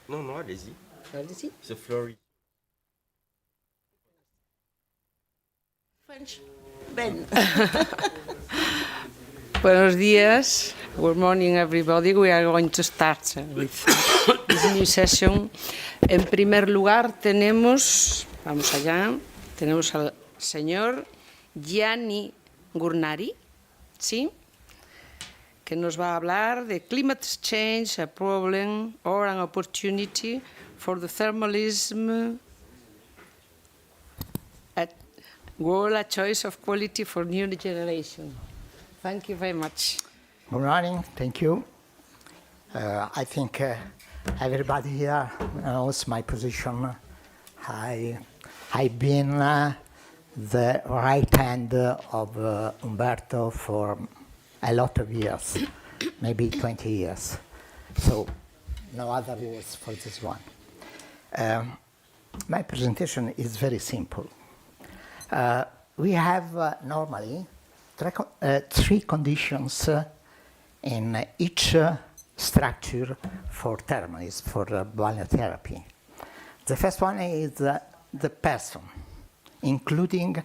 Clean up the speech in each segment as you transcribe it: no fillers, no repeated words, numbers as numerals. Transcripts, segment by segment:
Non, non, allez-y. Allez-y. The floor is... French. Ben. Buenos días. Good morning, everybody. We are going to start with this new session. En primer lugar, tenemos al señor Gianni Gurnari, ¿sí? Que nos va a hablar de climate change, a problem or an opportunity for the thermalism at world, a choice of quality for new generation. Thank you very much. Good morning, thank you. I think everybody here knows my position. I've been the right hand of Umberto for a lot of years, maybe 20 years. So no other words for this one. My presentation is very simple. We have normally three conditions in each structure for thermalism, for biotherapy. The first one is the person, including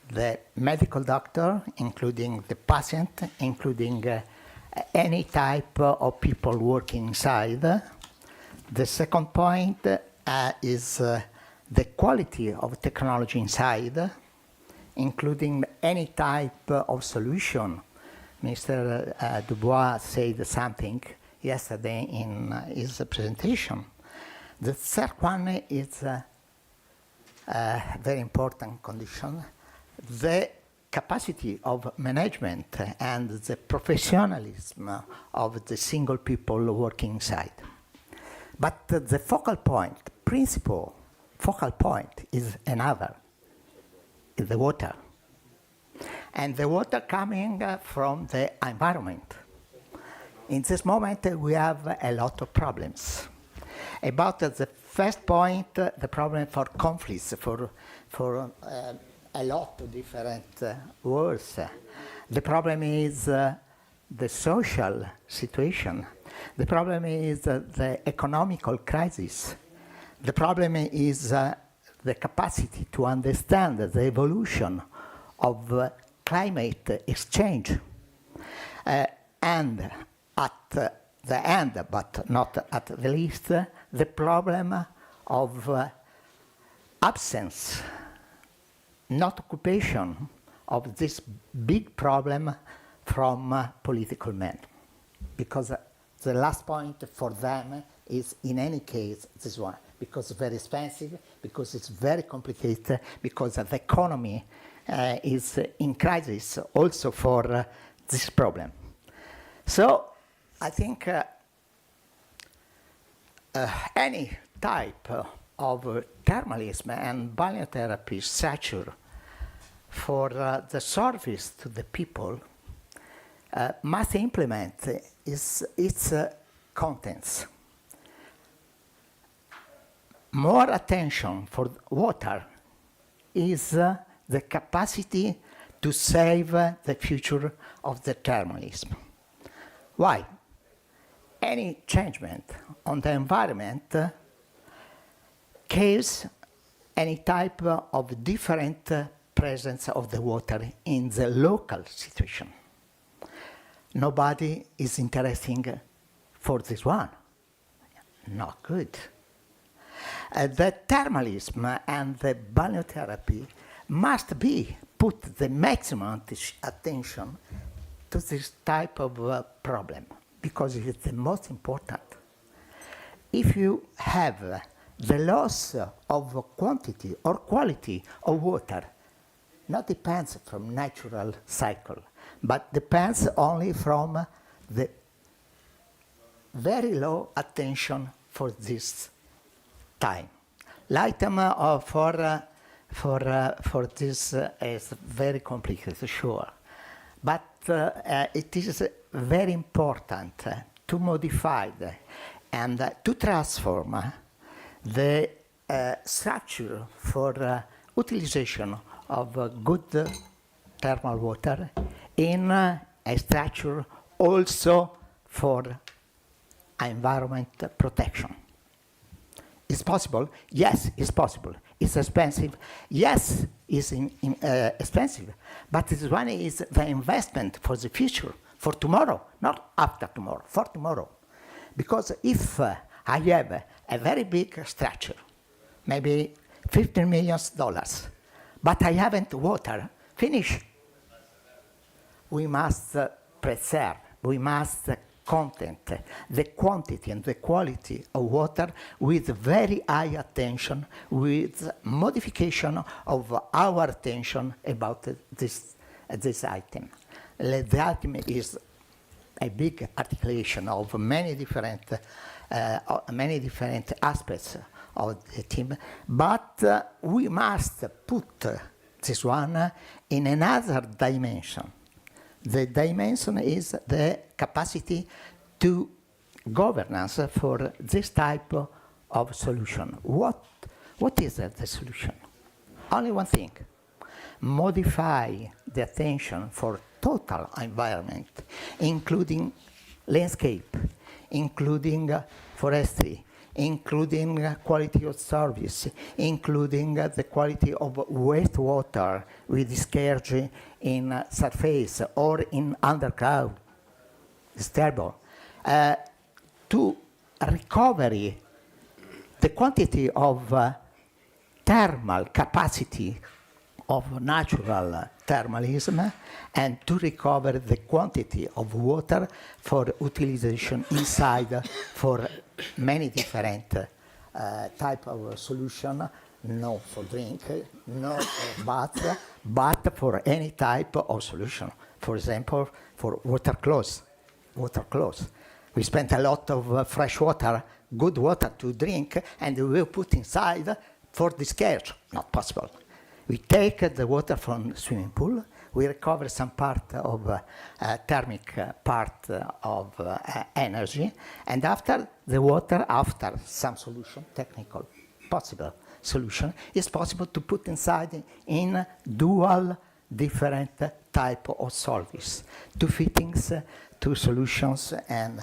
the medical doctor, including the patient, including any type of people working inside. The second point is the quality of technology inside, including any type of solution. Mr. Dubois said something yesterday in his presentation. The third one is a very important condition, the capacity of management and the professionalism of the single people working inside. But the focal point, principal focal point is another, is the water. And the water coming from the environment. In this moment, we have a lot of problems. About the first point, the problem for conflicts, for a lot of different words. The problem is the social situation. The problem is the economical crisis. The problem is the capacity to understand the evolution of climate exchange. And at the end, but not at the least, the problem of absence, not occupation of this big problem from political men. Because the last point for them is, in any case, this one. Because it's very expensive, because it's very complicated, because the economy is in crisis also for this problem. So I think any type of thermalism and biotherapy structure for the service to the people must implement its contents. More attention for water is the capacity to save the future of the thermalism. Why? Any changement on the environment kills any type of different presence of the water in the local situation. Nobody is interested for this one. Not good. The thermalism and the biotherapy must be put the maximum attention to this type of problem, because it is the most important. If you have the loss of quantity or quality of water, not depends from natural cycle, but depends only from the very low attention for this time. Item for this is very complicated, sure, but it is very important to modify and to transform the structure for utilization of good thermal water in a structure also for environment protection. It's possible? Yes, it's possible. It's expensive? Yes, it's expensive. But this one is the investment for the future, for tomorrow, not after tomorrow, for tomorrow. Because if I have a very big structure, maybe $15 million, but I haven't water, finish. We must preserve, we must content the quantity and the quality of water with very high attention, with modification of our attention about this item. The item is a big articulation of many different aspects of the team, but we must put this one in another dimension. The dimension is the capacity to governance for this type of solution. What is the solution? Only one thing: modify the attention for total environment, including landscape, including forestry, including quality of service, including the quality of wastewater with discharge in surface or in underground, stable, to recovery the quantity of thermal capacity of natural thermalism, and to recover the quantity of water for utilization inside for many different type of solution, not for drink, not for bath, but for any type of solution. For example, for water close. We spent a lot of fresh water, good water to drink, and we will put inside for discharge. Not possible. We take the water from swimming pool, we recover some part of thermic part of energy, and after the water, after some solution, technical possible solution, is possible to put inside in dual different type of solvents, two fittings, two solutions, and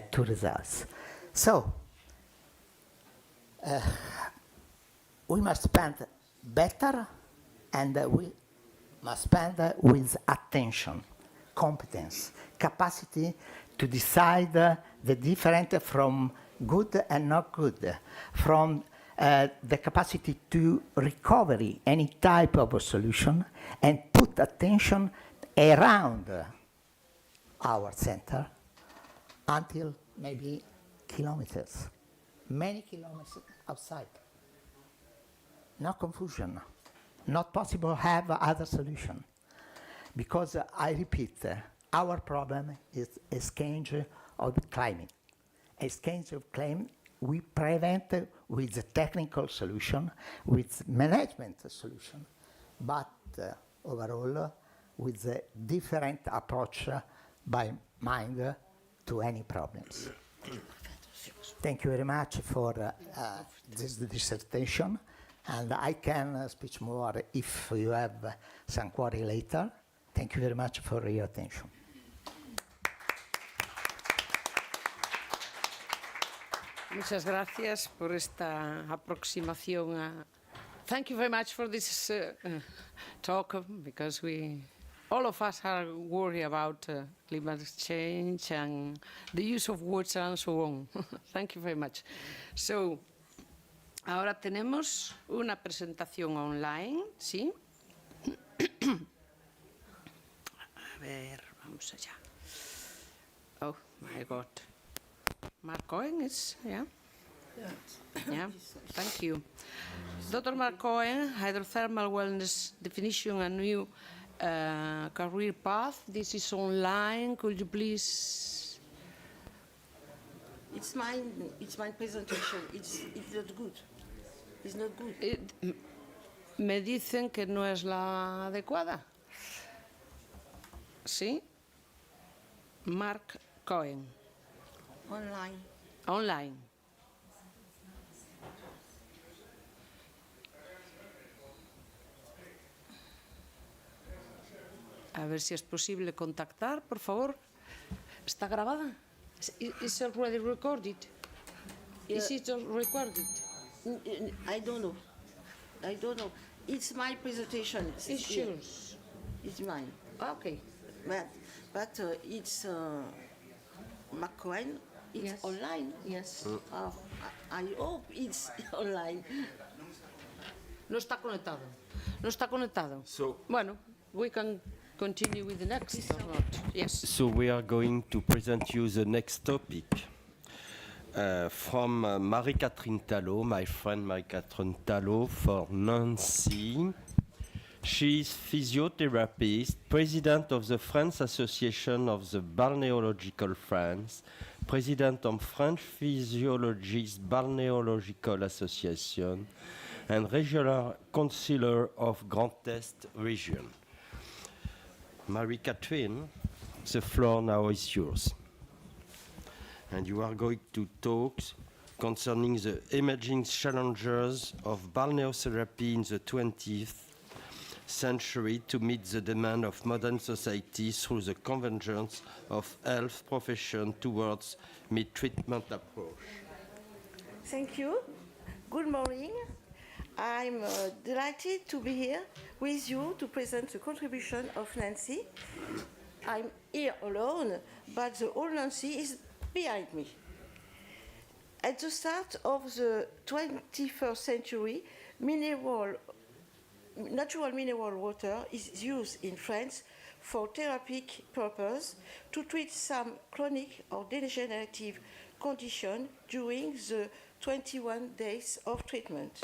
two results. So, we must spend better, and we must spend with attention, competence, capacity to decide the different from good and not good, from the capacity to recover any type of solution, and put attention around our center until maybe kilometers, many kilometers outside. No confusion, not possible to have other solution. Because I repeat, our problem is exchange of climate. Exchange of climate we prevent with the technical solution, with management solution, but overall with a different approach by mind to any problems. Thank you very much for this dissertation. And I can speak more if you have some query later. Thank you very much for your attention. Muchas gracias por esta aproximación. Thank you very much for this talk, because all of us are worried about climate change and the use of words and so on. Thank you very much. So, ahora tenemos una presentación online, ¿sí? A ver, vamos allá. Oh, my God. Mark Cohen is, yeah? Yeah, thank you. Dr. Mark Cohen, Hydrothermal Wellness Definition and New Career Path. This is online. Could you please? It's my presentation. It's not good. It's not good. Me dicen que no es la adecuada. ¿Sí? Mark Cohen. Online. Online. A ver si es posible contactar, por favor. ¿Está grabada? Is already recorded? Is it all recorded? I don't know. I don't know. It's my presentation. It's yours. It's mine. Okay. But it's McCohen. It's Yes. online. Yes. I hope it's online. No está conectado. No está conectado. So- Bueno, we can continue with the next or not. Yes. So we are going to present you the next topic from Marie-Catherine Talot, my friend Marie-Catherine Talot for Nancy. She is physiotherapist, president of the French Association of the Balneological France, president of French Physiologists Balneological Association, and regional councillor of Grand Est region. Marie-Catherine, the floor now is yours. And you are going to talk concerning the emerging challenges of balneotherapy in the 20th century to meet the demand of modern society through the convergence of health profession towards mid-treatment approach. Thank you. Good morning. I'm delighted to be here with you to present the contribution of Nancy. I'm here alone, but the whole Nancy is behind me. At the start of the 21st century, natural mineral water is used in France for therapeutic purpose to treat some chronic or degenerative condition during the 21 days of treatment.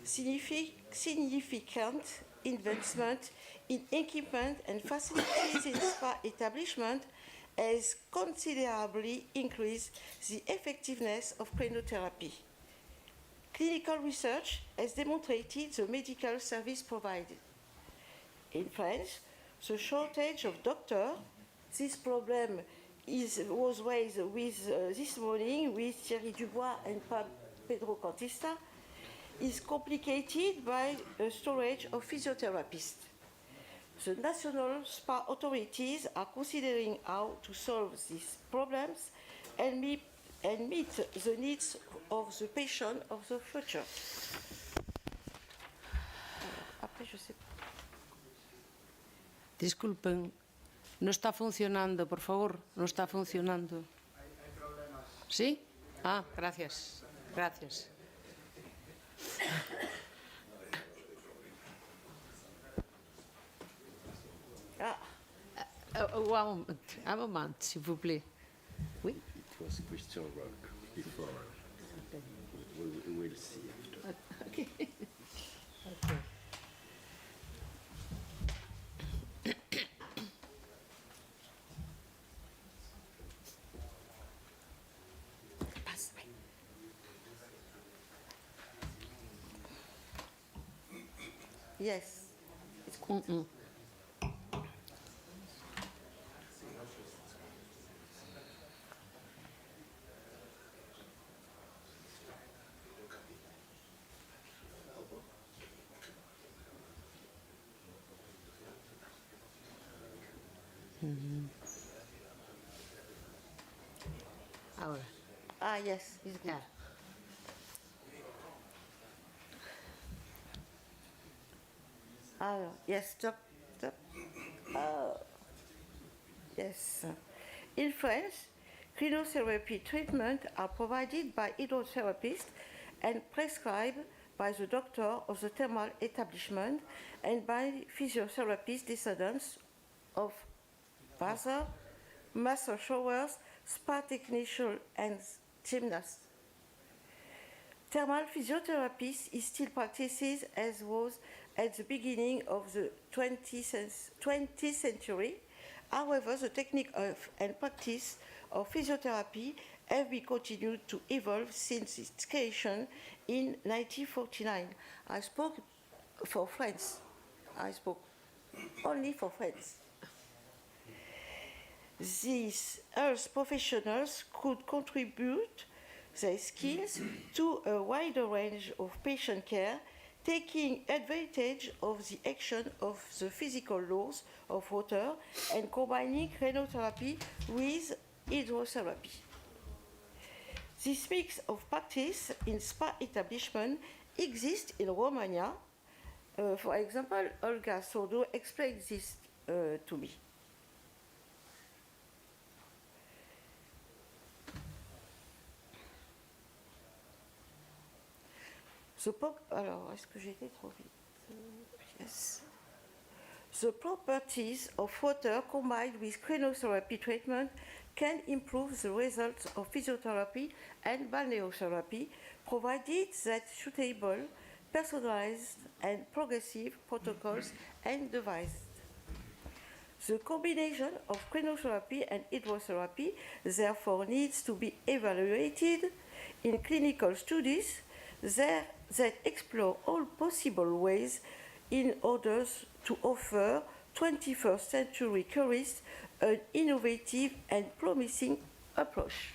Significant investment in equipment and facilities in spa establishment has considerably increased the effectiveness of cryotherapy. Clinical research has demonstrated the medical service provided. In France, the shortage of doctors, this problem was raised with, this morning with Thierry Dubois and Pedro Cantista, is complicated by a shortage of physiotherapists. The national spa authorities are considering how to solve these problems and meet the needs of the patient of the future. Après, je sais pas. Disculpen, no está funcionando, por favor, no está funcionando. Hay problemas. ¿Sí? Ah, gracias. Gracias. Un moment, s'il vous plaît. Oui? It was Christian Rock before. We will see after. Okay. Okay. Yes, it's good. Ahora. Ah, yes, it's good. Yeah. Yes, stop. Yes. In France, cryotherapy treatment are provided by hydrotherapists and prescribed by the doctor of the thermal establishment and by physiotherapists descendants of bathers, massage showers, spa technicians, and gymnasts. Thermal physiotherapy is still practiced as was at the beginning of the 20th century. However, the technique and practice of physiotherapy have been continued to evolve since its creation in 1949. I spoke for France. I spoke only for France. These health professionals could contribute their skills to a wider range of patient care, taking advantage of the action of the physical laws of water and combining cryotherapy with hydrotherapy. This mix of practice in spa establishment exists in Romania. For example, Olga Sordo explained this to me. Alors, est-ce que j'ai été trop vite? Yes. The properties of water combined with cryotherapy treatment can improve the results of physiotherapy and balneotherapy, provided that suitable, personalized, and progressive protocols and devices. The combination of cryotherapy and hydrotherapy therefore needs to be evaluated in clinical studies that explore all possible ways in order to offer 21st century curists an innovative and promising approach.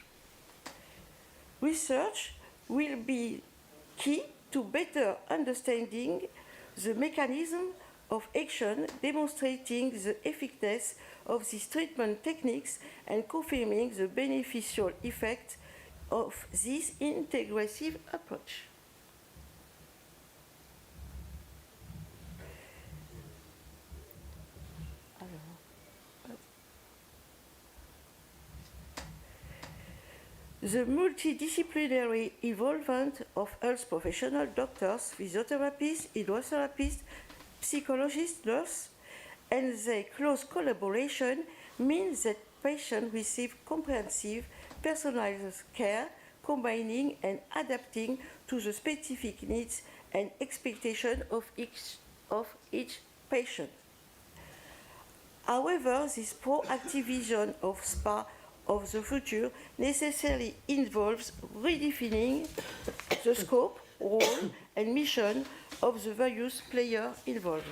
Research will be key to better understanding the mechanism of action, demonstrating the effectiveness of these treatment techniques and confirming the beneficial effect of this integrative approach. The multidisciplinary involvement of health professionals, doctors, physiotherapists, hydrotherapists, psychologists, nurses, and their close collaboration means that patients receive comprehensive, personalized care, combining and adapting to the specific needs and expectations of each patient. However, this proactive vision of spa of the future necessarily involves redefining the scope, role, and mission of the various players involved.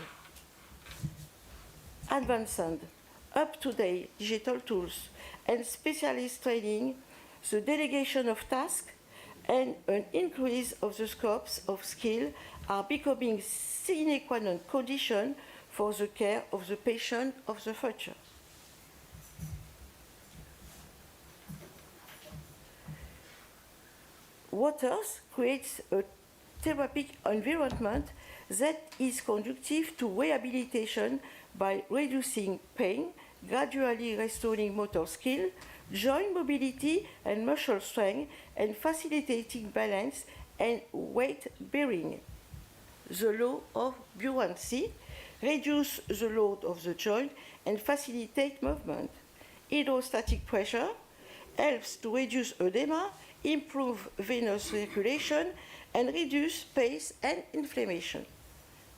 Advanced, up-to-date digital tools and specialist training, the delegation of tasks, and an increase of the scopes of skill are becoming sine qua non conditions for the care of the patient of the future. Waters creates a therapeutic environment that is conducive to rehabilitation by reducing pain, gradually restoring motor skill, joint mobility and muscle strength, and facilitating balance and weight bearing. The law of buoyancy reduces the load of the joint and facilitates movement. Hydrostatic pressure helps to reduce edema, improve venous circulation, and reduce pain and inflammation.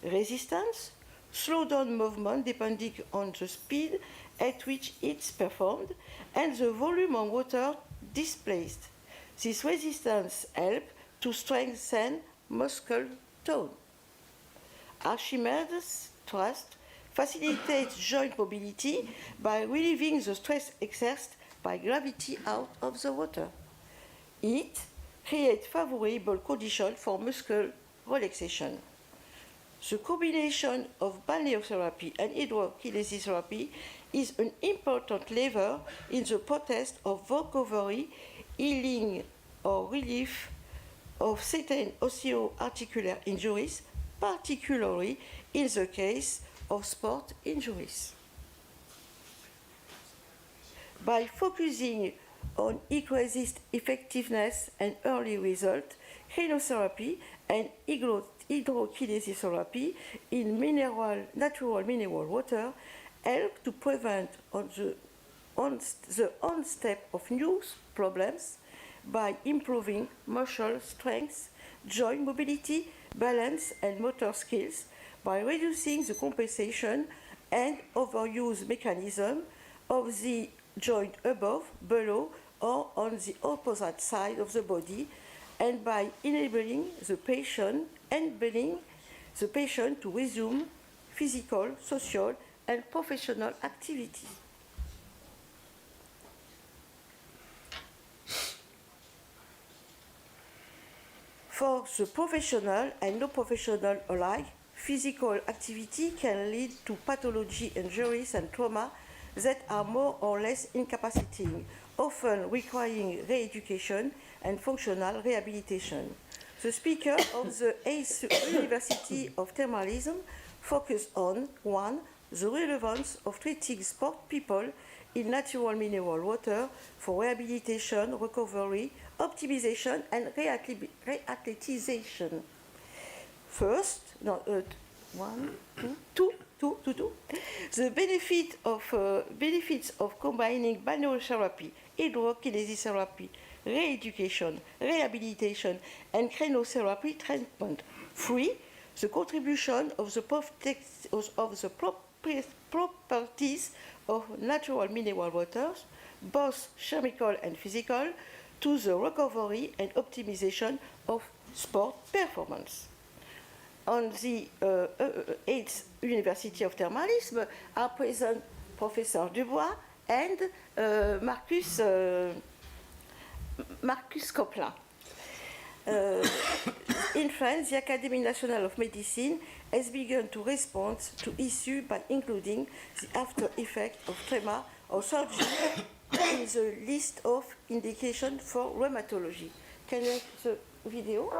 Resistance slows down movement depending on the speed at which it's performed and the volume of water displaced. This resistance helps to strengthen muscle tone. Archimedes' thrust facilitates joint mobility by relieving the stress exerted by gravity out of the water. It creates favorable conditions for muscle relaxation. The combination of balneotherapy and hydrokinesis therapy is an important lever in the process of recovery, healing, or relief of certain osteoarticular injuries, particularly in the case of sport injuries. By focusing on increased effectiveness and early result, cryotherapy and hydrokinesis therapy in natural mineral water help to prevent the onset of new problems by improving muscle strength, joint mobility, balance, and motor skills, by reducing the compensation and overuse mechanism of the joint above, below, or on the opposite side of the body, and by enabling the patient to resume physical, social, and professional activity. For the professional and non-professional alike, physical activity can lead to pathology, injuries, and trauma that are more or less incapacitating, often requiring re-education and functional rehabilitation. The speaker of the 8th University of Thermalism focused on 1. The relevance of treating sport people in natural mineral water for rehabilitation, recovery, optimization and re-athletization. First, two. The benefits of combining balneotherapy, hydrokinesiotherapy, re-education, rehabilitation, and cranotherapy treatment. 3. The contribution of the properties of natural mineral waters, both chemical and physical, to the recovery and optimization of sport performance. On the 8th University of Thermalism are present Professor Dubois and Marcus Coplin. In France, the Académie nationale of medicine has begun to respond to issue by including the after effect of trauma or surgery in the list of indications for rheumatology. Can you have the video?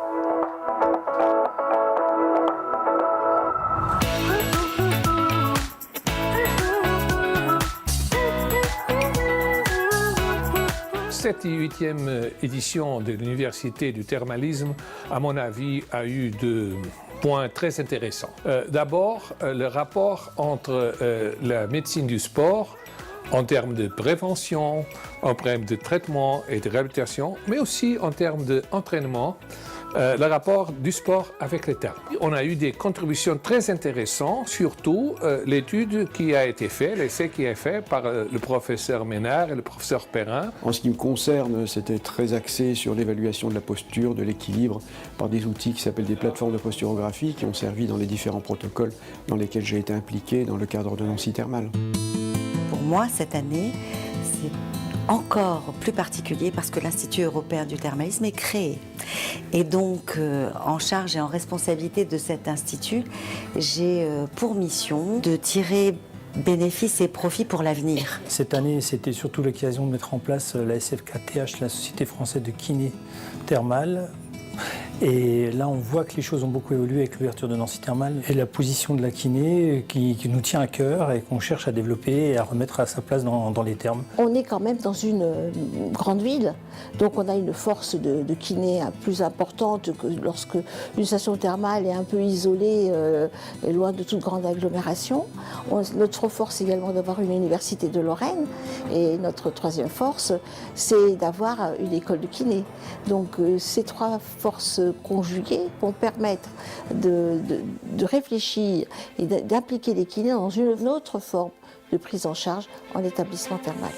Cette 8e édition de l'Université du thermalisme, à mon avis, a eu deux points très intéressants. D'abord, le rapport entre la médecine du sport en termes de prévention, en termes de traitement et de réhabilitation, mais aussi en termes d'entraînement, le rapport du sport avec les termes. On a eu des contributions très intéressantes, surtout l'étude qui a été faite, l'essai qui est fait par le professeur Ménard et le professeur Perrin. En ce qui me concerne, c'était très axé sur l'évaluation de la posture, de l'équilibre, par des outils qui s'appellent des plateformes de posturographie qui ont servi dans les différents protocoles dans lesquels j'ai été impliqué dans le cadre de Nancy Thermal. Pour moi, cette année, c'est encore plus particulier parce que l'Institut européen du thermalisme est créé. Et donc, en charge et en responsabilité de cet institut, j'ai pour mission de tirer bénéfices et profits pour l'avenir. Cette année, c'était surtout l'occasion de mettre en place la SFKTH, la Société française de kiné thermale. Et là, on voit que les choses ont beaucoup évolué avec l'ouverture de Nancy Thermal et la position de la kiné qui nous tient à cœur et qu'on cherche à développer et à remettre à sa place dans les thermes. On est quand même dans une grande ville, donc on a une force de kiné plus importante que lorsque une station thermale est un peu isolée et loin de toute grande agglomération. Notre force également d'avoir une université de Lorraine et notre troisième force, c'est d'avoir une école de kiné. Donc ces trois forces conjuguées vont permettre de réfléchir et d'impliquer les kinés dans une autre forme de prise en charge en établissement thermal.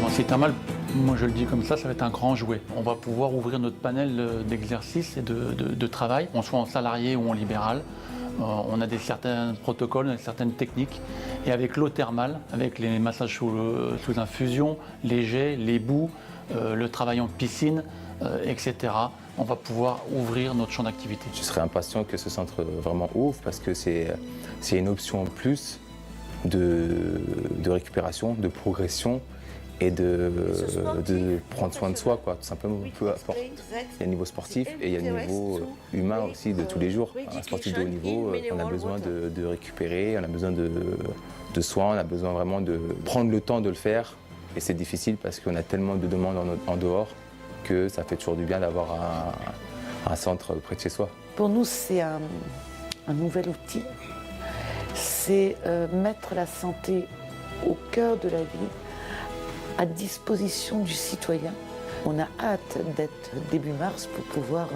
Nancy Thermal, moi je le dis comme ça va être un grand jouet. On va pouvoir ouvrir notre panel d'exercices et de travail, qu'on soit en salarié ou en libéral. On a certains protocoles, certaines techniques. Et avec l'eau thermale, avec les massages sous infusion, les jets, les boues, le travail en piscine, etc., on va pouvoir ouvrir notre champ d'activité. Je serais impatient que ce centre vraiment ouvre parce que c'est une option en plus de récupération, de progression et de prendre soin de soi, quoi, tout simplement, peu importe. Il y a le niveau sportif et il y a le niveau humain aussi de tous les jours. Un sportif de haut niveau, on a besoin de récupérer, on a besoin de soins, on a besoin vraiment de prendre le temps de le faire. Et c'est difficile parce qu'on a tellement de demandes en dehors que ça fait toujours du bien d'avoir un centre près de chez soi. Pour nous, c'est un nouvel outil. C'est mettre la santé au cœur de la vie, à disposition du citoyen. On a hâte d'être début mars pour pouvoir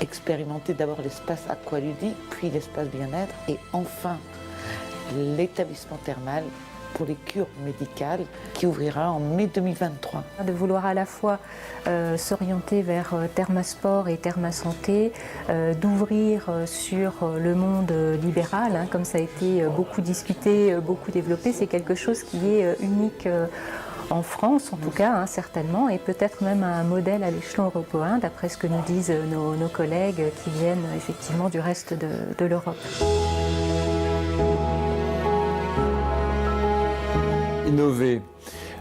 expérimenter d'abord l'espace aqualudique, puis l'espace bien-être et enfin l'établissement thermal pour les cures médicales qui ouvrira en mai 2023. De vouloir à la fois s'orienter vers Thermasport et Thermasanté, d'ouvrir sur le monde libéral, comme ça a été beaucoup discuté, beaucoup développé, c'est quelque chose qui est unique en France en tout cas, certainement, et peut-être même un modèle à l'échelon européen, d'après ce que nous disent nos collègues qui viennent effectivement du reste de l'Europe. innover,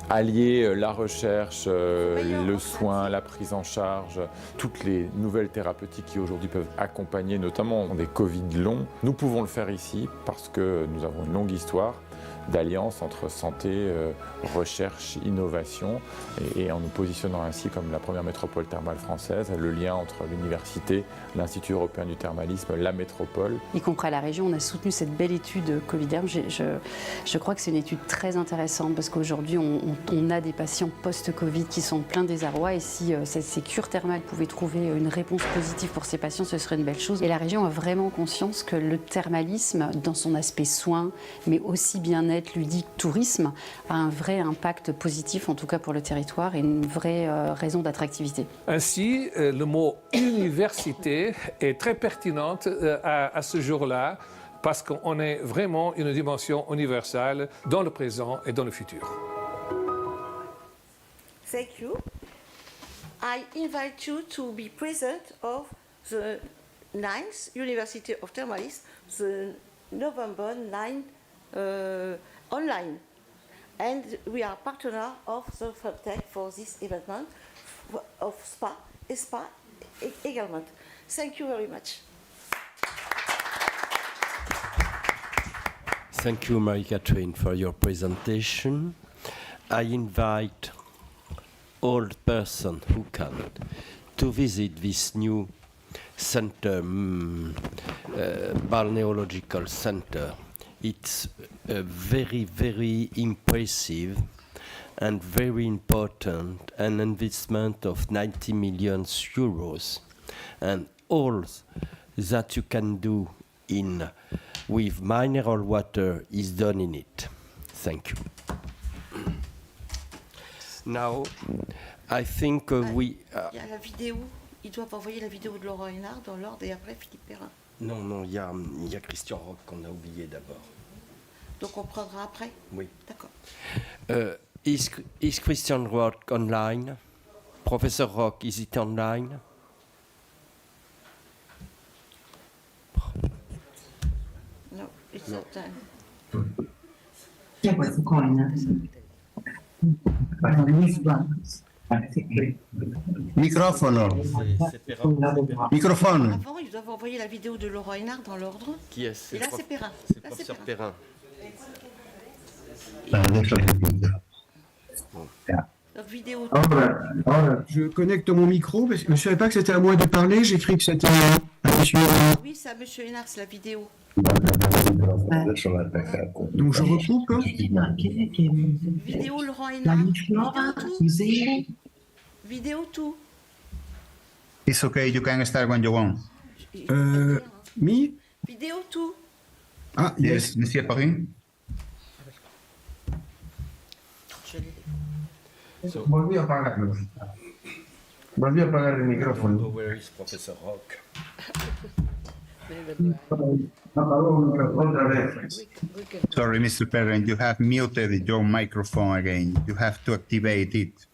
allier la recherche, le soin, la prise en charge, toutes les nouvelles thérapeutiques qui aujourd'hui peuvent accompagner notamment des Covid longs. Nous pouvons le faire ici parce que nous avons une longue histoire d'alliance entre santé, recherche, innovation et en nous positionnant ainsi comme la première métropole thermale française, le lien entre l'université, l'Institut européen du thermalisme, la métropole. Y compris à la région, on a soutenu cette belle étude Coviderm. Je crois que c'est une étude très intéressante parce qu'aujourd'hui on a des patients post-Covid qui sont pleins de désarroi et si ces cures thermales pouvaient trouver une réponse positive pour ces patients, ce serait une belle chose. Et la région a vraiment conscience que le thermalisme, dans son aspect soin, mais aussi bien-être, ludique, tourisme, a un vrai impact positif, en tout cas pour le territoire, et une vraie raison d'attractivité. Ainsi, le mot université est très pertinent à ce jour-là, parce qu'on est vraiment une dimension universelle dans le présent et dans le futur. Thank you. I invite you to be present of the 9th University of Thermalism, the November 9 online. And we are partner of the FabTech for this event of SPA également. Thank you very much. Thank you, Marie-Catherine, for your presentation. I invite all persons who can to visit this new center, balneological center. It's very, very impressive and very important, an investment of 90 million euros. And all that you can do with mineral water is done in it. Thank you. Now, I think we... Il y a la vidéo, ils doivent envoyer la vidéo de Laurent Hénard dans l'ordre et après Philippe Perrin. Non, il y a Christian Roch qu'on a oublié d'abord. Donc on prendra après? Oui. D'accord. Is Christian Roch online? Professor Roch, is it online? No, it's not time. Microfono. Microfono. Avant, ils doivent envoyer la vidéo de Laurent Hénard dans l'ordre. Qui est? Et là, c'est Perrin. C'est le professeur Perrin. Donc, vidéo. Je connecte mon micro parce que je ne savais pas que c'était à moi de parler. J'ai cru que c'était à monsieur. Oui, c'est à monsieur Hénard, c'est la vidéo. Donc je recoupe. Vidéo Laurent Hénard. Vidéo tout. It's okay, you can start when you want. Me? Vidéo tout. Ah, yes, Monsieur Perrin. Volví a apagarlo. Volví a apagar el micrófono. Where is Professor Roch? Sorry, Mr. Perrin, you have muted your microphone again. You have to activate it.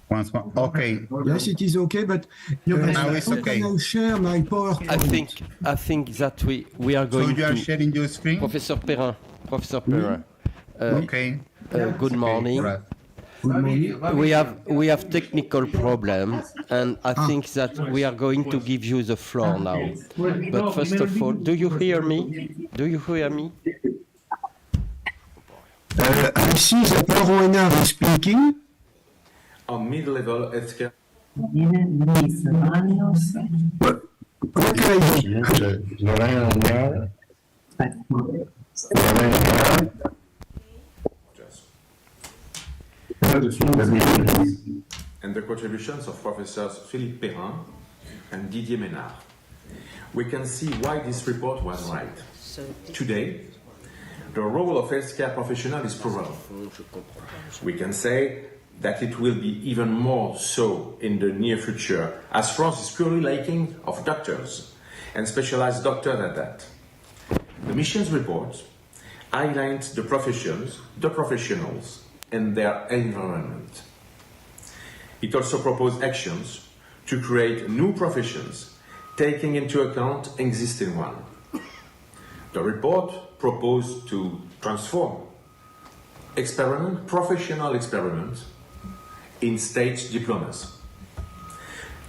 Once more. Okay. Yes, it is okay, but now it's okay. Can I share my PowerPoint? I think that we are going So you are to... sharing your screen? Professor Perrin. Okay. Good morning. Right. We have technical problem, and I think that we are going to give you the floor now. But first of all, do you hear me? Do you hear me? I see that Laurent Hénard is speaking. On mid-level healthcare. What can I do? And the contributions of Professors Philippe Perrin and Didier Ménard. We can see why this report was right. Today, the role of healthcare professional is proven. We can say that it will be even more so in the near future, as France is purely lacking of doctors, and specialized doctors at that. The missions report highlights the professions, the professionals, and their environment. It also proposed actions to create new professions, taking into account existing ones. The report proposed to transform experiment, professional experiment, in state diplomas.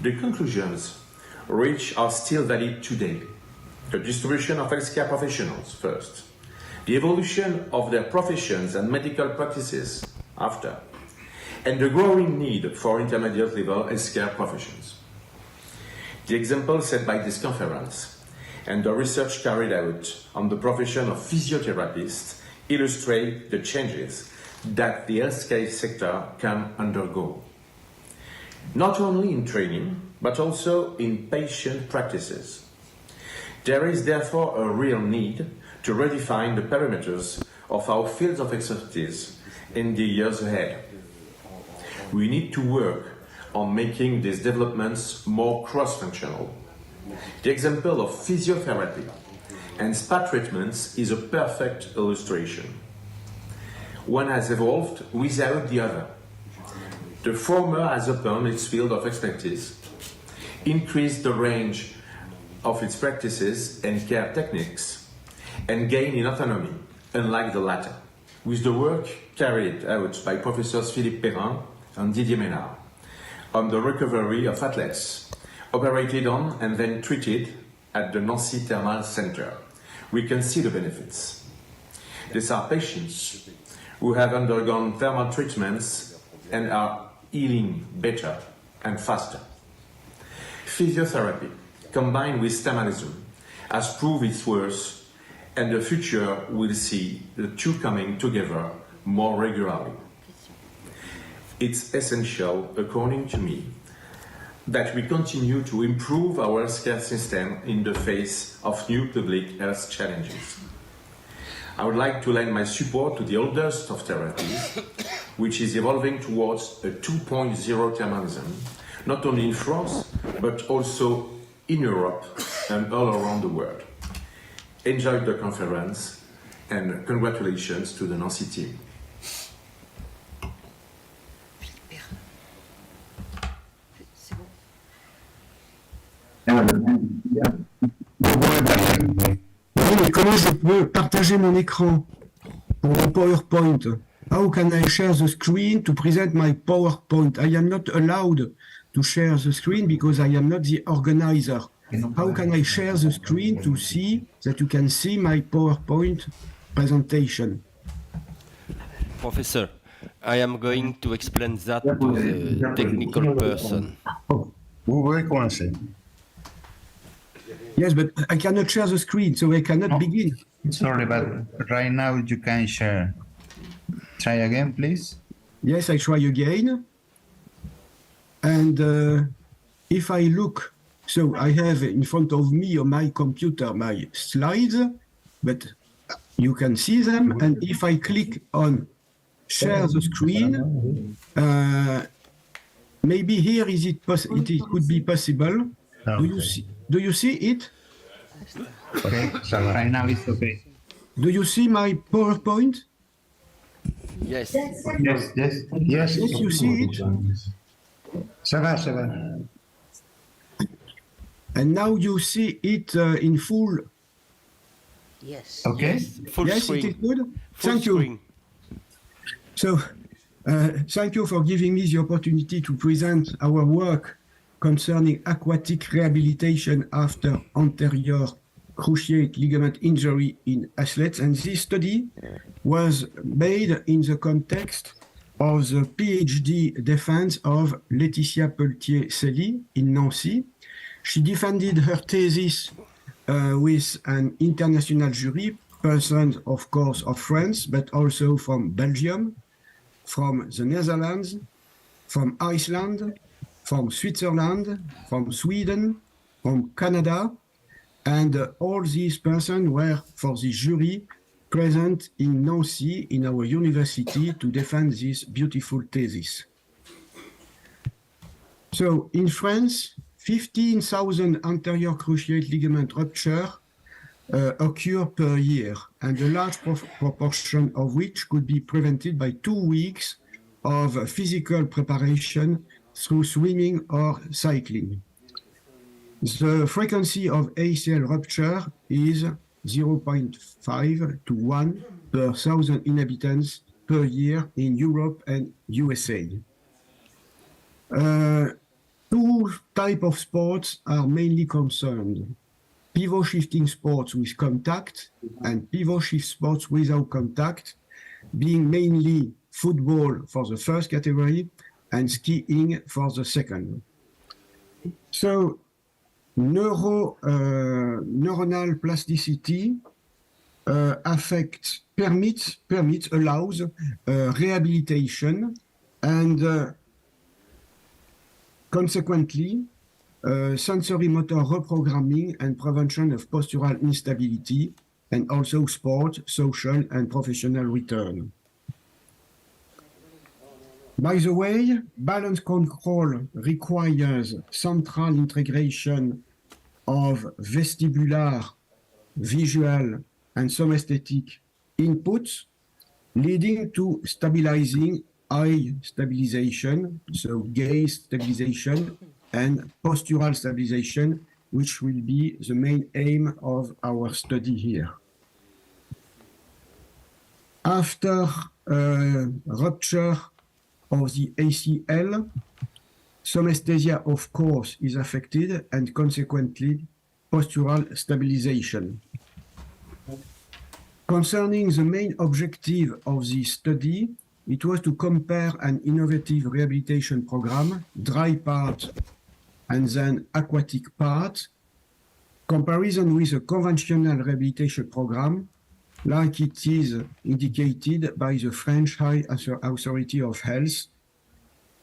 The conclusions reached are still valid today. The distribution of healthcare professionals first, the evolution of their professions and medical practices after, and the growing need for intermediate level healthcare professions. The example set by this conference and the research carried out on the profession of physiotherapists illustrate the changes that the healthcare sector can undergo, not only in training, but also in patient practices. There is therefore a real need to redefine the perimeters of our fields of expertise in the years ahead. We need to work on making these developments more cross-functional. The example of physiotherapy and spa treatments is a perfect illustration. One has evolved without the other. The former has opened its field of expertise, increased the range of its practices and care techniques, and gained in autonomy, unlike the latter. With the work carried out by Professors Philippe Perrin and Didier Ménard on the recovery of athletes operated on and then treated at the Nancy Thermal Center, we can see the benefits. These are patients who have undergone thermal treatments and are healing better and faster. Physiotherapy, combined with thermalism, has proved its worth, and the future will see the two coming together more regularly. It's essential, according to me, that we continue to improve our healthcare system in the face of new public health challenges. I would like to lend my support to the oldest of therapies, which is evolving towards a 2.0 thermalism, not only in France, but also in Europe and all around the world. Enjoy the conference and congratulations to the Nancy team. Oui, comment je peux partager mon écran pour mon PowerPoint? How can I share the screen to present my PowerPoint? I am not allowed to share the screen because I am not the organizer. How can I share the screen to see that you can see my PowerPoint presentation? Professor, I am going to explain that to the technical person. Vous pouvez commencer. Yes, but I cannot share the screen, so I cannot begin. Sorry, but right now you can share. Try again, please. Yes, I try again. And if I look, so I have in front of me on my computer my slides, but you can see them. And if I click on share the screen, maybe here it could be possible. Okay. Do you see it? Okay, so right now it's okay. Do you see my PowerPoint? Yes. Yes. Yes, you see it. Ça va, ça va. And now you see it in full. Yes. Okay. Full yes, screen. it is good. Full Thank screen. you. So, thank you for giving me the opportunity to present our work concerning aquatic rehabilitation after anterior cruciate ligament injury in athletes. And this study was made in the context of the PhD defense of Laetitia Pelletier-Cely in Nancy. She defended her thesis with an international jury, persons, of course, of France, but also from Belgium, from the Netherlands, from Iceland, from Switzerland, from Sweden, from Canada, and all these persons were, for the jury, present in Nancy, in our university, to defend this beautiful thesis. So, in France, 15,000 anterior cruciate ligament rupture occur per year, and a large proportion of which could be prevented by 2 weeks of physical preparation through swimming or cycling. The frequency of ACL rupture is 0.5 to 1 per 1,000 inhabitants per year in Europe and USA. Two types of sports are mainly concerned: pivot shifting sports with contact and pivot shift sports without contact, being mainly football for the first category and skiing for the second. So neuronal plasticity allows rehabilitation and consequently sensory motor reprogramming and prevention of postural instability, and also sport, social and professional return. By the way, balance control requires central integration of vestibular, visual, and somesthetic inputs, leading to stabilizing eye stabilization, so gaze stabilization, and postural stabilization, which will be the main aim of our study here. After rupture of the ACL, somesthesia, of course, is affected, and consequently postural stabilization. Concerning the main objective of this study, it was to compare an innovative rehabilitation program, dry part and then aquatic part, comparison with a conventional rehabilitation program, like it is indicated by the French High Authority of Health,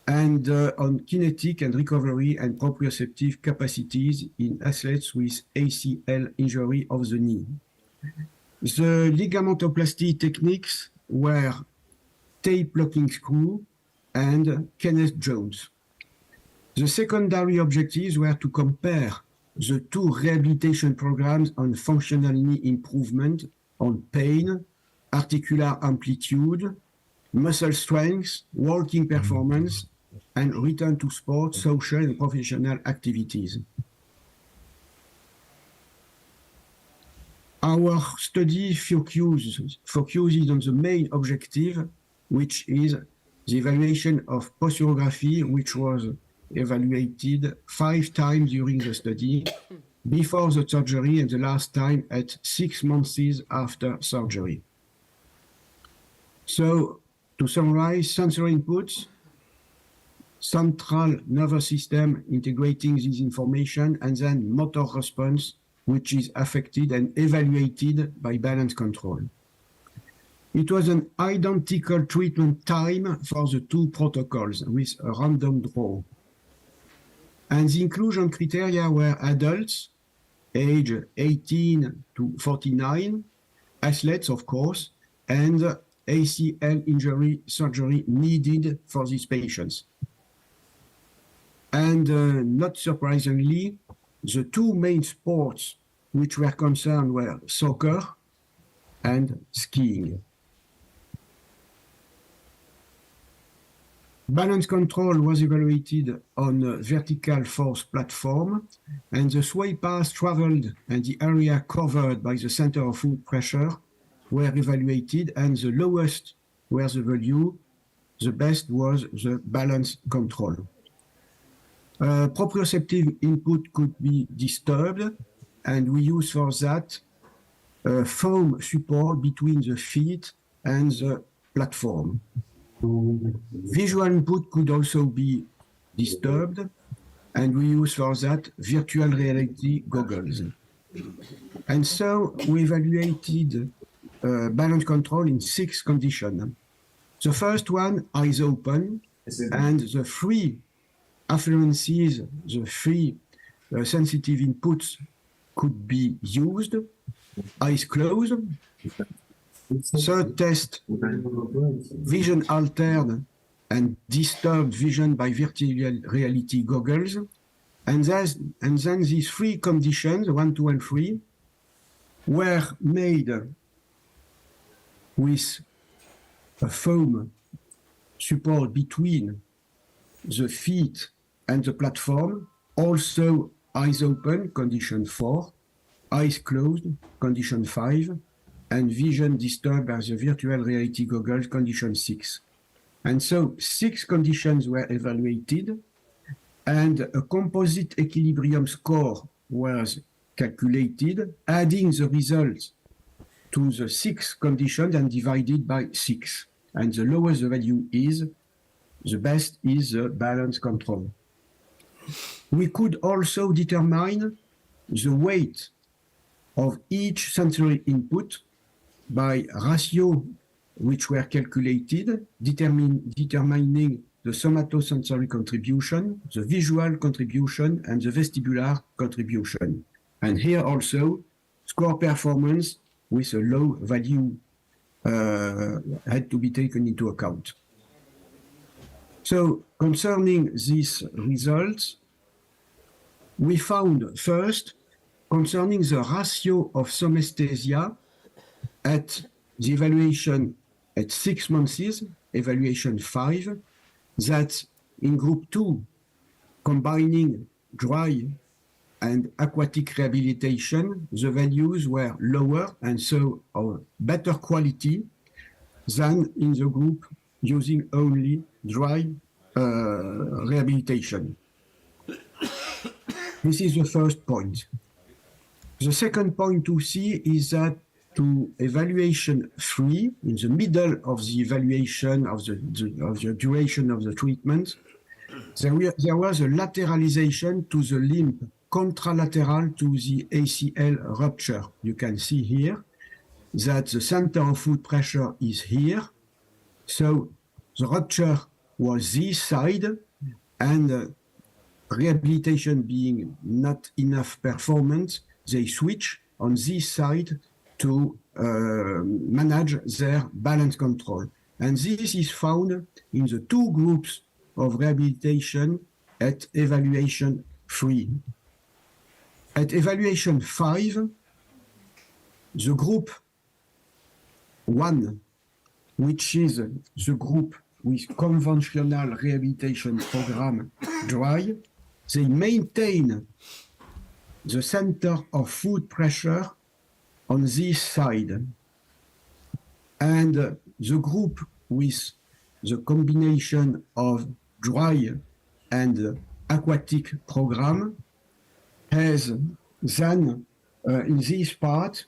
and on kinetic and recovery and proprioceptive capacities in athletes with ACL injury of the knee. The ligamentoplasty techniques were tape locking screw and Kenneth Jones. The secondary objectives were to compare the two rehabilitation programs on functional knee improvement, on pain, articular amplitude, muscle strength, walking performance, and return to sport, social and professional activities. Our study focuses on the main objective, which is the evaluation of posturography, which was evaluated 5 times during the study, before the surgery and the last time at 6 months after surgery. So, to summarize, sensory inputs, central nervous system integrating this information, and then motor response, which is affected and evaluated by balance control. It was an identical treatment time for the two protocols with a random draw. And the inclusion criteria were adults, age 18 to 49, athletes, of course, and ACL injury surgery needed for these patients. And not surprisingly, the two main sports which were concerned were soccer and skiing. Balance control was evaluated on a vertical force platform, and the sway path traveled and the area covered by the center of foot pressure were evaluated, and the lowest was the value, the best was the balance control. Proprioceptive input could be disturbed, and we use for that foam support between the feet and the platform. Visual input could also be disturbed, and we use for that virtual reality goggles. And so we evaluated balance control in 6 conditions. The first one, eyes open, and the 3 afferences, the 3 sensitive inputs could be used, eyes closed. Third test, vision altered and disturbed vision by virtual reality goggles. And then these 3 conditions, 1, 2, and 3, were made with a foam support between the feet and the platform, also eyes open, condition 4, eyes closed, condition 5, and vision disturbed by the virtual reality goggles, condition 6. And so 6 conditions were evaluated, and a composite equilibrium score was calculated, adding the results to the 6 conditions and divided by 6. And the lower the value is, the best is the balance control. We could also determine the weight of each sensory input by ratio which were calculated, determining the somatosensory contribution, the visual contribution, and the vestibular contribution. And here also, score performance with a low value had to be taken into account. So concerning these results, we found first, concerning the ratio of somesthesia at the evaluation at 6 months, evaluation 5, that in group 2, combining dry and aquatic rehabilitation, the values were lower and so of better quality than in the group using only dry rehabilitation. This is the first point. The second point to see is that to evaluation 3, in the middle of the evaluation of the duration of the treatment, there was a lateralization to the limb contralateral to the ACL rupture. You can see here that the center of foot pressure is here. So the rupture was this side, and rehabilitation being not enough performance, they switch on this side to manage their balance control. And this is found in the 2 groups of rehabilitation at evaluation 3. At evaluation 5, the group 1, which is the group with conventional rehabilitation program dry, they maintain the center of foot pressure on this side. And the group with the combination of dry and aquatic program has then in this part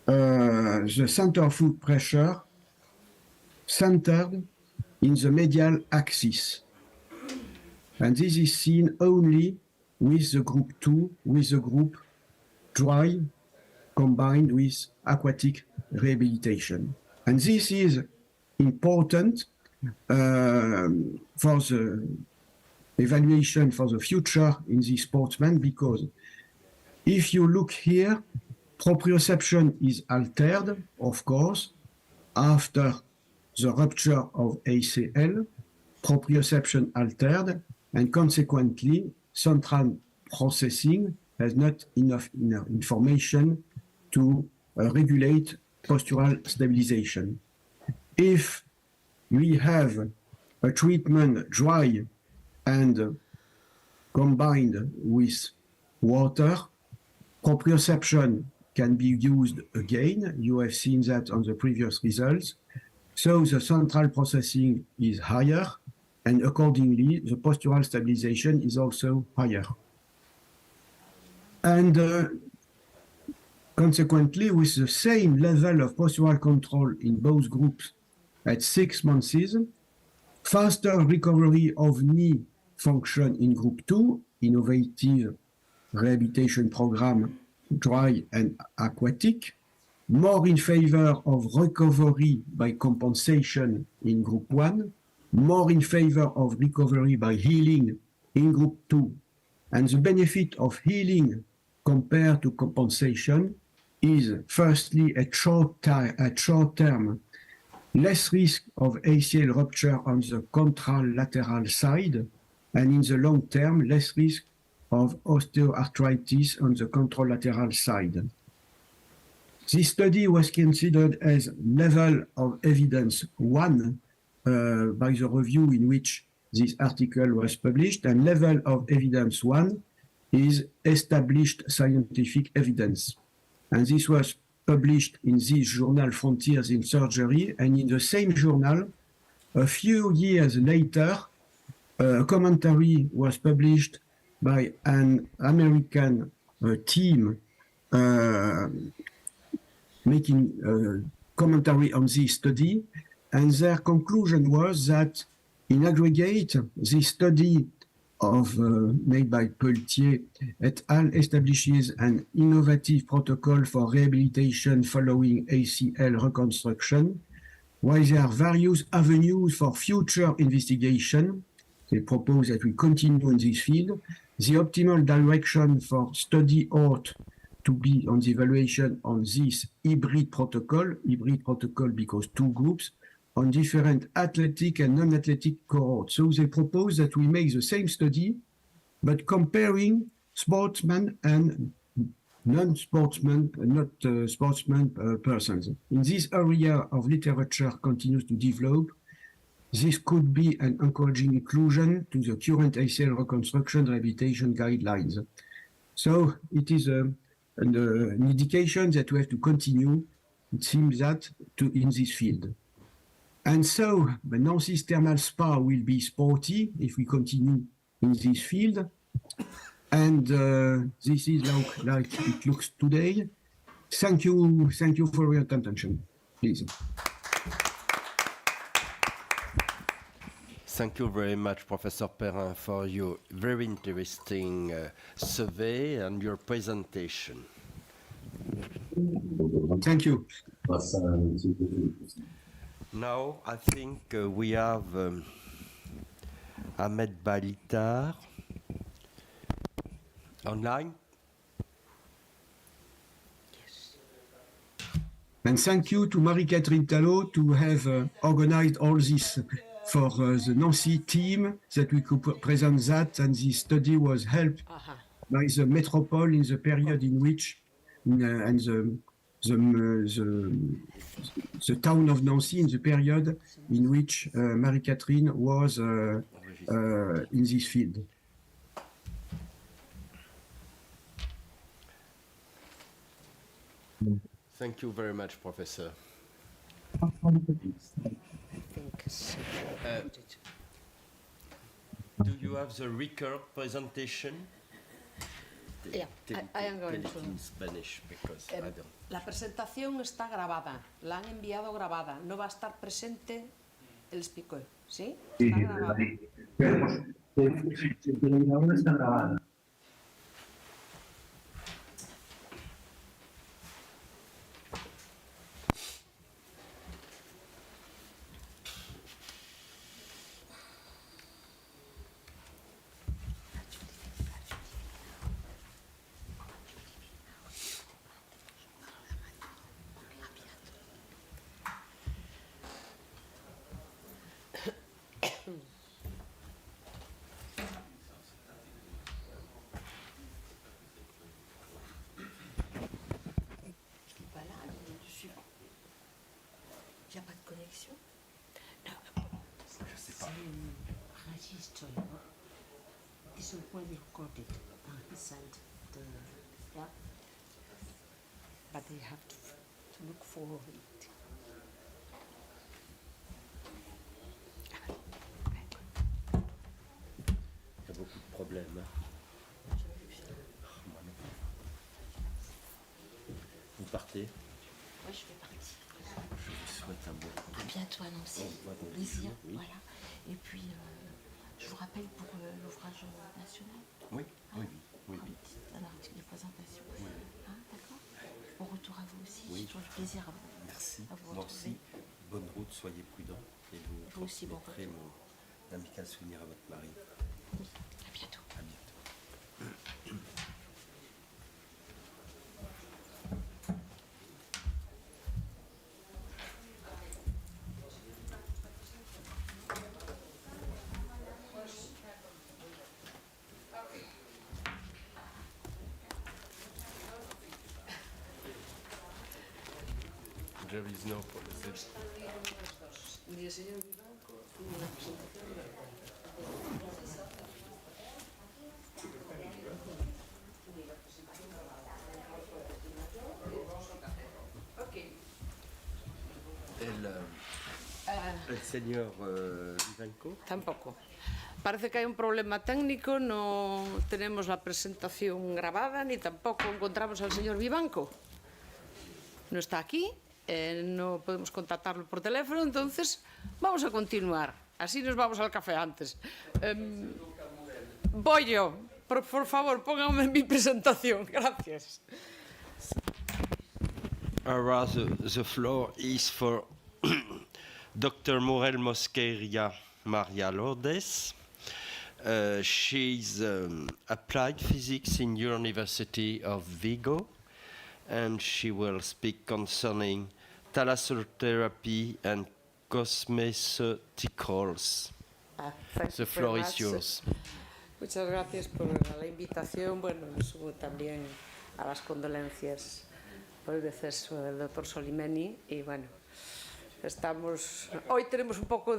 the center of foot pressure centered in the medial axis. And this is seen only with the group 2, with the group dry combined with aquatic rehabilitation. And this is important for the evaluation for the future in the sportsman, because if you look here, proprioception is altered, of course, after the rupture of ACL, proprioception altered, and consequently, central processing has not enough information to regulate postural stabilization. If we have a treatment dry and combined with water, proprioception can be used again. You have seen that on the previous results. So the central processing is higher, and accordingly, the postural stabilization is also higher. And consequently, with the same level of postural control in both groups at 6 months, faster recovery of knee function in group 2, innovative rehabilitation program, dry and aquatic, more in favor of recovery by compensation in group 1, more in favor of recovery by healing in group 2. And the benefit of healing compared to compensation is firstly at short term, less risk of ACL rupture on the contralateral side, and in the long term, less risk of osteoarthritis on the contralateral side. This study was considered as level of evidence 1 by the review in which this article was published, and level of evidence 1 is established scientific evidence. And this was published in this journal, Frontiers in Surgery, and in the same journal, a few years later, a commentary was published by an American team making commentary on this study, and their conclusion was that in aggregate, this study made by Pelletier et al. Establishes an innovative protocol for rehabilitation following ACL reconstruction, while there are various avenues for future investigation. They propose that we continue in this field. The optimal direction for study ought to be on the evaluation on this hybrid protocol because two groups, on different athletic and non-athletic cohorts. So they propose that we make the same study, but comparing sportsmen and non-sportsmen, sportsmen persons. In this area of literature continues to develop, this could be an encouraging inclusion to the current ACL reconstruction rehabilitation guidelines. So it is an indication that we have to continue, it seems that, in this field. And so the Nancy's thermal spa will be sporty if we continue in this field. And this is like it looks today. Thank you for your attention, please. Thank you very much, Professor Perrin, for your very interesting survey and your presentation. Thank you. Now, I think we have Ahmed Balitar online. Yes. And thank you to Marie-Catherine Talot to have organized all this for the Nancy team, that we could present that, and this study was helped by the metropole in the period in which and the town of Nancy in the period in which Marie-Catherine was in this field. Thank you very much, Professor. Do you have the record presentation? Yeah, I am going to. In Spanish, because I don't. La presentación está grabada, la han enviado grabada, no va a estar presente el speaker, ¿sí? Está grabada. Ahora está grabada. Il n'y a pas de connexion. Je sais pas. Register. It's already recorded. He sent the, yeah. But they have to look for it. Il y a beaucoup de problèmes. Vous partez? Oui, je vais partir. Je vous souhaite un bon À bientôt à Nancy. Au plaisir. Oui. Voilà. Et puis, je vous rappelle pour l'ouvrage national. Oui, oui, oui. Un article de présentation. Oui. Hein, d'accord. Bon retour à vous aussi. Oui. J'ai toujours du plaisir à vous. Merci. À vous Moi retrouver. aussi. Bonne route, soyez prudents. Et vous aussi, bon transmettrez mon amical souvenir à votre mari. Oui. À bientôt. À bientôt. There is no policy. El señor Vivanco. Tampoco. Parece que hay un problema técnico, no tenemos la presentación grabada ni tampoco encontramos al señor Vivanco. No está aquí, no podemos contactarlo por teléfono, entonces vamos a continuar. Así nos vamos al café antes. Voy yo. Por favor, pónganme mi presentación. Gracias. The floor is for Dr. Morel Mosqueira Maria Lourdes. She's applied physics in University of Vigo, and she will speak concerning thalassotherapy and cosmeceuticals. The floor is yours. Muchas gracias por la invitación. Bueno, me sumo también a las condolencias por el deceso del doctor Solimeni. Y bueno, hoy tenemos un poco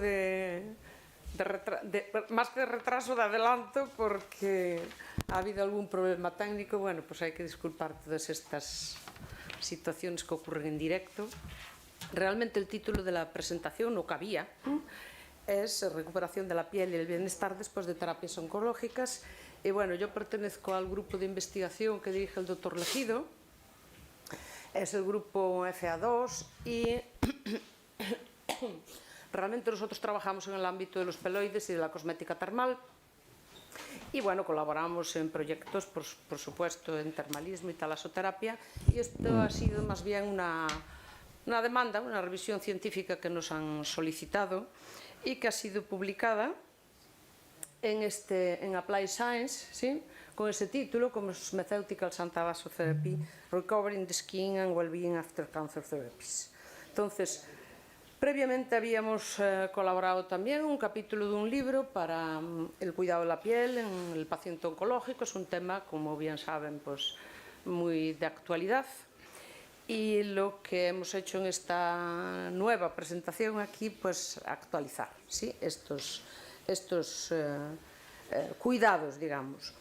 más que retraso, de adelanto, porque ha habido algún problema técnico. Bueno, pues hay que disculpar todas estas situaciones que ocurren en directo. Realmente el título de la presentación no cabía. Es recuperación de la piel y el bienestar después de terapias oncológicas. Y bueno, yo pertenezco al grupo de investigación que dirige el doctor Legido. Es el grupo FA2 y realmente nosotros trabajamos en el ámbito de los peloides y de la cosmética termal. Y bueno, colaboramos en proyectos, por supuesto, en termalismo y talasoterapia. Y esto ha sido más bien una demanda, una revisión científica que nos han solicitado y que ha sido publicada en Applied Science, ¿sí? Con ese título, Cosmeceuticals and Thalassotherapy, Recovering the Skin and Wellbeing After Cancer Therapies. Entonces, previamente habíamos colaborado también en un capítulo de un libro para el cuidado de la piel en el paciente oncológico. Es un tema, como bien saben, pues muy de actualidad. Y lo que hemos hecho en esta nueva presentación aquí, pues actualizar, ¿sí? estos cuidados, digamos.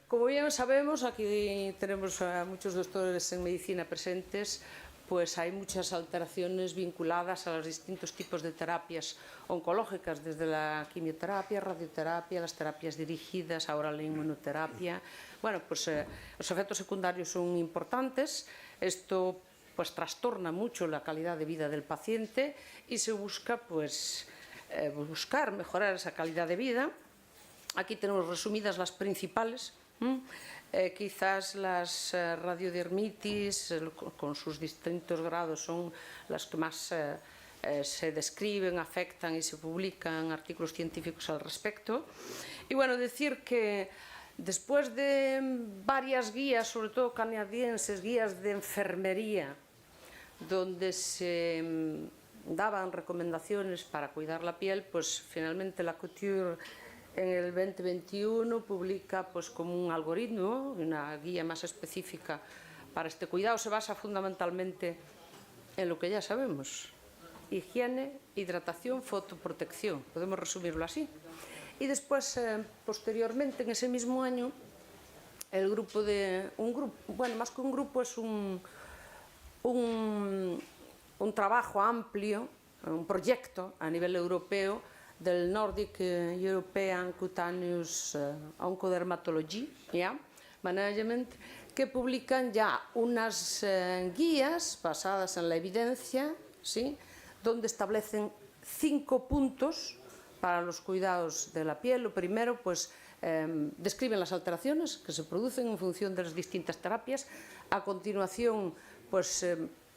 Como bien sabemos, aquí tenemos a muchos doctores en medicina presentes, pues hay muchas alteraciones vinculadas a los distintos tipos de terapias oncológicas, desde la quimioterapia, radioterapia, las terapias dirigidas, ahora la inmunoterapia. Bueno, pues los efectos secundarios son importantes. Esto pues trastorna mucho la calidad de vida del paciente y se busca pues buscar mejorar esa calidad de vida. Aquí tenemos resumidas las principales. Quizás las radiodermitis con sus distintos grados son las que más se describen, afectan y se publican artículos científicos al respecto. Y bueno, decir que después de varias guías, sobre todo canadienses, guías de enfermería, donde se daban recomendaciones para cuidar la piel, pues finalmente la Couture en el 2021 publica pues como un algoritmo, una guía más específica para este cuidado. Se basa fundamentalmente en lo que ya sabemos: higiene, hidratación, fotoprotección. Podemos resumirlo así. Y después, posteriormente, en ese mismo año, el grupo bueno, más que un grupo, es un trabajo amplio, un proyecto a nivel europeo del Nordic European Cutaneous Oncodermatology Management, que publican ya unas guías basadas en la evidencia, ¿sí? Donde establecen 5 puntos para los cuidados de la piel. Lo primero, pues, describen las alteraciones que se producen en función de las distintas terapias. A continuación, pues,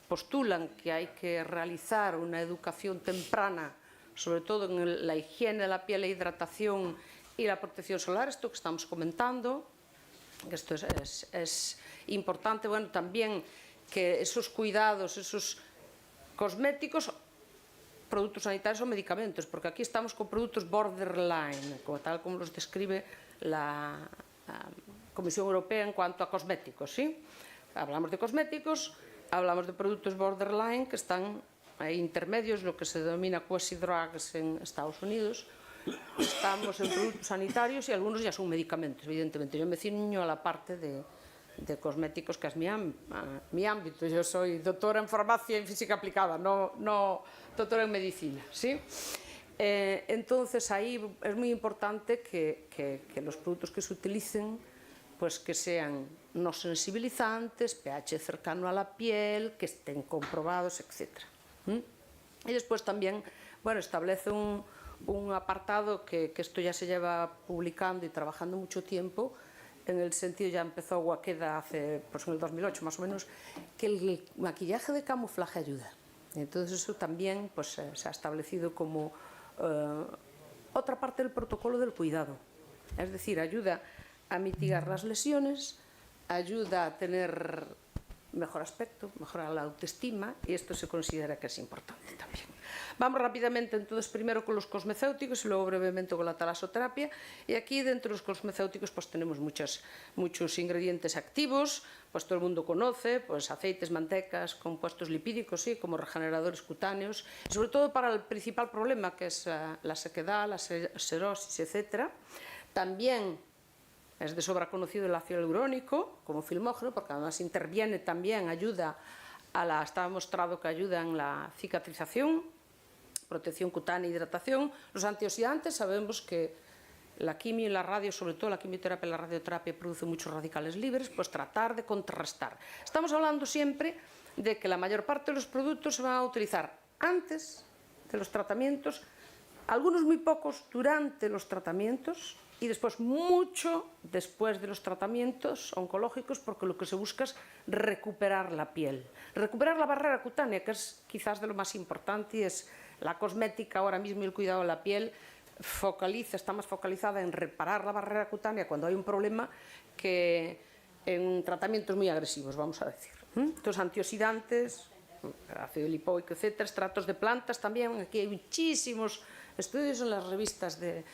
postulan que hay que realizar una educación temprana, sobre todo en la higiene de la piel, la hidratación y la protección solar, esto que estamos comentando, que esto es importante. Bueno, también que esos cuidados, esos cosméticos, productos sanitarios o medicamentos, porque aquí estamos con productos borderline, tal como los describe la Comisión Europea en cuanto a cosméticos, ¿sí? Hablamos de cosméticos, hablamos de productos borderline que están ahí intermedios, lo que se denomina quasi drugs en Estados Unidos. Estamos en productos sanitarios y algunos ya son medicamentos, evidentemente. Yo me ciño a la parte de de cosméticos, que es mi ámbito. Yo soy doctora en farmacia y física aplicada, no doctora en medicina, ¿sí? Entonces ahí es muy importante que los productos que se utilicen pues que sean no sensibilizantes, pH cercano a la piel, que estén comprobados, etc. Y después también, bueno, establece un apartado que esto ya se lleva publicando y trabajando mucho tiempo, en el sentido, ya empezó Guaqueda hace, pues en el 2008 más o menos, que el maquillaje de camuflaje ayuda. Entonces eso también pues, se ha establecido como otra parte del protocolo del cuidado. Es decir, ayuda a mitigar las lesiones, ayuda a tener mejor aspecto, mejorar la autoestima, y esto se considera que es importante también. Vamos rápidamente entonces primero con los cosmecéuticos y luego brevemente con la talasoterapia. Y aquí dentro de los cosmecéuticos pues tenemos muchos ingredientes activos, pues todo el mundo conoce, pues aceites, mantecas, compuestos lipídicos, sí, como regeneradores cutáneos, y sobre todo para el principal problema que es la sequedad, la serosis, etc. También es de sobra conocido el ácido hialurónico como filmógeno, porque además interviene también, está demostrado que ayuda en la cicatrización, protección cutánea, hidratación. Los antioxidantes, sabemos que la quimio y la radio, sobre todo la quimioterapia y la radioterapia, producen muchos radicales libres, pues tratar de contrarrestar. Estamos hablando siempre de que la mayor parte de los productos se van a utilizar antes de los tratamientos, algunos muy pocos durante los tratamientos, y después mucho después de los tratamientos oncológicos, porque lo que se busca es recuperar la piel, recuperar la barrera cutánea, que es quizás de lo más importante, y es la cosmética ahora mismo y el cuidado de la piel está más focalizada en reparar la barrera cutánea cuando hay un problema que en tratamientos muy agresivos, vamos a decir. Entonces, antioxidantes, ácido lipoico, etc., extractos de plantas también. Aquí hay muchísimos estudios en las revistas de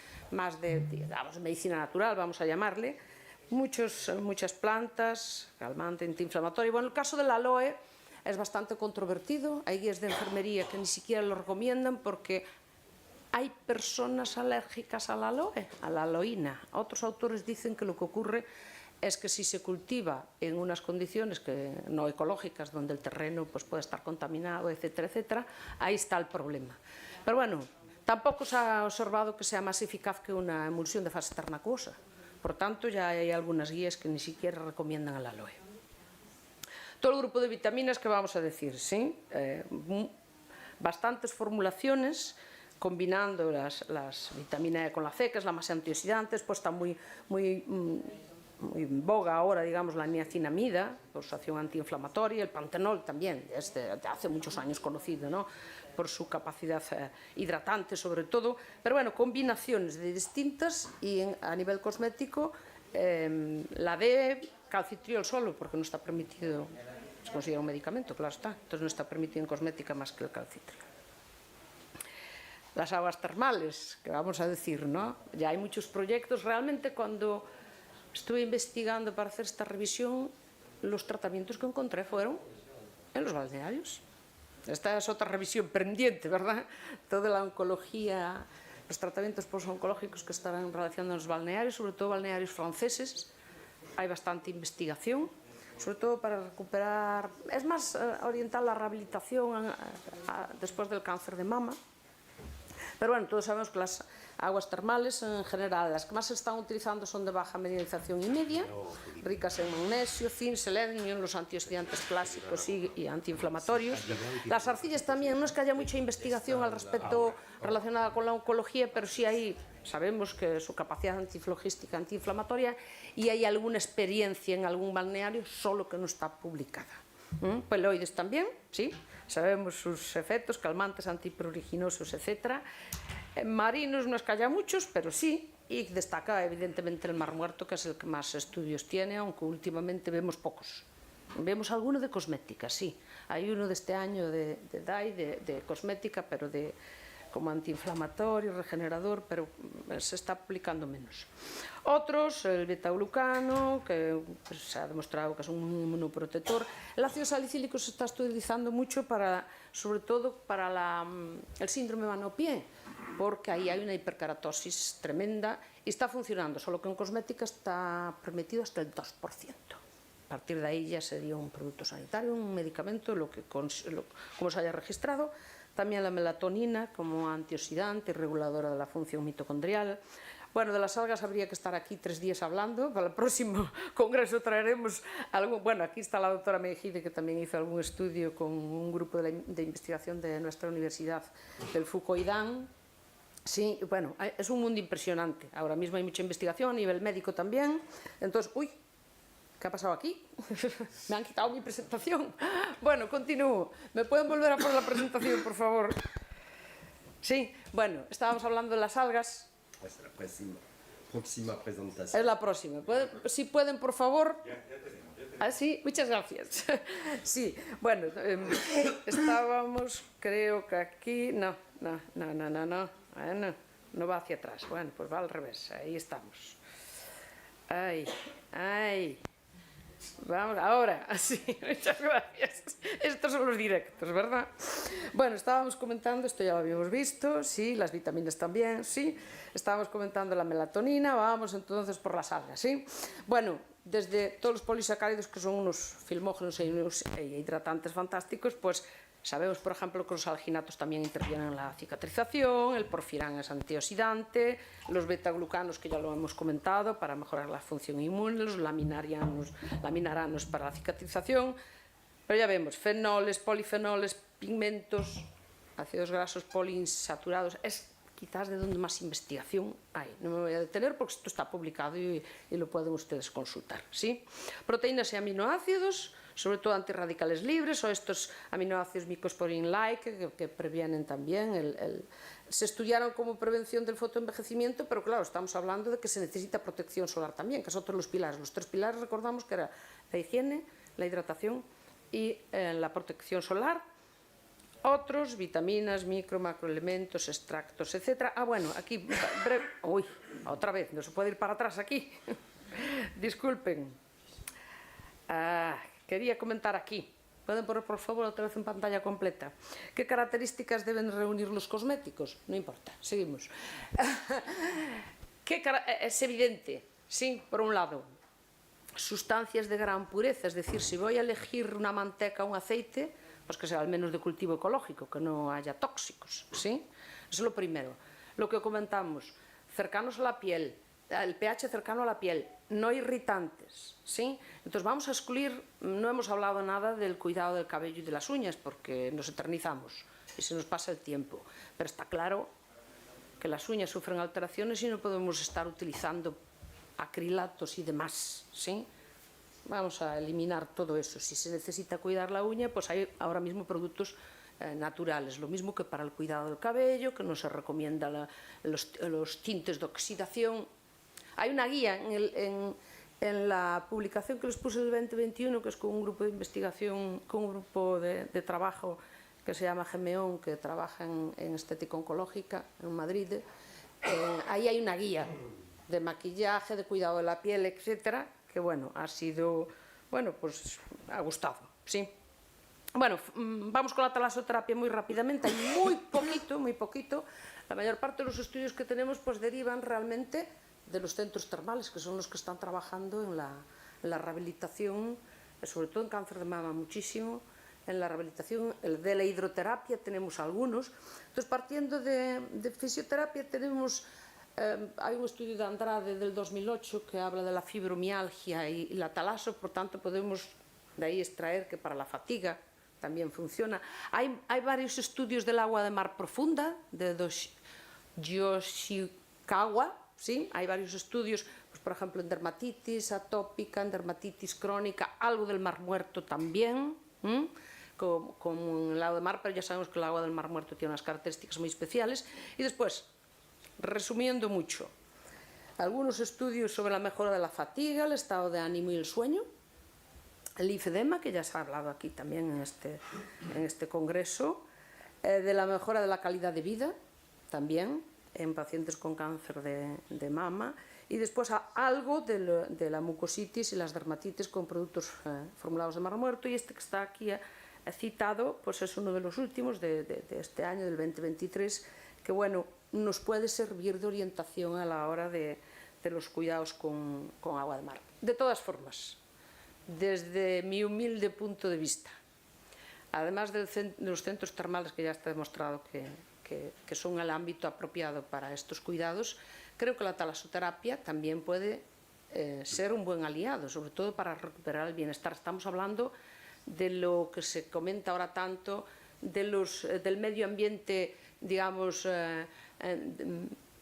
medicina natural, vamos a llamarle, muchas plantas, calmante, antiinflamatorio. Bueno, el caso del aloe es bastante controvertido, hay guías de enfermería que ni siquiera lo recomiendan porque hay personas alérgicas al aloe, a la aloína. Otros autores dicen que lo que ocurre es que si se cultiva en unas condiciones no ecológicas, donde el terreno pues, puede estar contaminado, etcétera, etcétera, ahí está el problema. Pero bueno, tampoco se ha observado que sea más eficaz que una emulsión de fase externa acuosa. Por tanto, ya hay algunas guías que ni siquiera recomiendan el aloe. Todo el grupo de vitaminas que vamos a decir, ¿sí? Bastantes formulaciones combinando las vitamina E con la C, que es la más antioxidante, pues está muy en boga ahora, digamos, la niacinamida, por su acción antiinflamatoria, el pantenol también, desde hace muchos años conocido, ¿no?, por su capacidad hidratante sobre todo, pero bueno, combinaciones de distintas, y a nivel cosmético, la D, calcitriol solo, porque no está permitido, se considera un medicamento, claro está, entonces no está permitido en cosmética más que el calcitriol. Las aguas termales, que vamos a decir, ¿no? Ya hay muchos proyectos. Realmente cuando estuve investigando para hacer esta revisión, los tratamientos que encontré fueron en los balnearios. Esta es otra revisión pendiente, ¿verdad? Toda la oncología, los tratamientos posoncológicos que estarán realizando en los balnearios, sobre todo balnearios franceses. Hay bastante investigación, sobre todo para recuperar, es más oriental la rehabilitación después del cáncer de mama. Pero bueno, todos sabemos que las aguas termales en general, las que más se están utilizando son de baja mineralización y media, ricas en magnesio, zinc, selenio, los antioxidantes clásicos y antiinflamatorios. Las arcillas también, no es que haya mucha investigación al respecto relacionada con la oncología, pero sí sabemos que su capacidad antiflogística, antiinflamatoria, y hay alguna experiencia en algún balneario, solo que no está publicada. Peloides también, sí, sabemos sus efectos, calmantes, antipruriginosos, etc. Marinos no es que haya muchos, pero sí, y destaca evidentemente el mar muerto, que es el que más estudios tiene, aunque últimamente vemos pocos. Vemos alguno de cosmética, sí, hay uno de este año de DAI, de cosmética, pero como antiinflamatorio, regenerador, pero se está aplicando menos. Otros, el beta-glucano, que pues, se ha demostrado que es un inmunoprotector. El ácido salicílico se está utilizando mucho sobre todo para el síndrome mano-pie, porque ahí hay una hiperkeratosis tremenda y está funcionando, solo que en cosmética está permitido hasta el 2%. partir de ahí ya sería un producto sanitario, un medicamento, como se haya registrado. También la melatonina como antioxidante y reguladora de la función mitocondrial. Bueno, de las algas habría que estar aquí 3 días hablando. Para el próximo congreso traeremos algo. Bueno, aquí está la doctora Mejide, que también hizo algún estudio con un grupo de investigación de nuestra universidad del Fucoidán. Sí, bueno, es un mundo impresionante. Ahora mismo hay mucha investigación a nivel médico también. Entonces, uy, ¿qué ha pasado aquí? Me han quitado mi presentación. Bueno, continúo. ¿Me pueden volver a poner la presentación, por favor? Sí, bueno, estábamos hablando de las algas. Es la próxima presentación. Es la próxima. Si pueden, por favor. Ah, sí, muchas gracias. Sí, bueno, estábamos, creo que aquí. No va hacia atrás. Bueno, pues va al revés. Ahí estamos. Ay. Vamos, ahora, sí, muchas gracias. Estos son los directos, ¿verdad? Bueno, estábamos comentando, esto ya lo habíamos visto, sí, las vitaminas también, sí. Estábamos comentando la melatonina, vamos entonces por las algas, ¿sí? Bueno, desde todos los polisacáridos, que son unos filmógenos e hidratantes fantásticos, pues sabemos, por ejemplo, que los alginatos también intervienen en la cicatrización, el porfirán es antioxidante, los betaglucanos, que ya lo hemos comentado, para mejorar la función inmune, los laminaranos para la cicatrización, pero ya vemos, fenoles, polifenoles, pigmentos, ácidos grasos poliinsaturados, es quizás de donde más investigación hay. No me voy a detener porque esto está publicado y lo pueden ustedes consultar, ¿sí? Proteínas y aminoácidos, sobre todo antirradicales libres, o estos aminoácidos mycosporin-like que previenen también. Se estudiaron como prevención del fotoenvejecimiento, pero claro, estamos hablando de que se necesita protección solar también, que es otro de los pilares. Los 3 pilares recordamos que era la higiene, la hidratación y la protección solar. Otros, vitaminas, macroelementos, extractos, etc. Ah, bueno, aquí, uy, otra vez, no se puede ir para atrás aquí. Disculpen. Quería comentar aquí. ¿Pueden poner, por favor, otra vez en pantalla completa? ¿Qué características deben reunir los cosméticos? No importa, seguimos. Es evidente, sí, por un lado, sustancias de gran pureza, es decir, si voy a elegir una manteca o un aceite, pues que sea al menos de cultivo ecológico, que no haya tóxicos, ¿sí? Eso es lo primero. Lo que comentamos, cercanos a la piel, el pH cercano a la piel, no irritantes, ¿sí? Entonces vamos a excluir, no hemos hablado nada del cuidado del cabello y de las uñas, porque nos eternizamos y se nos pasa el tiempo, pero está claro que las uñas sufren alteraciones y no podemos estar utilizando acrilatos y demás, ¿sí? Vamos a eliminar todo eso. Si se necesita cuidar la uña, pues hay ahora mismo productos naturales, lo mismo que para el cuidado del cabello, que no se recomienda los tintes de oxidación. Hay una guía en la publicación que les puse el 2021, que es con un grupo de investigación, con un grupo de trabajo que se llama Gemeón, que trabaja en estética oncológica en Madrid. Ahí hay una guía de maquillaje, de cuidado de la piel, etcétera, que bueno, ha sido, bueno, pues ha gustado, ¿sí? Bueno, vamos con la talasoterapia muy rápidamente, hay muy poquito, la mayor parte de los estudios que tenemos pues derivan realmente de los centros termales, que son los que están trabajando en la rehabilitación, sobre todo en cáncer de mama muchísimo, en la rehabilitación de la hidroterapia tenemos algunos. Entonces, partiendo de fisioterapia tenemos... hay un estudio de Andrade del 2008 que habla de la fibromialgia y la talaso, por tanto podemos de ahí extraer que para la fatiga también funciona. Hay varios estudios del agua de mar profunda, de Yoshikawa, ¿sí? Hay varios estudios, pues, por ejemplo, en dermatitis atópica, en dermatitis crónica, algo del mar muerto también, como el agua de mar, pero ya sabemos que el agua del mar muerto tiene unas características muy especiales. Y después, resumiendo mucho, algunos estudios sobre la mejora de la fatiga, el estado de ánimo y el sueño, el linfedema, que ya se ha hablado aquí también en este congreso, de la mejora de la calidad de vida, también en pacientes con cáncer de mama, y después algo de la mucositis y las dermatitis con productos formulados de mar muerto, y este que está aquí citado, pues es uno de los últimos de este año, del 2023, que bueno, nos puede servir de orientación a la hora de los cuidados con agua de mar. De todas formas, desde mi humilde punto de vista. Además de los centros termales, que ya está demostrado que son el ámbito apropiado para estos cuidados, creo que la talasoterapia también puede ser un buen aliado, sobre todo para recuperar el bienestar. Estamos hablando de lo que se comenta ahora tanto, del medio ambiente, digamos,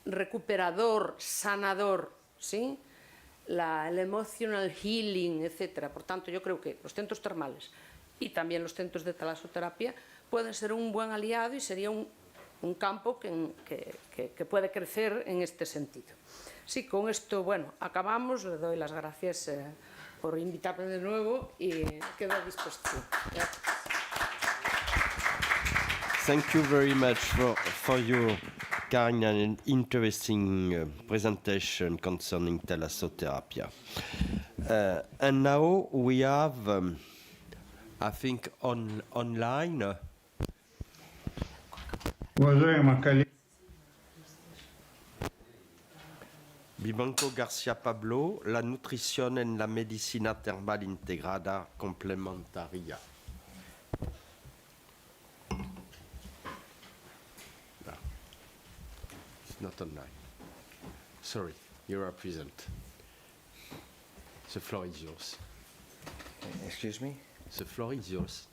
recuperador, sanador, ¿sí? El emotional healing, etc. Por tanto, yo creo que los centros termales y también los centros de talasoterapia pueden ser un buen aliado y sería un campo que puede crecer en este sentido. Sí, con esto, bueno, acabamos. Le doy las gracias por invitarme de nuevo y quedo a disposición. Gracias. Thank you very much for your kind and interesting presentation concerning thalassotherapy. And now we have, I think, online. Vivanco García Pablo, la nutrición en la medicina termal integrada complementaria. No. It's not online. Sorry, you are present. The floor is yours. Excuse me? The floor is yours.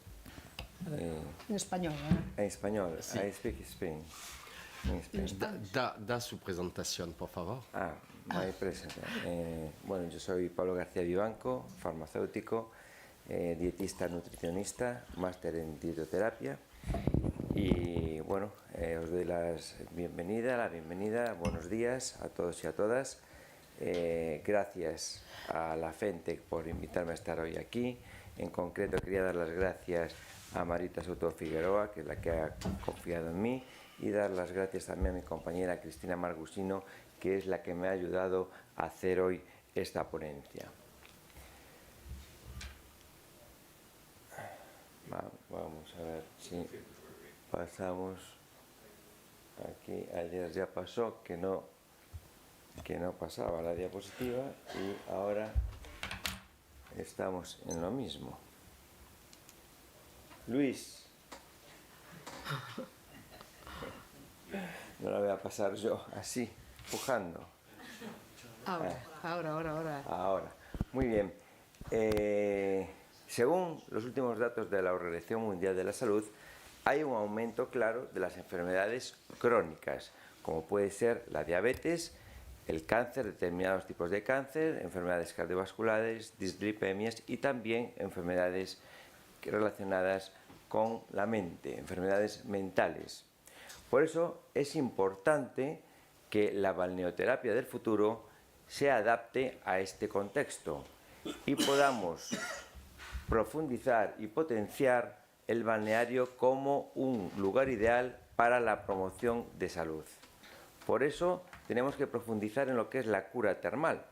En español, ¿eh? En español. Sí. I speak Spain. Da su presentación, por favor. My presentación. Bueno, yo soy Pablo García Vivanco, farmacéutico, dietista nutricionista, máster en dietoterapia. Y bueno, os doy la bienvenida, buenos días a todos y a todas. Gracias a la FENTEC por invitarme a estar hoy aquí. En concreto quería dar las gracias a Marita Soto Figueroa, que es la que ha confiado en mí, y dar las gracias también a mi compañera Cristina Margusino, que es la que me ha ayudado a hacer hoy esta ponencia. Vamos a ver si pasamos aquí. Ayer ya pasó que no pasaba la diapositiva y ahora estamos en lo mismo. Luis. No la voy a pasar yo así, empujando. Ahora. Muy bien. Según los últimos datos de la Organización Mundial de la Salud, hay un aumento claro de las enfermedades crónicas, como puede ser la diabetes, el cáncer, determinados tipos de cáncer, enfermedades cardiovasculares, dislipemias y también enfermedades relacionadas con la mente, enfermedades mentales. Por eso es importante que la balneoterapia del futuro se adapte a este contexto y podamos profundizar y potenciar el balneario como un lugar ideal para la promoción de salud. Por eso tenemos que profundizar en lo que es la cura termal.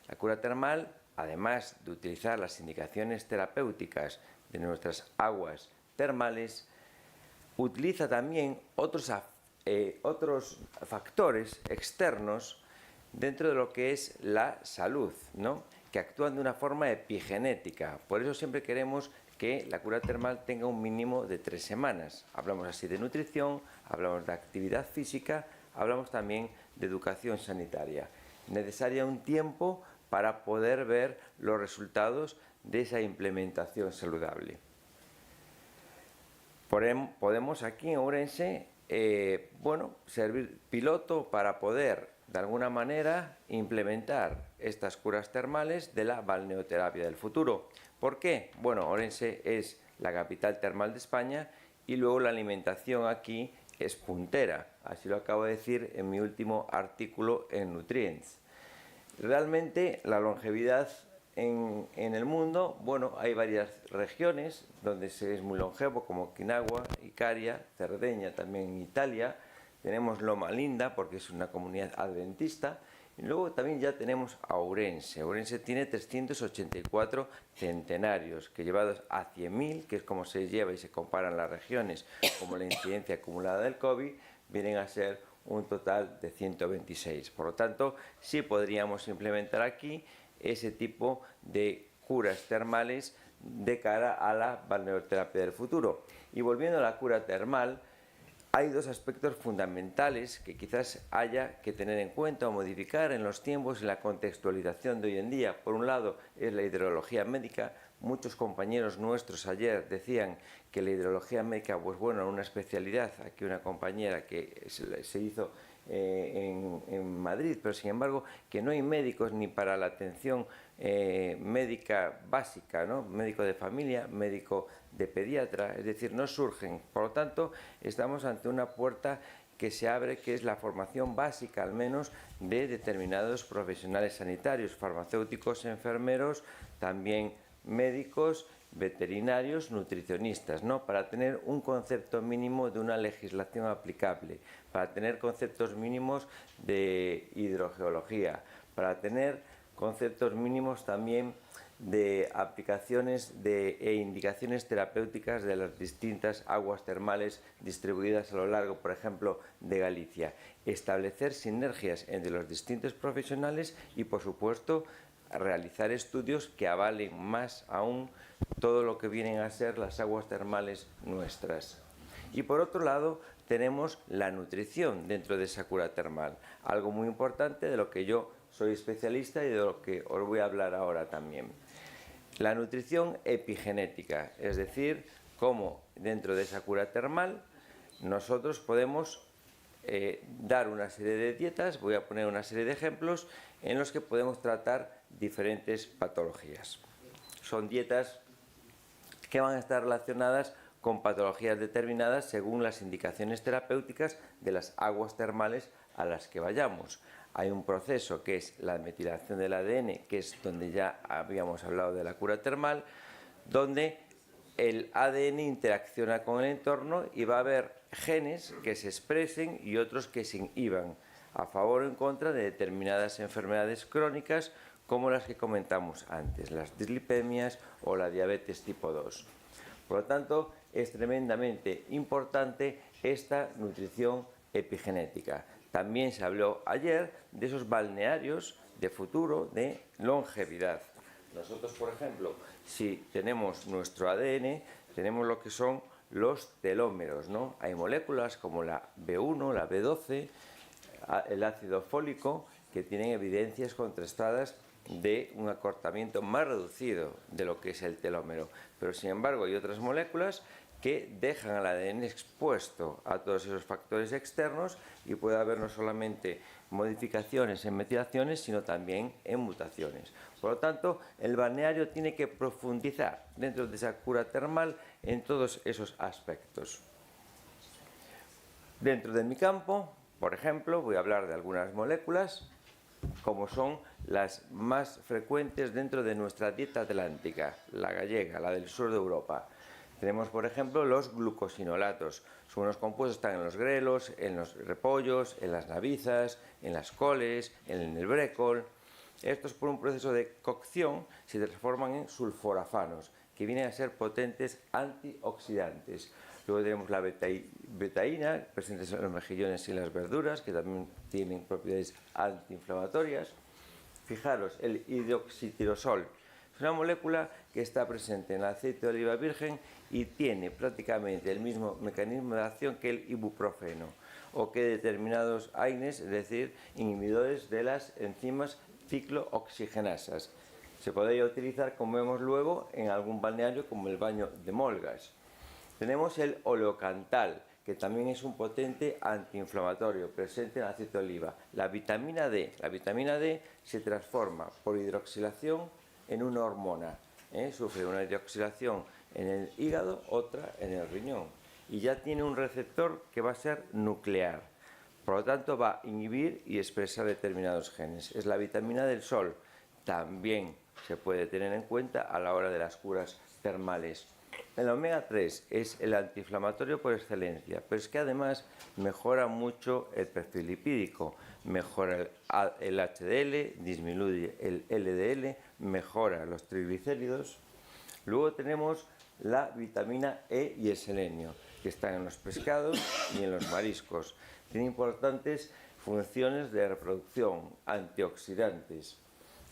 La cura termal, además de utilizar las indicaciones terapéuticas de nuestras aguas termales, utiliza también otros factores externos dentro de lo que es la salud, ¿no? Que actúan de una forma epigenética. Por eso siempre queremos que la cura termal tenga un mínimo de 3 semanas. Hablamos así de nutrición, hablamos de actividad física, hablamos también de educación sanitaria. Necesaria un tiempo para poder ver los resultados de esa implementación saludable. Podemos aquí en Ourense servir piloto para poder de alguna manera implementar estas curas termales de la balneoterapia del futuro. ¿Por qué? Bueno, Ourense es la capital termal de España y luego la alimentación aquí es puntera, así lo acabo de decir en mi último artículo en Ourense. Realmente la longevidad en el mundo, bueno, hay varias regiones donde se es muy longevo, como Okinawa, Icaria, Cerdeña, también en Italia. Tenemos Loma Linda, porque es una comunidad adventista. Y luego también ya tenemos a Ourense. Ourense tiene 384 centenarios, que llevados a 100.000, que es como se lleva y se comparan las regiones, como la incidencia acumulada del COVID, vienen a ser un total de 126. Por lo tanto, sí podríamos implementar aquí ese tipo de curas termales de cara a la balneoterapia del futuro. Y volviendo a la cura termal, hay dos aspectos fundamentales que quizás haya que tener en cuenta o modificar en los tiempos y la contextualización de hoy en día. Por un lado es la hidrología médica. Muchos compañeros nuestros ayer decían que la hidrología médica, pues bueno, era una especialidad. Aquí una compañera que se hizo en Madrid, pero sin embargo que no hay médicos ni para la atención médica básica, ¿no? Médico de familia, médico de pediatra, es decir, no surgen. Por lo tanto, estamos ante una puerta que se abre, que es la formación básica, al menos, de determinados profesionales sanitarios, farmacéuticos, enfermeros, también médicos, veterinarios, nutricionistas, ¿no? Para tener un concepto mínimo de una legislación aplicable, para tener conceptos mínimos de hidrogeología, para tener conceptos mínimos también de aplicaciones e indicaciones terapéuticas de las distintas aguas termales distribuidas a lo largo, por ejemplo, de Galicia. Establecer sinergias entre los distintos profesionales y, por supuesto, realizar estudios que avalen más aún todo lo que vienen a ser las aguas termales nuestras. Y por otro lado, tenemos la nutrición dentro de esa cura termal, algo muy importante de lo que yo soy especialista y de lo que os voy a hablar ahora también. La nutrición epigenética, es decir, cómo dentro de esa cura termal nosotros podemos dar una serie de dietas, voy a poner una serie de ejemplos en los que podemos tratar diferentes patologías. Son dietas que van a estar relacionadas con patologías determinadas según las indicaciones terapéuticas de las aguas termales a las que vayamos. Hay un proceso que es la metilación del ADN, que es donde ya habíamos hablado de la cura termal, donde el ADN interacciona con el entorno y va a haber genes que se expresen y otros que se inhiban a favor o en contra de determinadas enfermedades crónicas como las que comentamos antes, las dislipemias o la diabetes tipo 2. Por lo tanto, es tremendamente importante esta nutrición epigenética. También se habló ayer de esos balnearios de futuro de longevidad. Nosotros, por ejemplo, si tenemos nuestro ADN, tenemos lo que son los telómeros, ¿no? Hay moléculas como la B1, la B12, el ácido fólico, que tienen evidencias contrastadas de un acortamiento más reducido de lo que es el telómero. Pero, sin embargo, hay otras moléculas que dejan al ADN expuesto a todos esos factores externos y puede haber no solamente modificaciones en metilaciones, sino también en mutaciones. Por lo tanto, el balneario tiene que profundizar dentro de esa cura termal en todos esos aspectos. Dentro de mi campo, por ejemplo, voy a hablar de algunas moléculas como son las más frecuentes dentro de nuestra dieta atlántica, la gallega, la del sur de Europa. Tenemos, por ejemplo, los glucosinolatos. Son unos compuestos que están en los grelos, en los repollos, en las navizas, en las coles, en el brécol. Estos, por un proceso de cocción, se transforman en sulforafanos, que vienen a ser potentes antioxidantes. Luego tenemos la betaína, presentes en los mejillones y las verduras, que también tienen propiedades antiinflamatorias. Fijaros, el hidroxitirosol. Es una molécula que está presente en el aceite de oliva virgen y tiene prácticamente el mismo mecanismo de acción que el ibuprofeno o que determinados AINES, es decir, inhibidores de las enzimas ciclooxigenasas. Se podría utilizar, como vemos luego, en algún balneario como el baño de Molgas. Tenemos el oleocantal, que también es un potente antiinflamatorio presente en el aceite de oliva. La vitamina D. La vitamina D se transforma por hidroxilación en una hormona. Sufre una hidroxilación en el hígado, otra en el riñón. Y ya tiene un receptor que va a ser nuclear. Por lo tanto, va a inhibir y expresar determinados genes. Es la vitamina del sol. También se puede tener en cuenta a la hora de las curas termales. El omega 3 es el antiinflamatorio por excelencia, pero es que además mejora mucho el perfil lipídico, mejora el HDL, disminuye el LDL, mejora los triglicéridos. Luego tenemos la vitamina E y el selenio, que están en los pescados y en los mariscos. Tiene importantes funciones de reproducción, antioxidantes.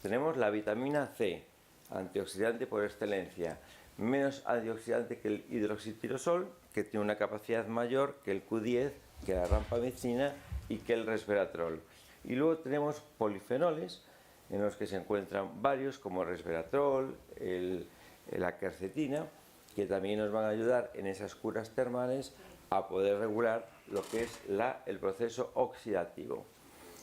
Tenemos la vitamina C. antioxidante por excelencia, menos antioxidante que el hidroxitirosol, que tiene una capacidad mayor que el Q10, que la rampamicina y que el resveratrol. Y luego tenemos polifenoles, en los que se encuentran varios, como el resveratrol, la quercetina, que también nos van a ayudar en esas curas termales a poder regular lo que es el proceso oxidativo.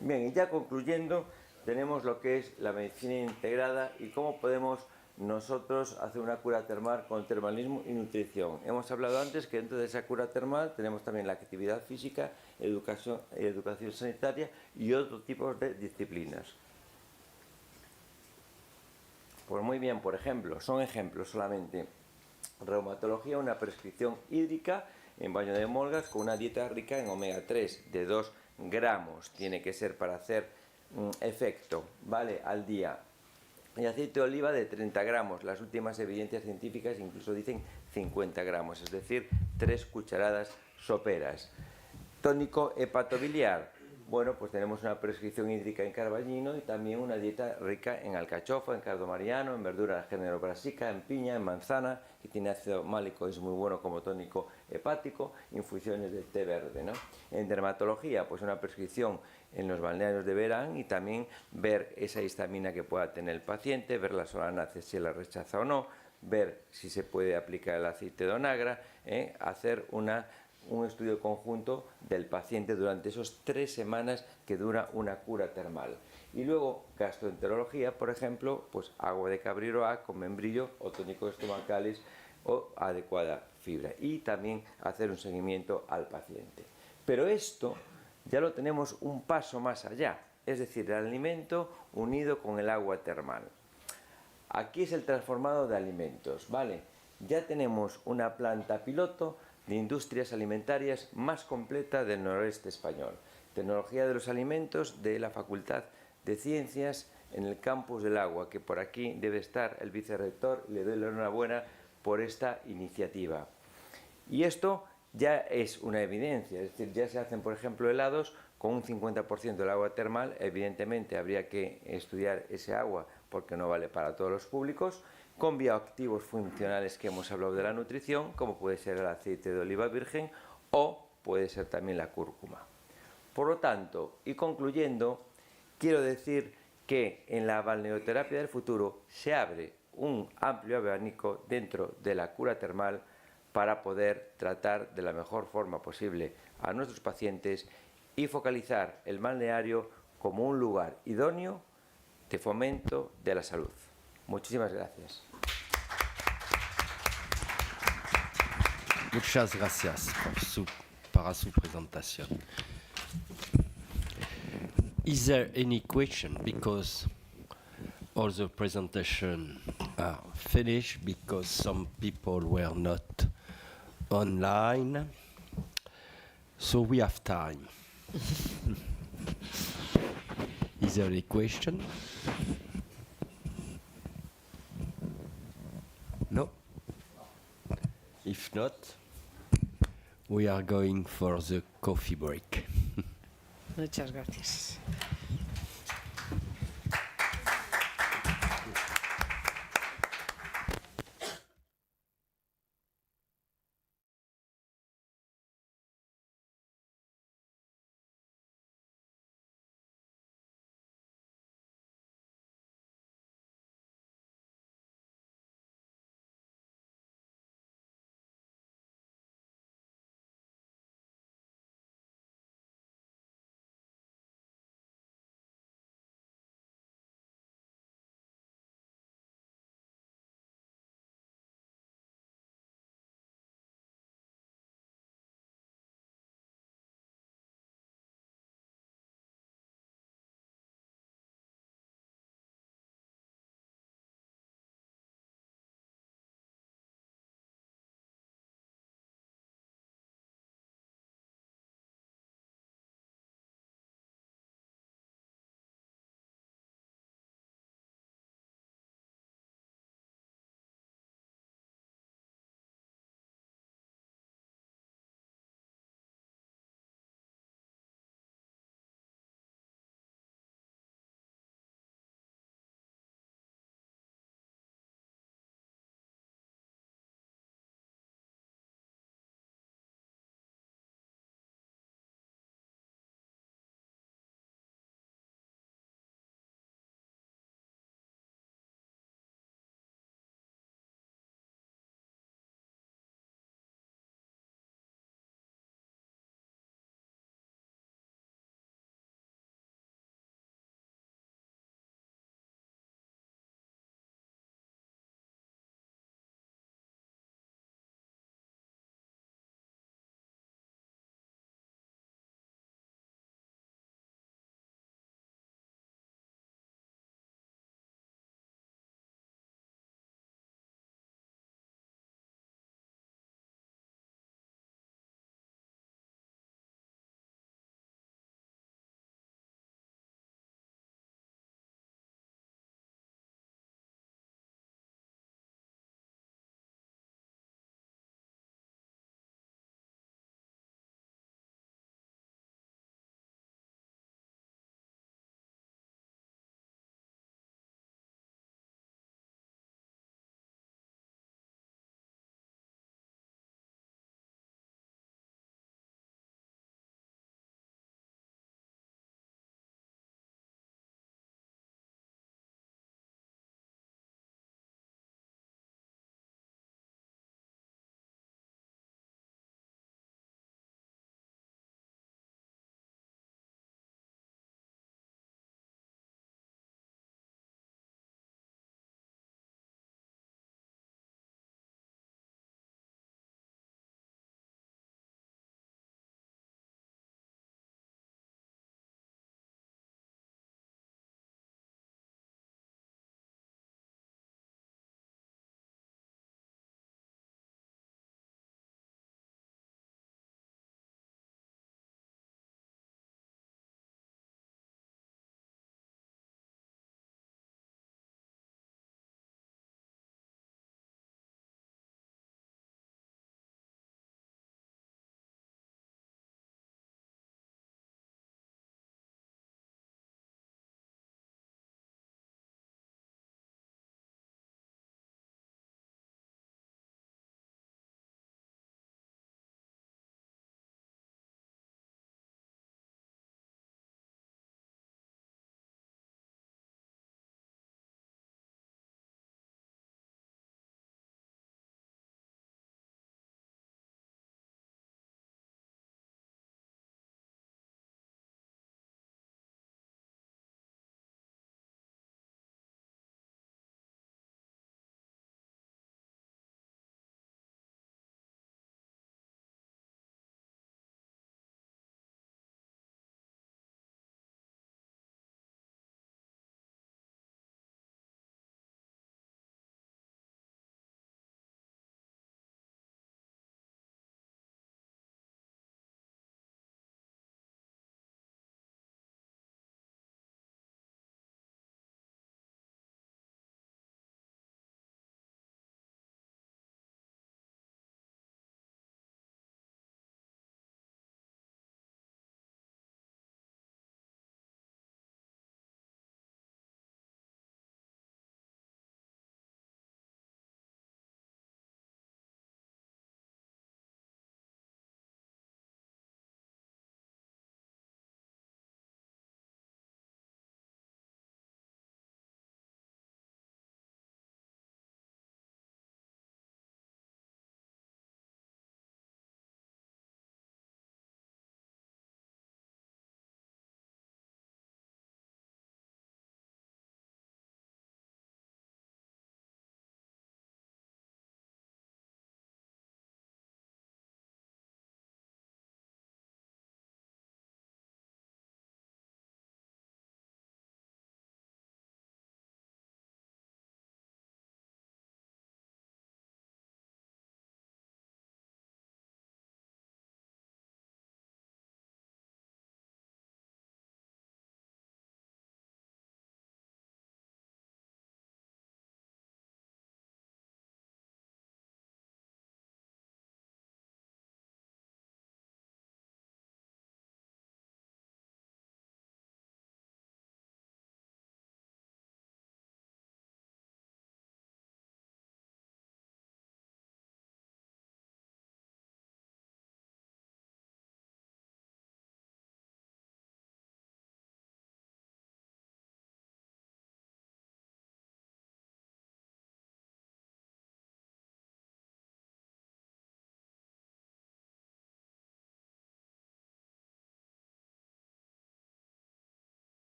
Bien, y ya concluyendo, tenemos lo que es la medicina integrada y cómo podemos nosotros hacer una cura termal con termalismo y nutrición. Hemos hablado antes que dentro de esa cura termal tenemos también la actividad física, educación sanitaria y otros tipos de disciplinas. Pues muy bien, por ejemplo, son ejemplos solamente. Reumatología, una prescripción hídrica en baño de molgas con una dieta rica en omega 3 de 2 gramos. Tiene que ser para hacer efecto, ¿vale? Al día. Y aceite de oliva de 30 gramos. Las últimas evidencias científicas incluso dicen 50 gramos, es decir, 3 cucharadas soperas. Tónico hepatobiliar. Bueno, pues tenemos una prescripción hídrica en carbañino y también una dieta rica en alcachofa, en cardo mariano, en verdura del género brassica, en piña, en manzana, que tiene ácido málico, es muy bueno como tónico hepático, infusiones de té verde, ¿no? En dermatología, pues una prescripción en los balnearios de verano y también ver esa histamina que pueda tener el paciente, ver la solanace si la rechaza o no, ver si se puede aplicar el aceite de onagra, hacer un estudio conjunto del paciente durante esos 3 semanas que dura una cura termal. Y luego, gastroenterología, por ejemplo, pues agua de cabriroa con membrillo o tónicos estomacales o adecuada fibra. Y también hacer un seguimiento al paciente. Pero esto ya lo tenemos un paso más allá, es decir, el alimento unido con el agua termal. Aquí es el transformado de alimentos, ¿vale? Ya tenemos una planta piloto de industrias alimentarias más completa del noroeste español. Tecnología de los alimentos de la Facultad de Ciencias en el campus del agua, que por aquí debe estar el vicerrector, y le doy la enhorabuena por esta iniciativa. Y esto ya es una evidencia, es decir, ya se hacen, por ejemplo, helados con un 50% del agua termal. Evidentemente habría que estudiar ese agua porque no vale para todos los públicos, con bioactivos funcionales que hemos hablado de la nutrición, como puede ser el aceite de oliva virgen o puede ser también la cúrcuma. Por lo tanto, y concluyendo, quiero decir que en la balneoterapia del futuro se abre un amplio abanico dentro de la cura termal para poder tratar de la mejor forma posible a nuestros pacientes y focalizar el balneario como un lugar idóneo de fomento de la salud. Muchísimas gracias. Muchas gracias para su presentación. Is there any question? Because all the presentation are finished because some people were not online. So we have time. Is there any question? No? If not, we are going for the coffee break. Muchas gracias.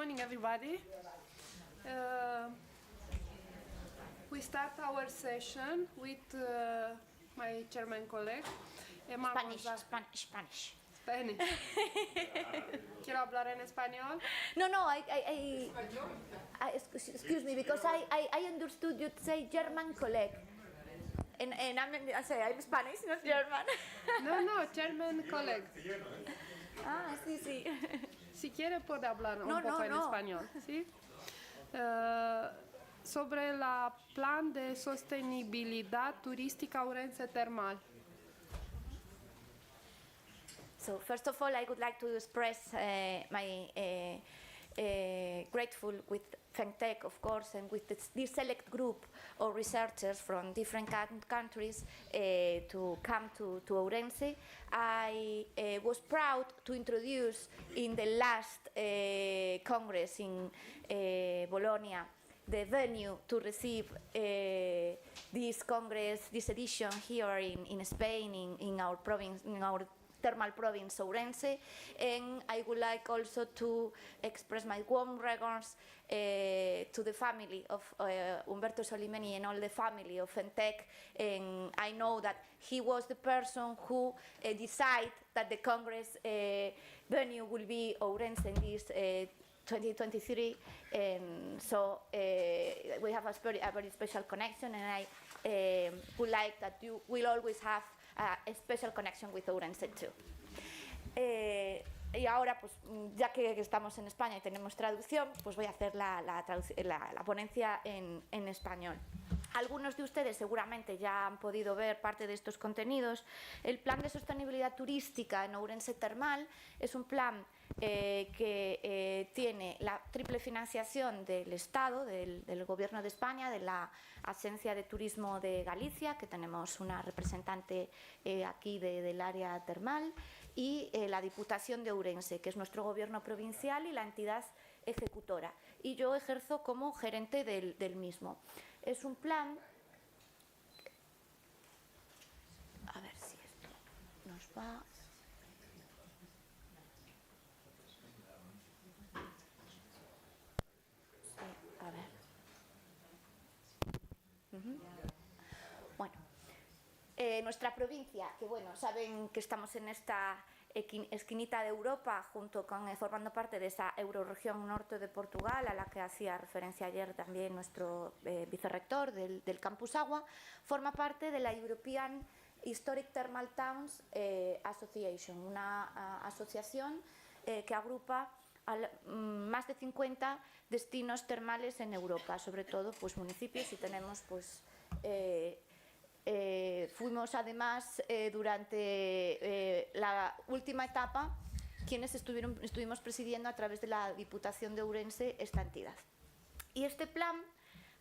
morning, everybody. We start our session with my German colleague, Emma González. Spanish. Spanish. ¿Quiero hablar en español? No, excuse me, because I understood you say German colleague. And I'm Spanish, not German. No, German colleague. Ah, sí. Si quiere puede hablar un poco en español, ¿sí? Sobre la plan de sostenibilidad turística Ourense termal. So first of all, I would like to express my grateful with FENTEC, of course, and with this select group of researchers from different countries to come to Ourense. I was proud to introduce in the last Congress in Bologna the venue to receive this Congress, this edition here in Spain, in our province, in our thermal province, Ourense, and I would like also to express my warm regards to the family of Umberto Solimeni and all the family of FENTEC, and I know that he was the person who decided that the Congress venue will be Ourense in this 2023, and so we have a very special connection, and I would like that you will always have a special connection with Ourense too. Y ahora, pues, ya que estamos en España y tenemos traducción, pues voy a hacer la ponencia en español. Algunos de ustedes seguramente ya han podido ver parte de estos contenidos. El Plan de Sostenibilidad Turística en Ourense Termal es un plan que tiene la triple financiación del Estado, del Gobierno de España, de la Agencia de Turismo de Galicia, que tenemos una representante aquí del área termal, y la Diputación de Ourense, que es nuestro gobierno provincial y la entidad ejecutora. Y yo ejerzo como gerente del mismo. Es un plan, a ver si esto nos va. Sí, a ver. Bueno, nuestra provincia, que bueno, saben que estamos en esta esquinita de Europa, formando parte de esa eurorregión norte de Portugal, a la que hacía referencia ayer también nuestro vicerrector del Campus Agua, forma parte de la European Historic Thermal Towns Association, una asociación que agrupa más de 50 destinos termales en Europa, sobre todo pues municipios, y tenemos pues fuimos además durante la última etapa quienes estuvimos presidiendo a través de la Diputación de Ourense esta entidad. Y este plan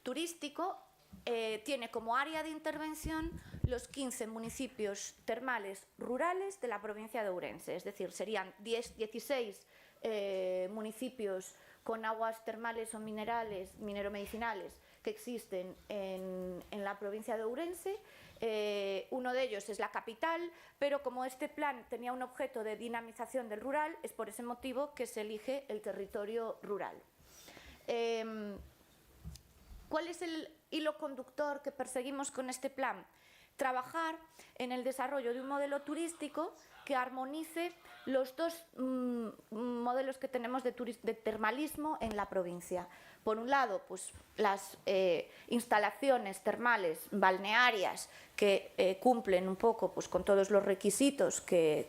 turístico tiene como área de intervención los 15 municipios termales rurales de la provincia de Ourense, es decir, serían 16 municipios con aguas termales o mineromedicinales que existen en la provincia de Ourense. Uno de ellos es la capital, pero como este plan tenía un objeto de dinamización del rural, es por ese motivo que se elige el territorio rural. ¿Cuál es el hilo conductor que perseguimos con este plan? Trabajar en el desarrollo de un modelo turístico que armonice los dos modelos que tenemos de termalismo en la provincia. Por un lado, pues, las instalaciones termales balnearias que cumplen un poco pues, con todos los requisitos que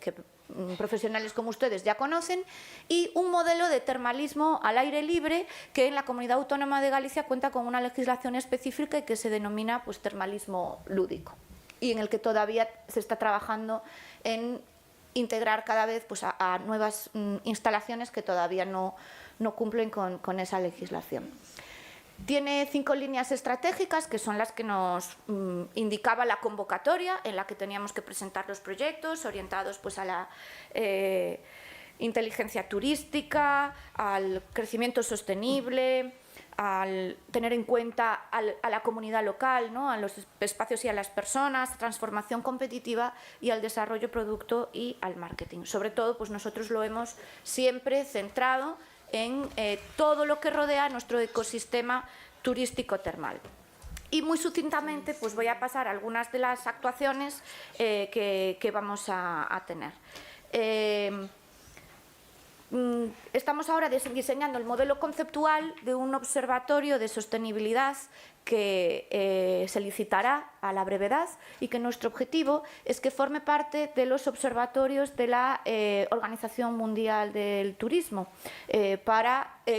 profesionales como ustedes ya conocen, y un modelo de termalismo al aire libre que en la Comunidad Autónoma de Galicia cuenta con una legislación específica y que se denomina pues, termalismo lúdico, y en el que todavía se está trabajando en integrar cada vez pues, a nuevas instalaciones que todavía no cumplen con esa legislación. Tiene 5 líneas estratégicas, que son las que nos indicaba la convocatoria, en la que teníamos que presentar los proyectos orientados pues, a la inteligencia turística, al crecimiento sostenible, al tener en cuenta a la comunidad local, ¿no? A los espacios y a las personas, transformación competitiva y al desarrollo producto y al marketing. Sobre todo, pues nosotros lo hemos siempre centrado en todo lo que rodea nuestro ecosistema turístico termal. Y muy sucintamente pues voy a pasar a algunas de las actuaciones que vamos a tener. Estamos ahora diseñando el modelo conceptual de un observatorio de sostenibilidad que se licitará a la brevedad y que nuestro objetivo es que forme parte de los observatorios de la Organización Mundial del Turismo,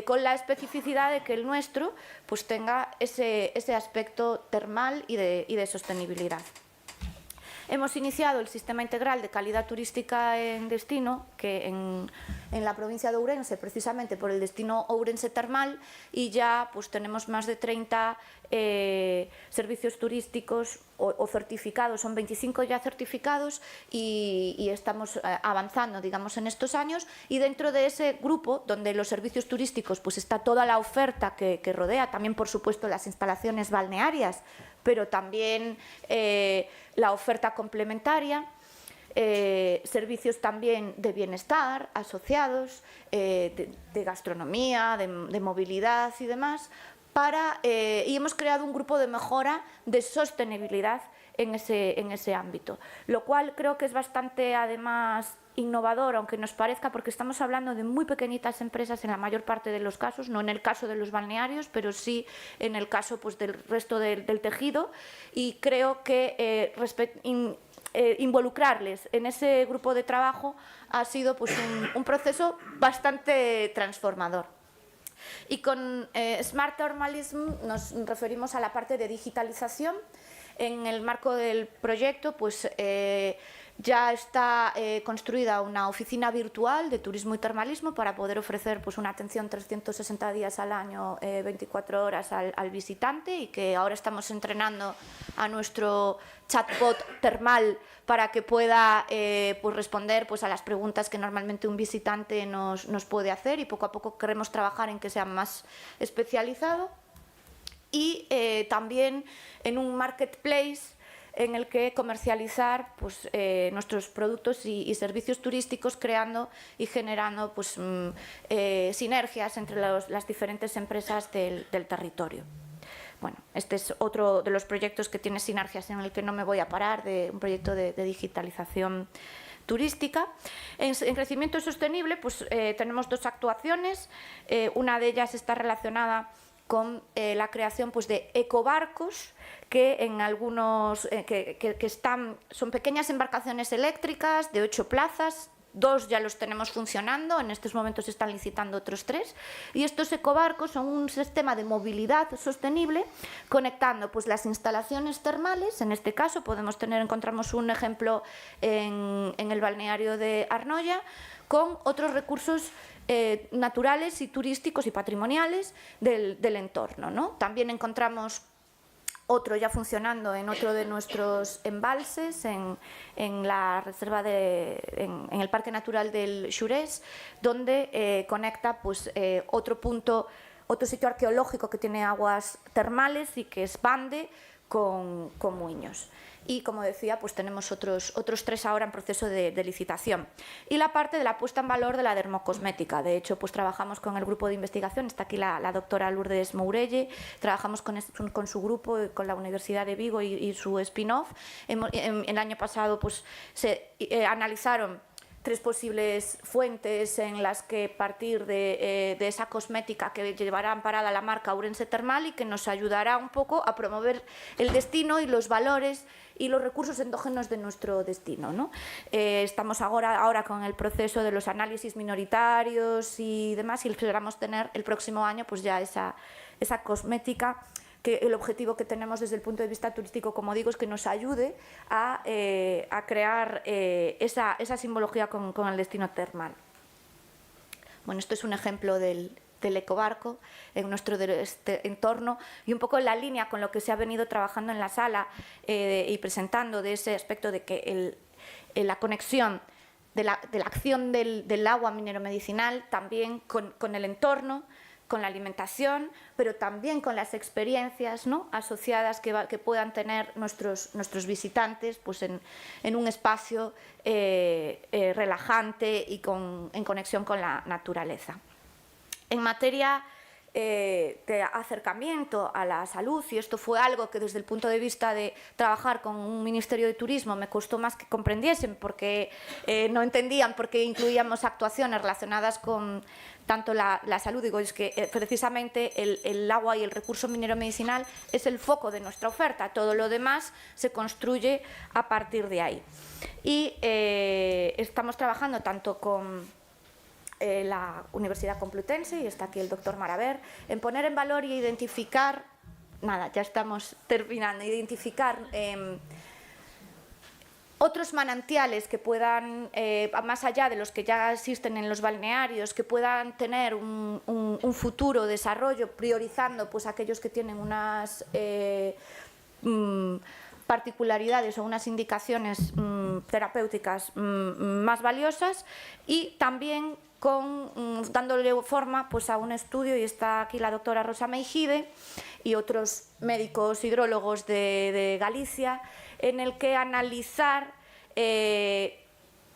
con la especificidad de que el nuestro pues, tenga ese aspecto termal y de sostenibilidad. Hemos iniciado el sistema integral de calidad turística en destino, que en la provincia de Ourense, precisamente por el destino Ourense termal, y ya pues tenemos más de 30 servicios turísticos o certificados, son 25 ya certificados y estamos avanzando, digamos, en estos años, y dentro de ese grupo, donde los servicios turísticos, pues está toda la oferta que rodea, también por supuesto las instalaciones balnearias, pero también la oferta complementaria, servicios también de bienestar asociados, de gastronomía, de movilidad y demás, y hemos creado un grupo de mejora de sostenibilidad en ese ámbito, lo cual creo que es bastante además innovador, aunque nos parezca, porque estamos hablando de muy pequeñitas empresas en la mayor parte de los casos, no en el caso de los balnearios, pero sí en el caso pues, del resto del tejido, y creo que involucrarles en ese grupo de trabajo ha sido pues, un proceso bastante transformador. Y con Smart Thermalism nos referimos a la parte de digitalización. En el marco del proyecto, pues ya está construida una oficina virtual de turismo y termalismo para poder ofrecer pues, una atención 360 días al año, 24 horas al visitante, y que ahora estamos entrenando a nuestro chatbot termal para que pueda pues responder pues, a las preguntas que normalmente un visitante nos puede hacer, y poco a poco queremos trabajar en que sea más especializado. Y también en un marketplace en el que comercializar pues, nuestros productos y servicios turísticos, creando y generando pues, sinergias entre las diferentes empresas del territorio. Bueno, este es otro de los proyectos que tiene sinergias, en el que no me voy a parar, de un proyecto de digitalización turística. En crecimiento sostenible pues, tenemos dos actuaciones, una de ellas está relacionada con la creación pues, de ecobarcos, que en algunos son pequeñas embarcaciones eléctricas de 8 plazas, 2 ya los tenemos funcionando, en estos momentos se están licitando otros 3, y estos ecobarcos son un sistema de movilidad sostenible conectando pues, las instalaciones termales. En este caso encontramos un ejemplo en el balneario de Arnoya, con otros recursos naturales y turísticos y patrimoniales del entorno, ¿no? También encontramos otro ya funcionando en otro de nuestros embalses, en la reserva en el Parque Natural del Ourense, donde conecta pues, otro sitio arqueológico que tiene aguas termales y que es Bande con Muiños. Y como decía, pues tenemos otros 3 ahora en proceso de licitación. Y la parte de la puesta en valor de la dermocosmética. De hecho, pues trabajamos con el grupo de investigación, está aquí la doctora Lourdes Mourelle, trabajamos con su grupo, con la Universidad de Vigo y su spin-off. El año pasado pues, se analizaron 3 posibles fuentes en las que partir de esa cosmética que llevará amparada la marca Ourense Termal y que nos ayudará un poco a promover el destino y los valores y los recursos endógenos de nuestro destino, ¿no? Estamos ahora con el proceso de los análisis minoritarios y demás, y esperamos tener el próximo año pues ya esa cosmética, que el objetivo que tenemos desde el punto de vista turístico, como digo, es que nos ayude a crear esa simbología con el destino termal. Bueno, esto es un ejemplo del ecobarco en nuestro entorno, y un poco en la línea con lo que se ha venido trabajando en la sala y presentando, de ese aspecto de que la conexión de la acción del agua mineromedicinal también con el entorno, con la alimentación, pero también con las experiencias, ¿no?, asociadas que puedan tener nuestros visitantes pues en un espacio relajante y en conexión con la naturaleza. En materia de acercamiento a la salud, y esto fue algo que desde el punto de vista de trabajar con un Ministerio de Turismo me costó más que comprendiesen, porque no entendían por qué incluíamos actuaciones relacionadas con tanto la salud. Digo, es que precisamente el agua y el recurso minero medicinal es el foco de nuestra oferta, todo lo demás se construye a partir de ahí. Y estamos trabajando tanto con la Universidad Complutense, y está aquí el doctor Maraver, en poner en valor y identificar, nada, ya estamos terminando, identificar otros manantiales que puedan, más allá de los que ya existen en los balnearios, que puedan tener un futuro desarrollo, priorizando pues aquellos que tienen unas particularidades o unas indicaciones terapéuticas más valiosas, y también dándole forma pues, a un estudio, y está aquí la doctora Rosa Meijide y otros médicos hidrólogos de Galicia, en el que analizar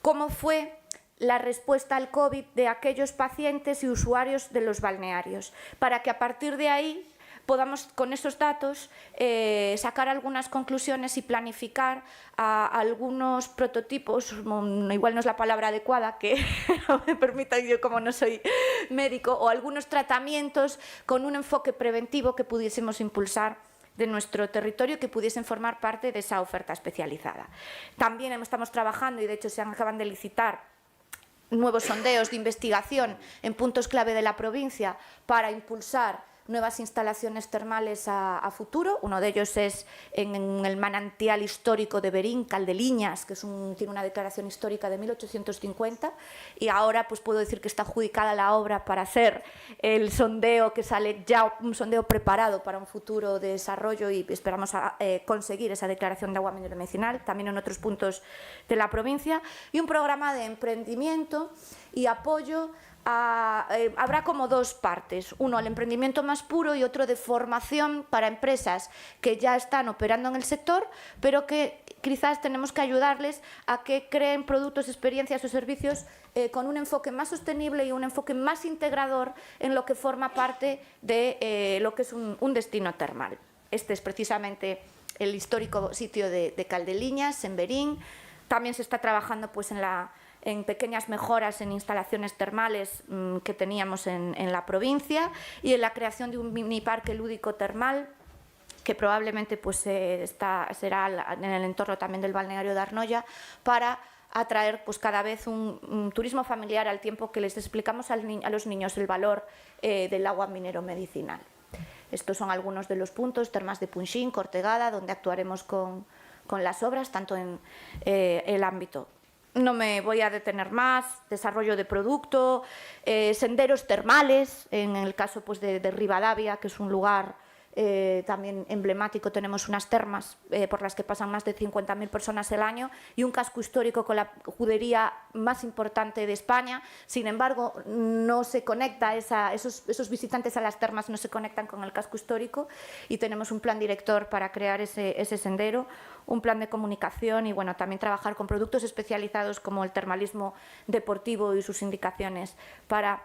cómo fue la respuesta al COVID de aquellos pacientes y usuarios de los balnearios, para que a partir de ahí podamos, con esos datos, sacar algunas conclusiones y planificar algunos prototipos, igual no es la palabra adecuada, que no me permitan yo como no soy médico, o algunos tratamientos con un enfoque preventivo que pudiésemos impulsar de nuestro territorio, que pudiesen formar parte de esa oferta especializada. También estamos trabajando, y de hecho se acaban de licitar, nuevos sondeos de investigación en puntos clave de la provincia para impulsar nuevas instalaciones termales a futuro. Uno de ellos es en el manantial histórico de Berín, Caldeliñas, que tiene una declaración histórica de 1850, y ahora pues puedo decir que está adjudicada la obra para hacer el sondeo, que sale ya un sondeo preparado para un futuro desarrollo, y esperamos conseguir esa declaración de agua minero medicinal, también en otros puntos de la provincia, y un programa de emprendimiento y apoyo. Habrá como dos partes, uno el emprendimiento más puro y otro de formación para empresas que ya están operando en el sector, pero que quizás tenemos que ayudarles a que creen productos, experiencias o servicios con un enfoque más sostenible y un enfoque más integrador en lo que forma parte de lo que es un destino termal. Este es precisamente el histórico sitio de Caldeliñas, en Berín. También se está trabajando pues, en pequeñas mejoras en instalaciones termales que teníamos en la provincia, y en la creación de un mini parque lúdico termal que probablemente pues, será en el entorno también del balneario de Arnoya, para atraer pues, cada vez un turismo familiar, al tiempo que les explicamos a los niños el valor del agua minero medicinal. Estos son algunos de los puntos: Termas de Punxín, Cortegada, donde actuaremos con las obras, tanto en el ámbito. No me voy a detener más, desarrollo de producto, senderos termales, en el caso pues, de Ribadavia, que es un lugar también emblemático. Tenemos unas termas por las que pasan más de 50.000 personas el año, y un casco histórico con la judería más importante de España. Sin embargo, no se conecta, esos visitantes a las termas no se conectan con el casco histórico, y tenemos un plan director para crear ese sendero, un plan de comunicación, y bueno, también trabajar con productos especializados como el termalismo deportivo y sus indicaciones para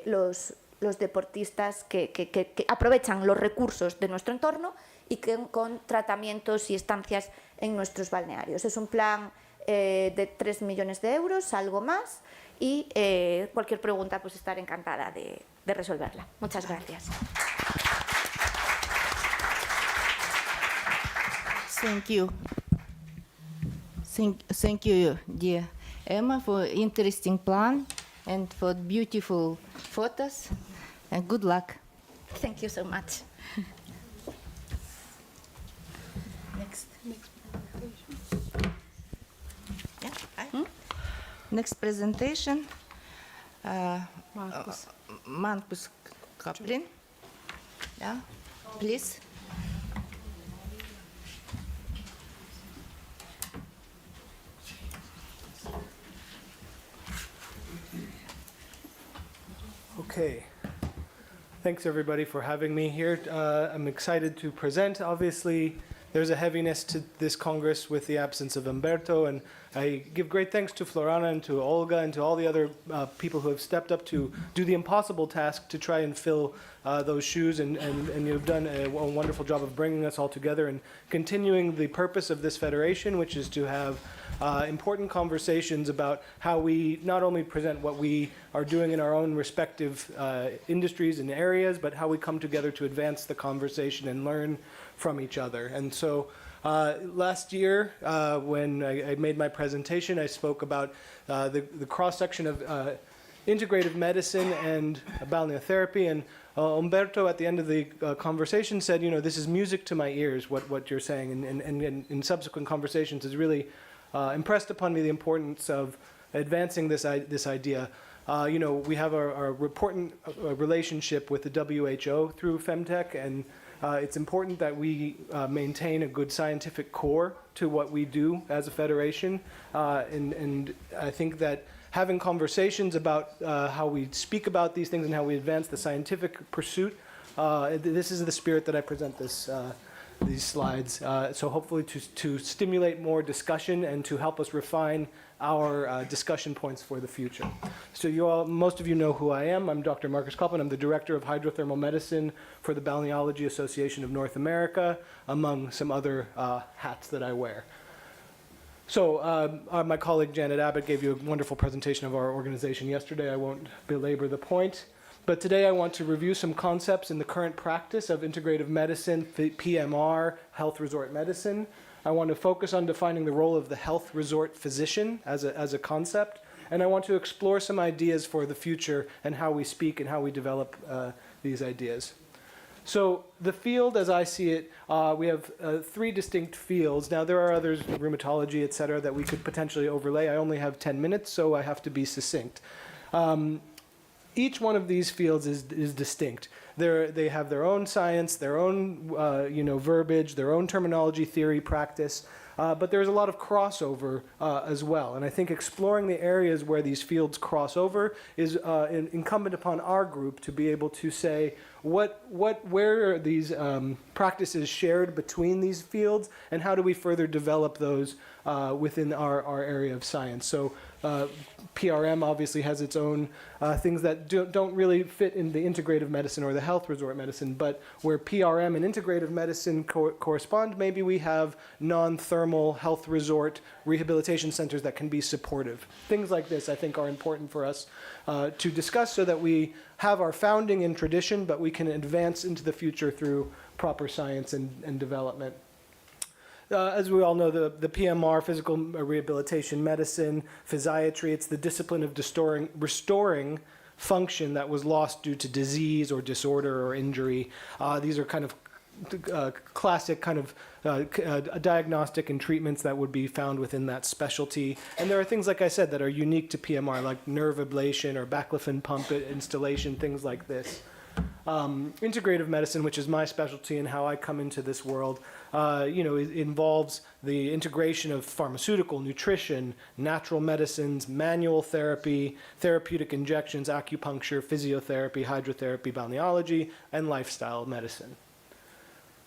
los deportistas que aprovechan los recursos de nuestro entorno y que con tratamientos y estancias en nuestros balnearios. Es un plan de 3 millones de euros, algo más, y cualquier pregunta pues estaré encantada de resolverla. Muchas gracias. Thank you. Thank you, dear Emma, for interesting plan and for beautiful photos. And good luck. Thank you so much. Next. Yeah, Next presentation. Marcus Kaplan. Yeah, please. Okay. Thanks everybody for having me here. I'm excited to present. Obviously, there's a heaviness to this Congress with the absence of Umberto, and I give great thanks to Florana and to Olga and to all the other people who have stepped up to do the impossible task to try and fill those shoes, and you've done a wonderful job of bringing us all together and continuing the purpose of this federation, which is to have important conversations about how we not only present what we are doing in our own respective industries and areas, but how we come together to advance the conversation and learn from each other. And so last year, when I made my presentation, I spoke about the cross-section of integrative medicine and balneotherapy, and Umberto at the end of the conversation said, this is music to my ears, what you're saying, and in subsequent conversations has really impressed upon me the importance of advancing this idea. We have our important relationship with the WHO through Femtech, and it's important that we maintain a good scientific core to what we do as a federation, and I think that having conversations about how we speak about these things and how we advance the scientific pursuit, this is the spirit that I present these slides. So hopefully to stimulate more discussion and to help us refine our discussion points for the future. So most of you know who I am. I'm Dr. Marcus Koppelman. I'm the Director of Hydrothermal Medicine for the Balneology Association of North America, among some other hats that I wear. So my colleague Janet Abbott gave you a wonderful presentation of our organization yesterday. I won't belabor the point. But today I want to review some concepts in the current practice of integrative medicine, PMR, health resort medicine. I want to focus on defining the role of the health resort physician as a concept. And I want to explore some ideas for the future and how we speak and how we develop these ideas. So the field, as I see it, we have 3 distinct fields. Now there are others, rheumatology, et cetera, that we could potentially overlay. I only have 10 minutes, so I have to be succinct. Each one of these fields is distinct. They have their own science, their own verbiage, their own terminology, theory, practice, but there's a lot of crossover as well. And I think exploring the areas where these fields cross over is incumbent upon our group to be able to say where are these practices shared between these fields, and how do we further develop those within our area of science. So PRM obviously has its own things that don't really fit in the integrative medicine or the health resort medicine, but where PRM and integrative medicine correspond, maybe we have non-thermal health resort rehabilitation centers that can be supportive. Things like this I think are important for us to discuss so that we have our founding in tradition, but we can advance into the future through proper science and development. As we all know, the PMR, physical rehabilitation medicine, physiatry, it's the discipline of restoring function that was lost due to disease or disorder or injury. These are kind of classic kind of diagnostic and treatments that would be found within that specialty. And there are things, like I said, that are unique to PMR, like nerve ablation or baclofen pump installation, things like this. Integrative medicine, which is my specialty and how I come into this world, it involves the integration of pharmaceutical, nutrition, natural medicines, manual therapy, therapeutic injections, acupuncture, physiotherapy, hydrotherapy, balneology, and lifestyle medicine.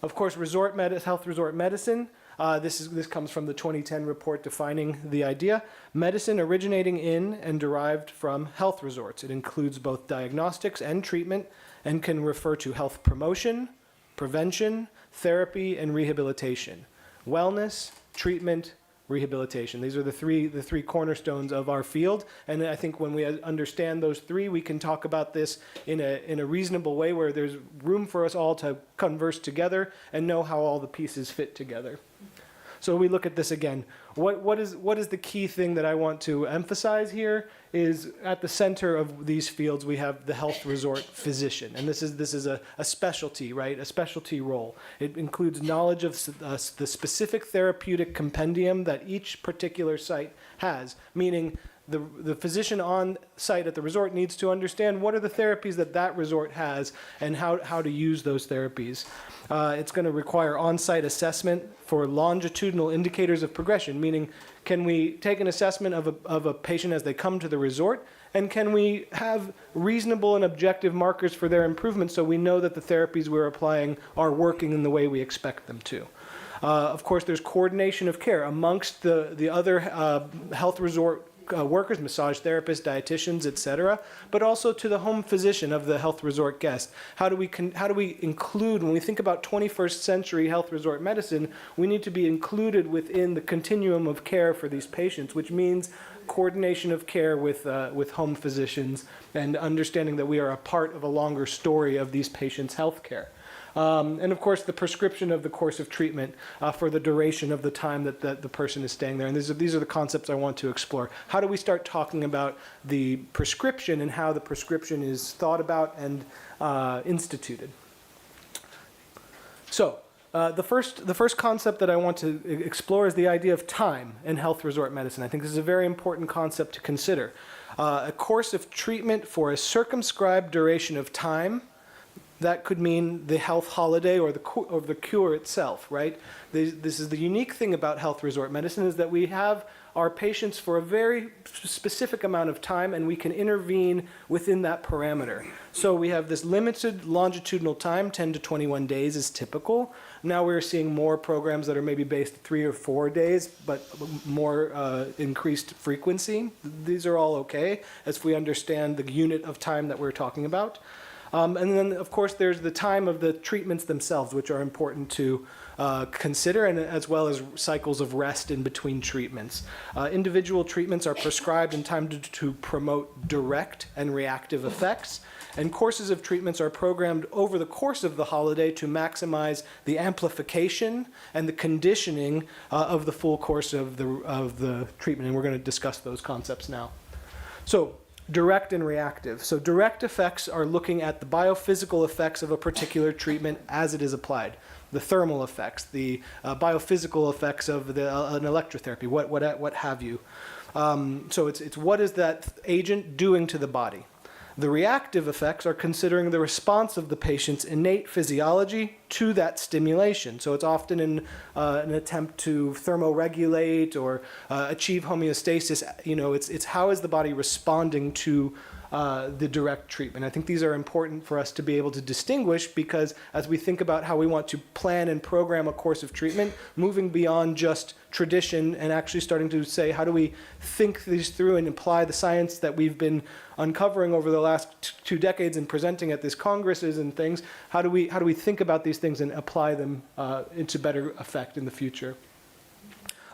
Of course, health resort medicine, this comes from the 2010 report defining the idea. Medicine originating in and derived from health resorts. It includes both diagnostics and treatment and can refer to health promotion, prevention, therapy, and rehabilitation. Wellness, treatment, rehabilitation. These are the three cornerstones of our field, and I think when we understand those three, we can talk about this in a reasonable way where there's room for us all to converse together and know how all the pieces fit together. So we look at this again. What is the key thing that I want to emphasize here is at the center of these fields we have the health resort physician, and this is a specialty, right? A specialty role. It includes knowledge of the specific therapeutic compendium that each particular site has, meaning the physician on site at the resort needs to understand what are the therapies that resort has and how to use those therapies. It's going to require on-site assessment for longitudinal indicators of progression, meaning can we take an assessment of a patient as they come to the resort, and can we have reasonable and objective markers for their improvement so we know that the therapies we're applying are working in the way we expect them to. Of course, there's coordination of care amongst the other health resort workers, massage therapists, dietitians, etc., but also to the home physician of the health resort guest. How do we include, when we think about 21st century health resort medicine, we need to be included within the continuum of care for these patients, which means coordination of care with home physicians and understanding that we are a part of a longer story of these patients' health care. And of course, the prescription of the course of treatment for the duration of the time that the person is staying there. And these are the concepts I want to explore. How do we start talking about the prescription and how the prescription is thought about and instituted? So, the first concept that I want to explore is the idea of time in health resort medicine. I think this is a very important concept to consider. A course of treatment for a circumscribed duration of time. That could mean the health holiday or the cure itself, right? This is the unique thing about health resort medicine, is that we have our patients for a very specific amount of time, and we can intervene within that parameter. So we have this limited longitudinal time, 10 to 21 days is typical. Now we're seeing more programs that are maybe based 3 or 4 days, but more increased frequency. These are all okay, as we understand the unit of time that we're talking about. And then, of course, there's the time of the treatments themselves, which are important to consider, and as well as cycles of rest in between treatments. Individual treatments are prescribed in time to promote direct and reactive effects, and courses of treatments are programmed over the course of the holiday to maximize the amplification and the conditioning of the full course of the treatment, and we're going to discuss those concepts now. So, direct and reactive. So direct effects are looking at the biophysical effects of a particular treatment as it is applied. The thermal effects, the biophysical effects of an electrotherapy, what have you. So it's what is that agent doing to the body. The reactive effects are considering the response of the patient's innate physiology to that stimulation. So it's often in an attempt to thermoregulate or achieve homeostasis. You know, it's how is the body responding to the direct treatment. I think these are important for us to be able to distinguish, because as we think about how we want to plan and program a course of treatment, moving beyond just tradition and actually starting to say, how do we think these through and apply the science that we've been uncovering over the last 2 decades and presenting at these congresses and things, how do we think about these things and apply them into better effect in the future?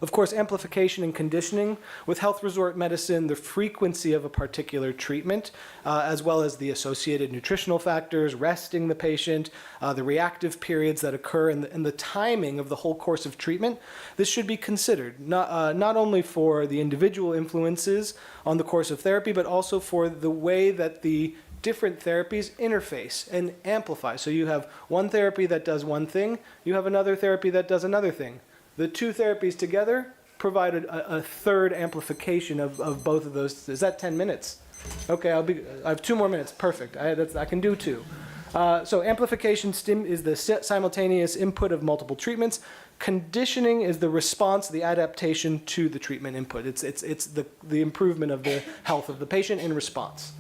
Of course, amplification and conditioning. With health resort medicine, the frequency of a particular treatment, as well as the associated nutritional factors, resting the patient, the reactive periods that occur, and the timing of the whole course of treatment, this should be considered, not only for the individual influences on the course of therapy, but also for the way that the different therapies interface and amplify. So you have one therapy that does one thing, you have another therapy that does another thing. The 2 therapies together provide a third amplification of both of those. Is that 10 minutes? Okay, I have 2 more minutes. Perfect. I can do 2. So amplification is the simultaneous input of multiple treatments. Conditioning is the response, the adaptation to the treatment input. It's the improvement of the health of the patient in response.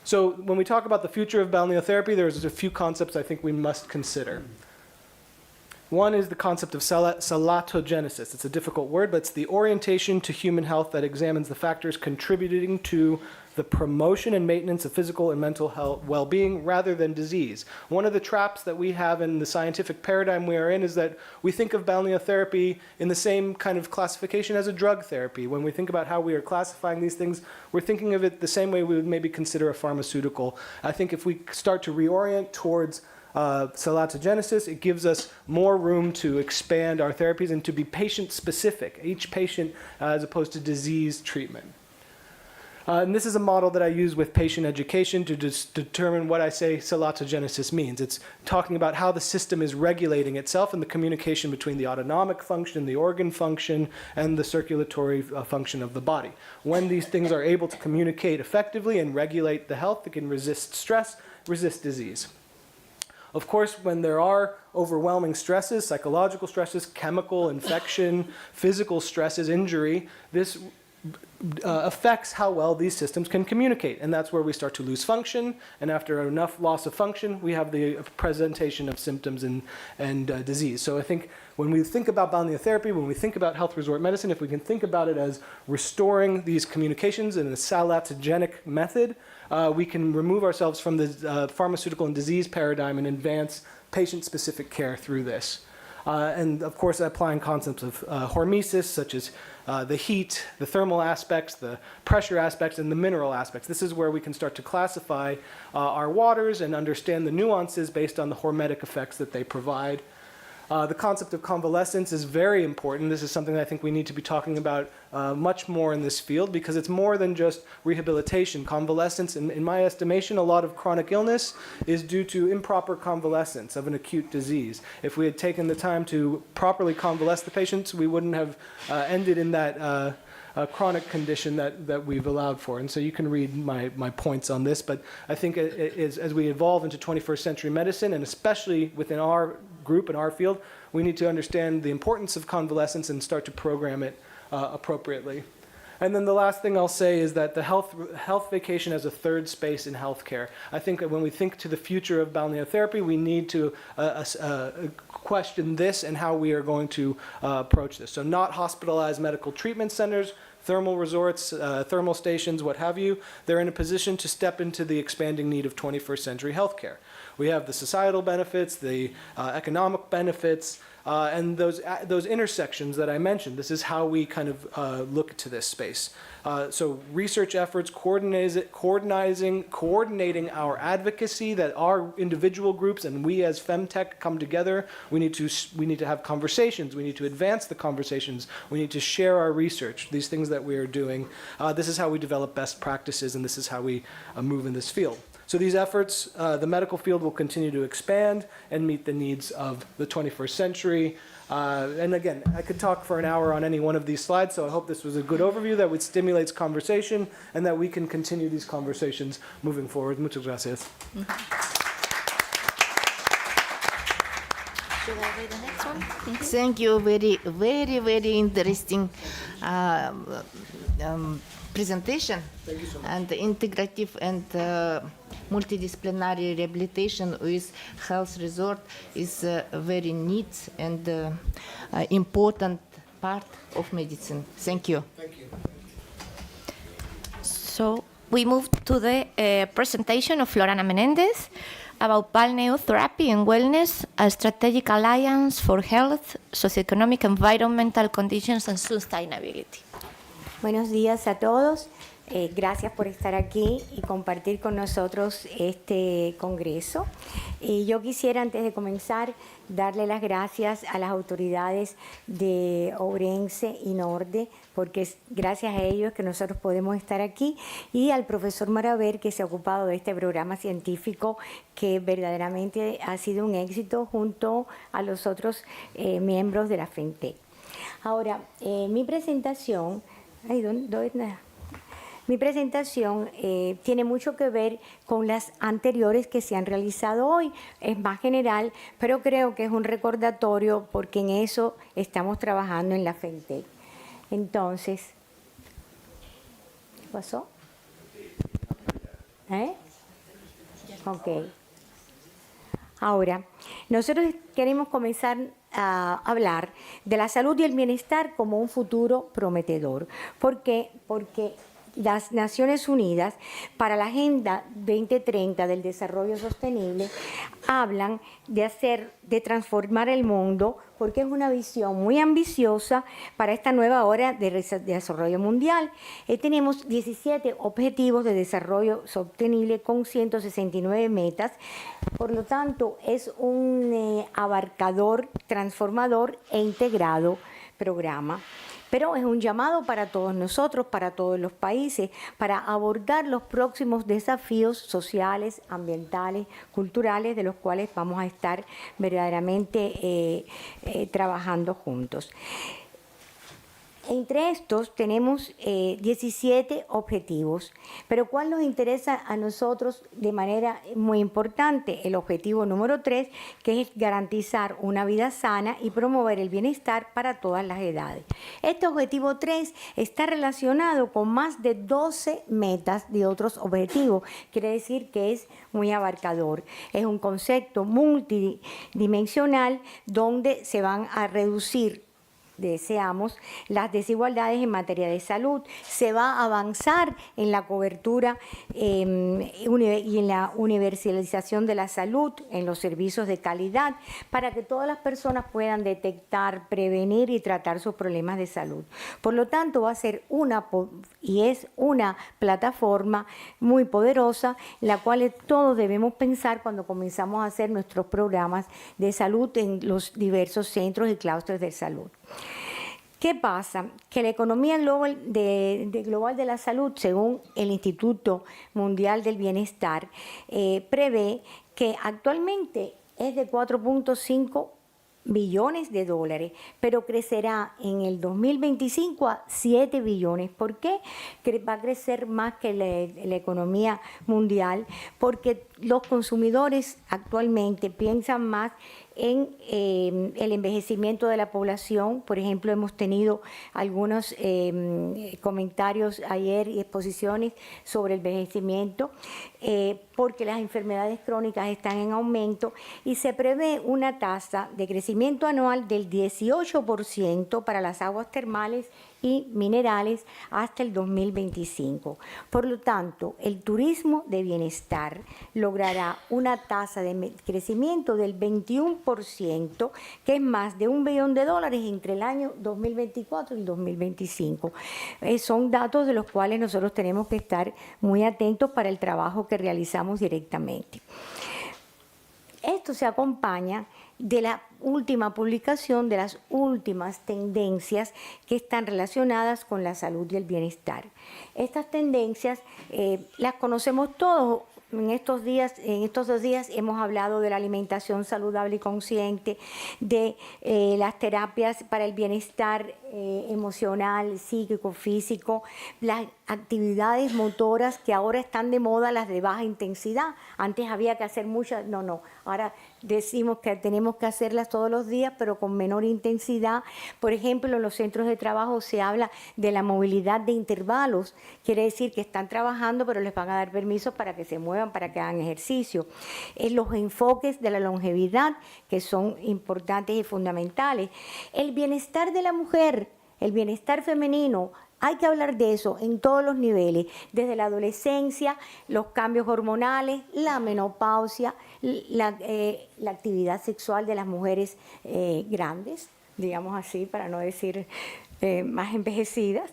So when we talk about the future of balneotherapy, there's a few concepts I think we must consider. One is the concept of salatogenesis. It's a difficult word, but it's the orientation to human health that examines the factors contributing to the promotion and maintenance of physical and mental health well-being rather than disease. One of the traps that we have in the scientific paradigm we are in is that we think of balneotherapy in the same kind of classification as a drug therapy. When we think about how we are classifying these things, we're thinking of it the same way we would maybe consider a pharmaceutical. I think if we start to reorient towards salatogenesis, it gives us more room to expand our therapies and to be patient-specific, each patient as opposed to disease treatment. And this is a model that I use with patient education to determine what I say salatogenesis means. It's talking about how the system is regulating itself and the communication between the autonomic function, the organ function, and the circulatory function of the body. When these things are able to communicate effectively and regulate the health, it can resist stress, resist disease. Of course, when there are overwhelming stresses, psychological stresses, chemical infection, physical stresses, injury, this affects how well these systems can communicate. And that's where we start to lose function. And after enough loss of function, we have the presentation of symptoms and disease. So I think when we think about balneotherapy, when we think about health resort medicine, if we can think about it as restoring these communications in a salatogenic method, we can remove ourselves from the pharmaceutical and disease paradigm and advance patient-specific care through this. And of course, applying concepts of hormesis, such as the heat, the thermal aspects, the pressure aspects, and the mineral aspects. This is where we can start to classify our waters and understand the nuances based on the hormetic effects that they provide. The concept of convalescence is very important. This is something that I think we need to be talking about much more in this field, because it's more than just rehabilitation. Convalescence, in my estimation, a lot of chronic illness is due to improper convalescence of an acute disease. If we had taken the time to properly convalesce the patients, we wouldn't have ended in that chronic condition that we've allowed for. And so you can read my points on this, but I think as we evolve into 21st century medicine, and especially within our group and our field, we need to understand the importance of convalescence and start to program it appropriately. And then the last thing I'll say is that the health vacation as a third space in healthcare. I think that when we think to the future of balneotherapy, we need to question this and how we are going to approach this. So not hospitalized medical treatment centers, thermal resorts, thermal stations, what have you. They're in a position to step into the expanding need of 21st century healthcare. We have the societal benefits, the economic benefits, and those intersections that I mentioned. This is how we kind of look to this space. So research efforts, coordinating our advocacy, that our individual groups and we as Femtech come together. We need to have conversations. We need to advance the conversations. We need to share our research, these things that we are doing. This is how we develop best practices, and this is how we move in this field. So these efforts, the medical field will continue to expand and meet the needs of the 21st century. And again, I could talk for an hour on any one of these slides, so I hope this was a good overview that stimulates conversation and that we can continue these conversations moving forward. Muchas gracias. Should I read the next one? Thank you. Very, very, very interesting presentation. Thank you so much. And integrative and multidisciplinary rehabilitation with health resort is a very neat and important part of medicine. Thank you. Thank you. So we move to the presentation of Florana Menendez about balneotherapy and wellness, a strategic alliance for health, socioeconomic, environmental conditions and sustainability. Buenos días a todos. Gracias por estar aquí y compartir con nosotros este congreso. Y yo quisiera, antes de comenzar, darle las gracias a las autoridades de Ourense y Norte, porque es gracias a ellos que nosotros podemos estar aquí, y al profesor Maraver, que se ha ocupado de este programa científico que verdaderamente ha sido un éxito junto a los otros miembros de la FENTEC. Ahora, mi presentación... Mi presentación tiene mucho que ver con las anteriores que se han realizado hoy. Es más general, pero creo que es un recordatorio porque en eso estamos trabajando en la FENTEC. Entonces, ¿qué pasó? Ok. Ahora, nosotros queremos comenzar a hablar de la salud y el bienestar como un futuro prometedor. ¿Por qué? Porque las Naciones Unidas para la Agenda 2030 del Desarrollo Sostenible hablan de transformar el mundo, porque es una visión muy ambiciosa para esta nueva era de desarrollo mundial. Tenemos 17 objetivos de desarrollo sostenible con 169 metas, por lo tanto es un abarcador, transformador e integrado programa. Pero es un llamado para todos nosotros, para todos los países, para abordar los próximos desafíos sociales, ambientales, culturales, de los cuales vamos a estar verdaderamente trabajando juntos. Entre estos tenemos 17 objetivos, pero ¿cuál nos interesa a nosotros de manera muy importante? El objetivo número 3, que es garantizar una vida sana y promover el bienestar para todas las edades. Este objetivo 3 está relacionado con más de 12 metas de otros objetivos, quiere decir que es muy abarcador. Es un concepto multidimensional donde se van a reducir, deseamos, las desigualdades en materia de salud. Se va a avanzar en la cobertura y en la universalización de la salud, en los servicios de calidad, para que todas las personas puedan detectar, prevenir y tratar sus problemas de salud. Por lo tanto, va a ser una plataforma muy poderosa, la cual todos debemos pensar cuando comenzamos a hacer nuestros programas de salud en los diversos centros y claustros de salud. ¿Qué pasa? Que la economía global de la salud, según el Instituto Mundial del Bienestar, prevé que actualmente es de 4.5 billones de dólares, pero crecerá en el 2025 a 7 billones. ¿Por qué? Va a crecer más que la economía mundial, porque los consumidores actualmente piensan más en el envejecimiento de la población. Por ejemplo, hemos tenido algunos comentarios ayer y exposiciones sobre el envejecimiento, porque las enfermedades crónicas están en aumento y se prevé una tasa de crecimiento anual del 18% para las aguas termales y minerales hasta el 2025. Por lo tanto, el turismo de bienestar logrará una tasa de crecimiento del 21%, que es más de $1 billón entre el año 2024 y el 2025. Son datos de los cuales nosotros tenemos que estar muy atentos para el trabajo que realizamos directamente. Esto se acompaña de la última publicación de las últimas tendencias que están relacionadas con la salud y el bienestar. Estas tendencias las conocemos todos. En estos 2 días hemos hablado de la alimentación saludable y consciente, de las terapias para el bienestar emocional, psíquico, físico, las actividades motoras que ahora están de moda, las de baja intensidad. Antes había que hacer muchas, ahora decimos que tenemos que hacerlas todos los días, pero con menor intensidad. Por ejemplo, en los centros de trabajo se habla de la movilidad de intervalos, quiere decir que están trabajando, pero les van a dar permisos para que se muevan, para que hagan ejercicio. Los enfoques de la longevidad, que son importantes y fundamentales. El bienestar de la mujer, el bienestar femenino, hay que hablar de eso en todos los niveles, desde la adolescencia, los cambios hormonales, la menopausia, la actividad sexual de las mujeres grandes, digamos así, para no decir más envejecidas.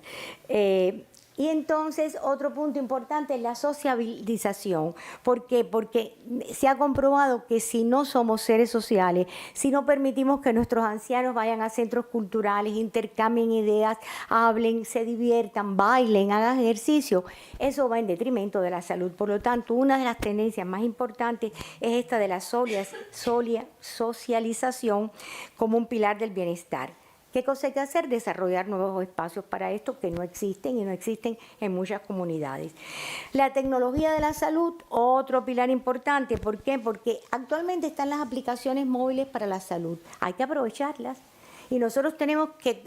Y entonces, otro punto importante es la sociabilización. ¿Por qué? Porque se ha comprobado que si no somos seres sociales, si no permitimos que nuestros ancianos vayan a centros culturales, intercambien ideas, hablen, se diviertan, bailen, hagan ejercicio, eso va en detrimento de la salud. Por lo tanto, una de las tendencias más importantes es esta de la socialización como un pilar del bienestar. ¿Qué cosa hay que hacer? Desarrollar nuevos espacios para esto que no existen y no existen en muchas comunidades. La tecnología de la salud, otro pilar importante. ¿Por qué? Porque actualmente están las aplicaciones móviles para la salud. Hay que aprovecharlas. Y nosotros tenemos que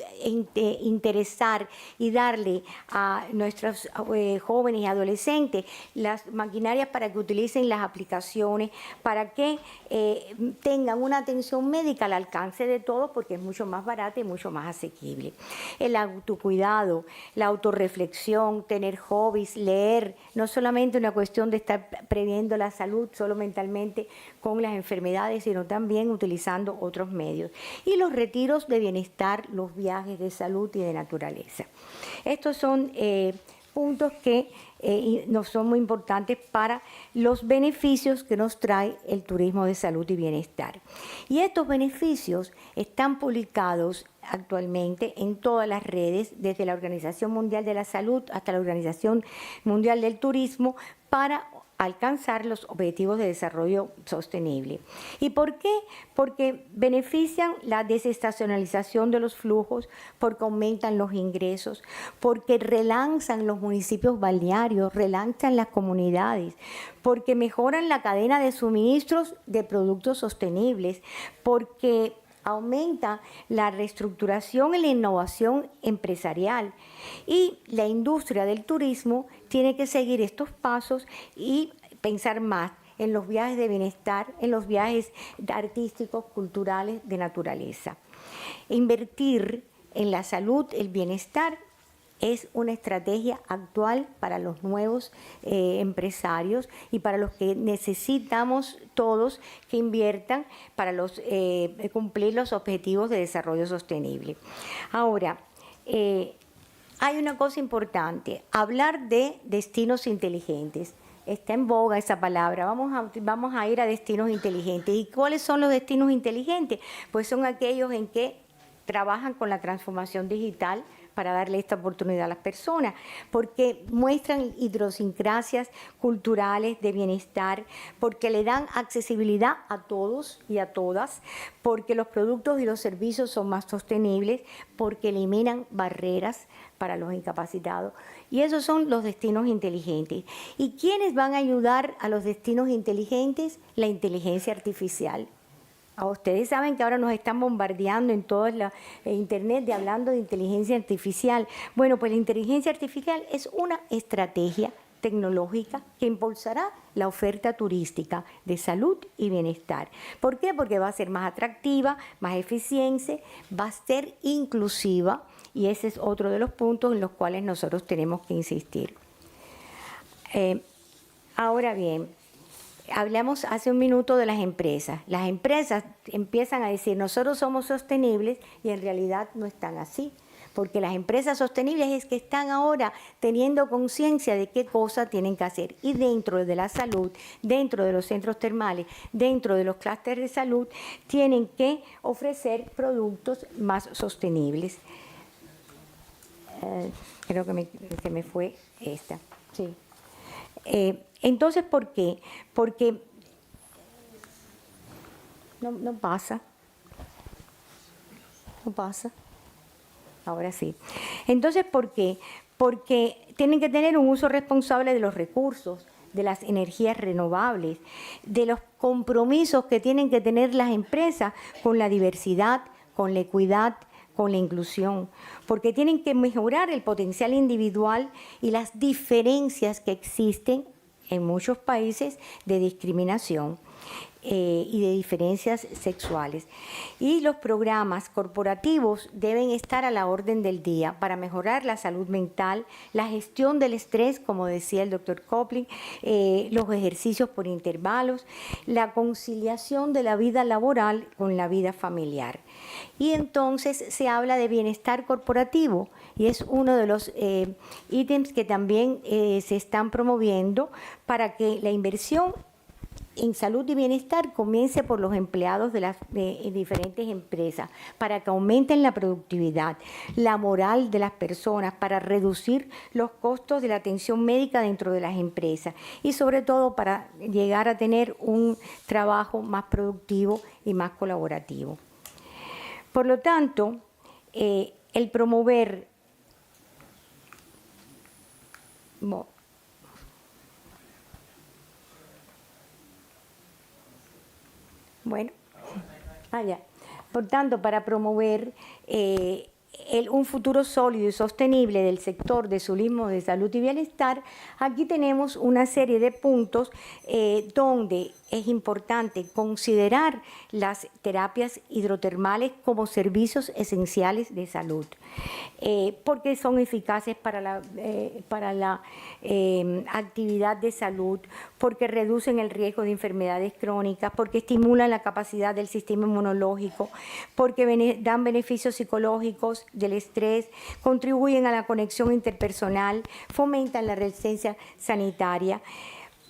interesar y darle a nuestros jóvenes y adolescentes las maquinarias para que utilicen las aplicaciones, para que tengan una atención médica al alcance de todos, porque es mucho más barata y mucho más asequible. El autocuidado, la autorreflexión, tener hobbies, leer, no solamente una cuestión de estar previendo la salud solo mentalmente con las enfermedades, sino también utilizando otros medios. Y los retiros de bienestar, los viajes de salud y de naturaleza. Estos son puntos que nos son muy importantes para los beneficios que nos trae el turismo de salud y bienestar. Y estos beneficios están publicados actualmente en todas las redes, desde la Organización Mundial de la Salud hasta la Organización Mundial del Turismo, para alcanzar los objetivos de desarrollo sostenible. ¿Y por qué? Porque benefician la desestacionalización de los flujos, porque aumentan los ingresos, porque relanzan los municipios balnearios, relanzan las comunidades, porque mejoran la cadena de suministros de productos sostenibles, porque aumenta la reestructuración y la innovación empresarial. Y la industria del turismo tiene que seguir estos pasos y pensar más en los viajes de bienestar, en los viajes artísticos, culturales, de naturaleza. Invertir en la salud, el bienestar, es una estrategia actual para los nuevos empresarios y para los que necesitamos todos que inviertan para cumplir los objetivos de desarrollo sostenible. Ahora, hay una cosa importante, hablar de destinos inteligentes. Está en boga esa palabra, vamos a ir a destinos inteligentes. ¿Y cuáles son los destinos inteligentes? Pues son aquellos en que trabajan con la transformación digital para darle esta oportunidad a las personas, porque muestran idiosincrasias culturales de bienestar, porque le dan accesibilidad a todos y a todas, porque los productos y los servicios son más sostenibles, porque eliminan barreras para los incapacitados. Y esos son los destinos inteligentes. ¿Y quiénes van a ayudar a los destinos inteligentes? La inteligencia artificial. Ustedes saben que ahora nos están bombardeando en todo Internet hablando de inteligencia artificial. Bueno, pues la inteligencia artificial es una estrategia tecnológica que impulsará la oferta turística de salud y bienestar. ¿Por qué? Porque va a ser más atractiva, más eficiente, va a ser inclusiva, y ese es otro de los puntos en los cuales nosotros tenemos que insistir. Ahora bien, hablamos hace un minuto de las empresas. Las empresas empiezan a decir, nosotros somos sostenibles, y en realidad no están así. Porque las empresas sostenibles es que están ahora teniendo conciencia de qué cosas tienen que hacer. Y dentro de la salud, dentro de los centros termales, dentro de los clústeres de salud, tienen que ofrecer productos más sostenibles. Creo que se me fue esta. Sí. Entonces, ¿por qué? Porque no pasa. No pasa. Ahora sí. Entonces, ¿por qué? Porque tienen que tener un uso responsable de los recursos, de las energías renovables, de los compromisos que tienen que tener las empresas con la diversidad, con la equidad, con la inclusión, porque tienen que mejorar el potencial individual y las diferencias que existen en muchos países de discriminación y de diferencias sexuales. Y los programas corporativos deben estar a la orden del día para mejorar la salud mental, la gestión del estrés, como decía el doctor Copley, los ejercicios por intervalos, la conciliación de la vida laboral con la vida familiar. Y entonces se habla de bienestar corporativo, y es uno de los ítems que también se están promoviendo para que la inversión en salud y bienestar comience por los empleados de las diferentes empresas, para que aumenten la productividad, la moral de las personas, para reducir los costos de la atención médica dentro de las empresas y sobre todo para llegar a tener un trabajo más productivo y más colaborativo. Por lo tanto, el promover Por tanto, para promover un futuro sólido y sostenible del sector de turismo de salud y bienestar, aquí tenemos una serie de puntos donde es importante considerar las terapias hidrotermales como servicios esenciales de salud, porque son eficaces para la actividad de salud, porque reducen el riesgo de enfermedades crónicas, porque estimulan la capacidad del sistema inmunológico, porque dan beneficios psicológicos del estrés, contribuyen a la conexión interpersonal, fomentan la resistencia sanitaria.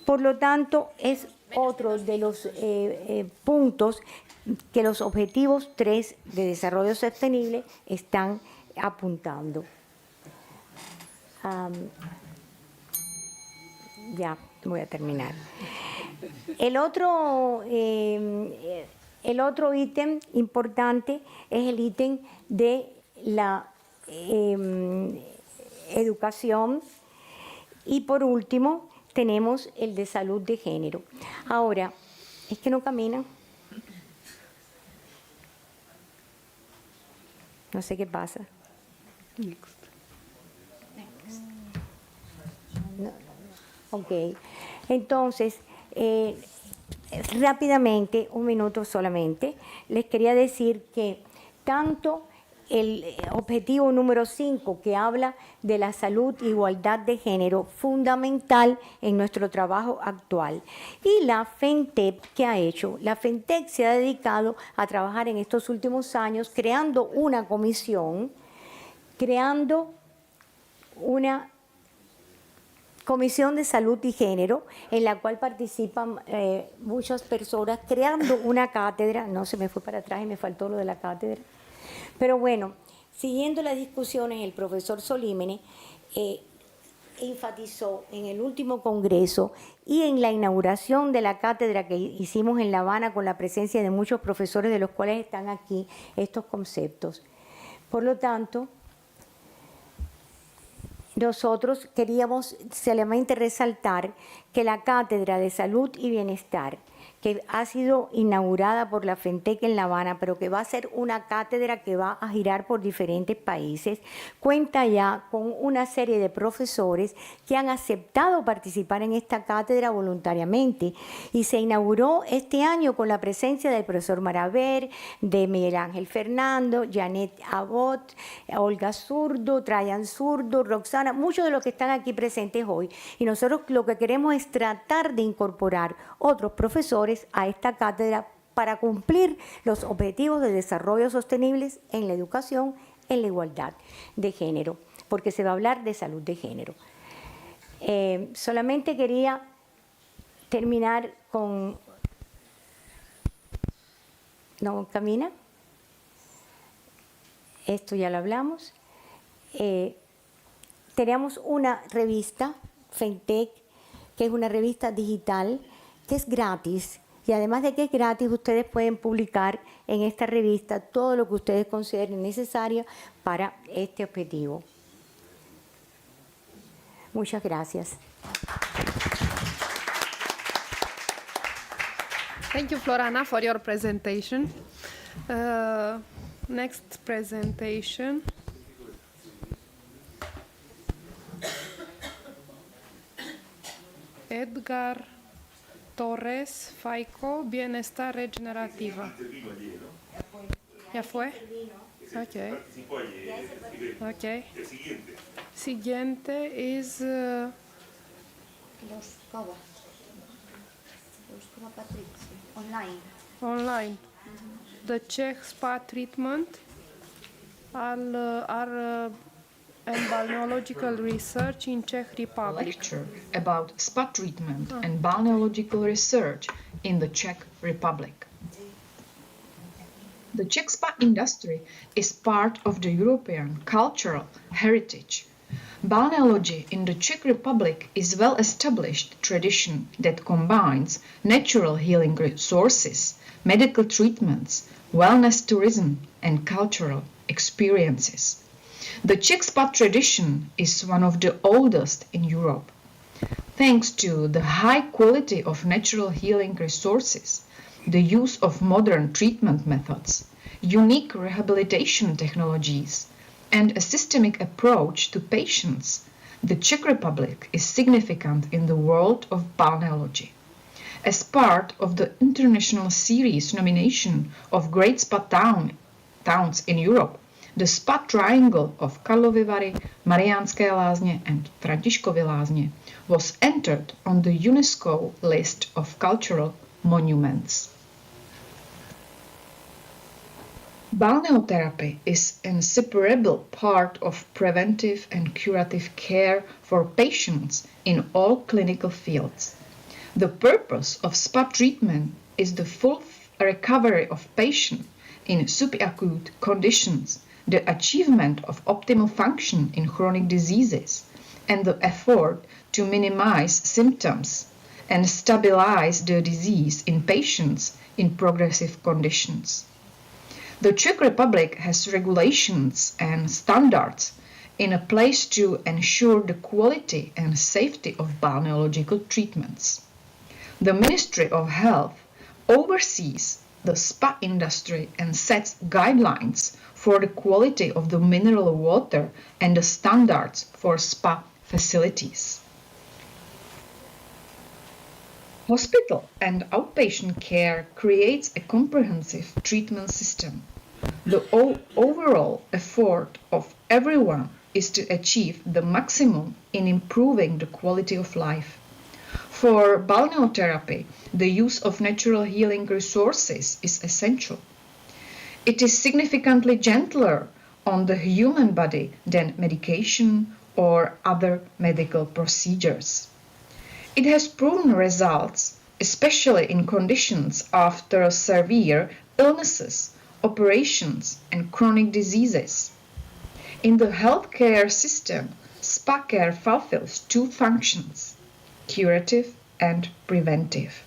Por lo tanto, es otro de los puntos que los objetivos 3 de desarrollo sostenible están apuntando. Ya. voy a terminar. El otro ítem importante es el ítem de la educación. Y por último, tenemos el de salud de género. Ahora, ¿es que no caminan? No sé qué pasa. No. Ok. Entonces, rápidamente, un minuto solamente, les quería decir que tanto el objetivo número 5, que habla de la salud e igualdad de género, fundamental en nuestro trabajo actual. Y la FENTEP, ¿qué ha hecho? La FENTEP se ha dedicado a trabajar en estos últimos años creando una comisión, creando una Comisión de Salud y Género, en la cual participan muchas personas, creando una cátedra. No, se me fue para atrás y me faltó lo de la cátedra. Pero bueno, siguiendo las discusiones, el profesor Solímene enfatizó en el último congreso y en la inauguración de la cátedra que hicimos en La Habana con la presencia de muchos profesores, de los cuales están aquí estos conceptos. Por lo tanto, nosotros queríamos solamente resaltar que la Cátedra de Salud y Bienestar, que ha sido inaugurada por la FENTEC en La Habana, pero que va a ser una cátedra que va a girar por diferentes países, cuenta ya con una serie de profesores que han aceptado participar en esta cátedra voluntariamente, y se inauguró este año con la presencia del profesor Maraver, de Miguel Ángel Fernando, Janet Abbott, Olga Zurdo, Trayan Zurdo, Roxana, muchos de los que están aquí presentes hoy. Y nosotros lo que queremos es tratar de incorporar otros profesores a esta cátedra para cumplir los objetivos de desarrollo sostenibles en la educación, en la igualdad de género, porque se va a hablar de salud de género. Solamente quería terminar con... ¿No camina? Esto ya lo hablamos. Tenemos una revista, FENTEC, que es una revista digital, que es gratis, y además de que es gratis, ustedes pueden publicar en esta revista todo lo que ustedes consideren necesario para este objetivo. Muchas gracias. Thank you, Florana, for your presentation. Next presentation. Edgar Torres Faico, Bienestar Regenerativa. ¿Ya fue? Ok. Ok. Siguiente es... Los online. Online. The Czech spa treatment are and balneological research in Czech Republic. Lecture about spa treatment and balneological research in the Czech Republic. The Czech spa industry is part of the European cultural heritage. Balneology in the Czech Republic is a well-established tradition that combines natural healing resources, medical treatments, wellness tourism, and cultural experiences. The Czech spa tradition is one of the oldest in Europe. Thanks to the high quality of natural healing resources, the use of modern treatment methods, unique rehabilitation technologies, and a systemic approach to patients, the Czech Republic is significant in the world of balneology. As part of the International Series nomination of Great Spa Towns in Europe, the spa triangle of Karlovy Vary, Mariánské Lázně, and Františkovy Lázně was entered on the UNESCO list of cultural monuments. Balneotherapy is an inseparable part of preventive and curative care for patients in all clinical fields. The purpose of spa treatment is the full recovery of patients in subacute conditions, the achievement of optimal function in chronic diseases, and the effort to minimize symptoms and stabilize the disease in patients in progressive conditions. The Czech Republic has regulations and standards in place to ensure the quality and safety of balneological treatments. The Ministry of Health oversees the spa industry and sets guidelines for the quality of the mineral water and the standards for spa facilities. Hospital and outpatient care creates a comprehensive treatment system. The overall effort of everyone is to achieve the maximum in improving the quality of life. For balneotherapy, the use of natural healing resources is essential. It is significantly gentler on the human body than medication or other medical procedures. It has proven results, especially in conditions after severe illnesses, operations, and chronic diseases. In the healthcare system, spa care fulfills two functions: curative and preventive.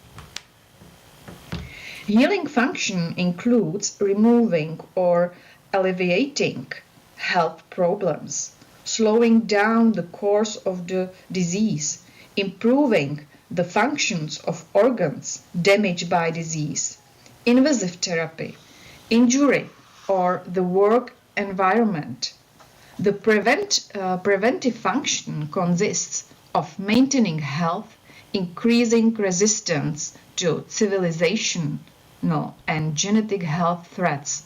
Healing function includes removing or alleviating health problems, slowing down the course of the disease, improving the functions of organs damaged by disease, invasive therapy, injury, or the work environment. The preventive function consists of maintaining health, increasing resistance to civilizational and genetic health threats,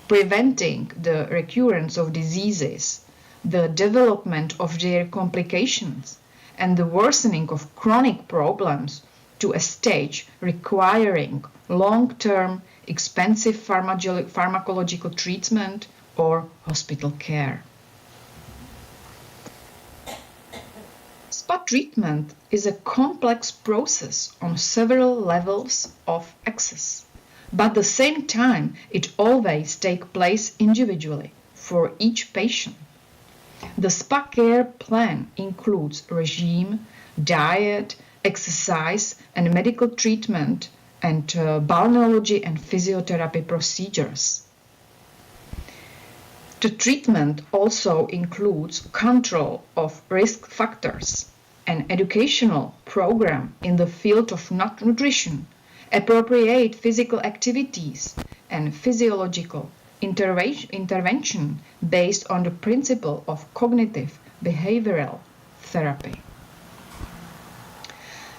preventing the recurrence of diseases, the development of their complications, and the worsening of chronic problems to a stage requiring long-term, expensive pharmacological treatment or hospital care. Spa treatment is a complex process on several levels of access, but at the same time it always takes place individually for each patient. The spa care plan includes regime, diet, exercise and medical treatment, and balneology and physiotherapy procedures. The treatment also includes control of risk factors, an educational program in the field of nutrition, appropriate physical activities, and physiological intervention based on the principle of cognitive behavioral therapy.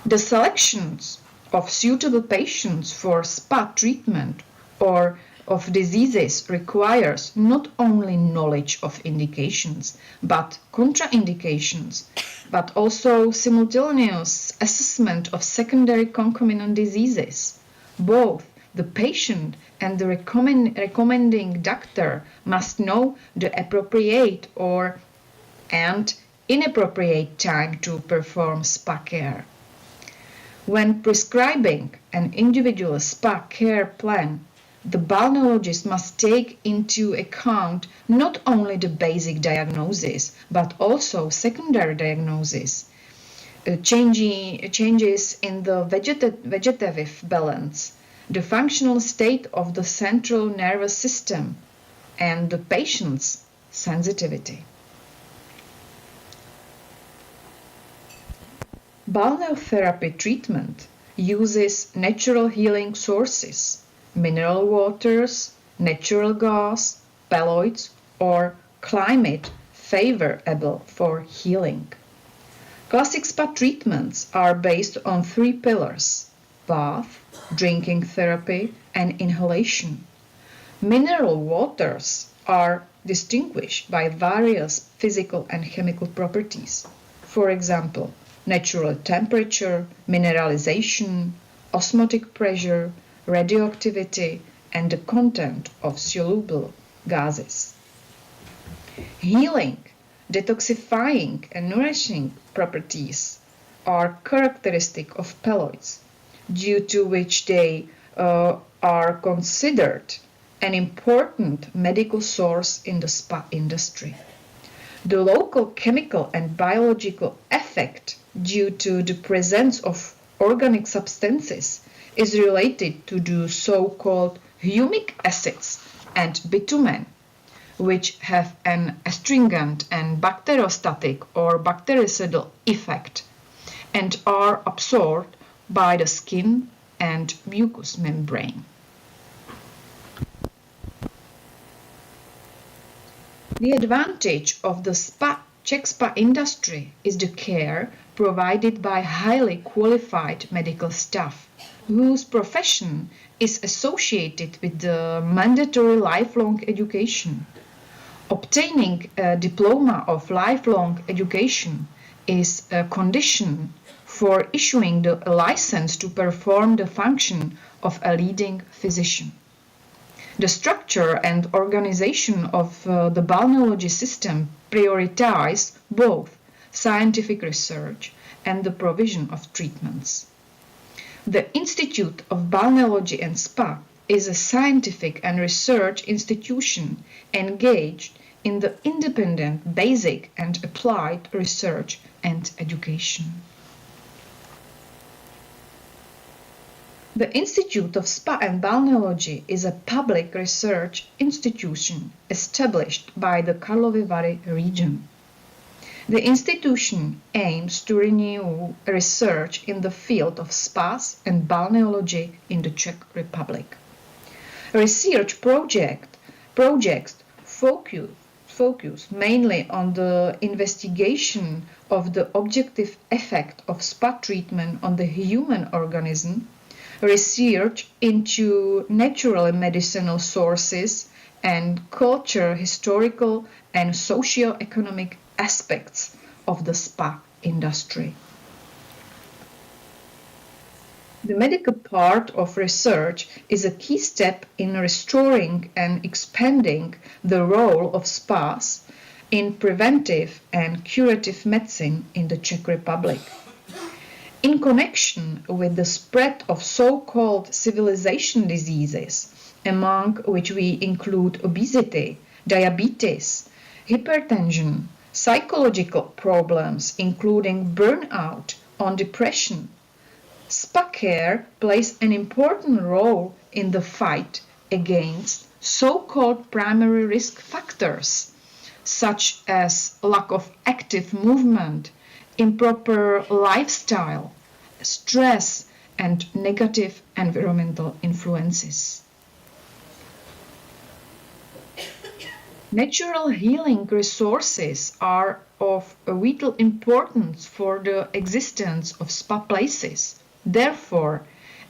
The selections of suitable patients for spa treatment or of diseases requires not only knowledge of indications but contraindications, but also simultaneous assessment of secondary concomitant diseases. Both the patient and the recommending doctor must know the appropriate and inappropriate time to perform spa care. When prescribing an individual spa care plan, the balneologist must take into account not only the basic diagnosis, but also secondary diagnosis, changes in the vegetative balance, the functional state of the central nervous system, and the patient's sensitivity. Balneotherapy treatment uses natural healing sources, mineral waters, natural gas, pellets, or climate favorable for healing. Classic spa treatments are based on three pillars: bath, drinking therapy, and inhalation. Mineral waters are distinguished by various physical and chemical properties. For example, natural temperature, mineralization, osmotic pressure, radioactivity, and the content of soluble gases. Healing, detoxifying, and nourishing properties are characteristic of pellets, due to which they are considered an important medical source in the spa industry. The local chemical and biological effect due to the presence of organic substances is related to the so-called humic acids and bitumen, which have an astringent and bacteriostatic or bactericidal effect and are absorbed by the skin and mucous membrane. The advantage of the Czech spa industry is the care provided by highly qualified medical staff, whose profession is associated with the mandatory lifelong education. Obtaining a diploma of lifelong education is a condition for issuing the license to perform the function of a leading physician. The structure and organization of the balneology system prioritize both scientific research and the provision of treatments. The Institute of Balneology and Spa is a scientific and research institution engaged in the independent basic and applied research and education. The Institute of Spa and Balneology is a public research institution established by the Karlovy Vary region. The institution aims to renew research in the field of spas and balneology in the Czech Republic. Research projects focus mainly on the investigation of the objective effect of spa treatment on the human organism, research into natural medicinal sources, and culture, historical and socio-economic aspects of the spa industry. The medical part of research is a key step in restoring and expanding the role of spas in preventive and curative medicine in the Czech Republic. In connection with the spread of so-called civilization diseases, among which we include obesity, diabetes, hypertension, psychological problems including burnout or depression, spa care plays an important role in the fight against so-called primary risk factors, such as lack of active movement, improper lifestyle, stress, and negative environmental influences. Natural healing resources are of vital importance for the existence of spa places. Therefore,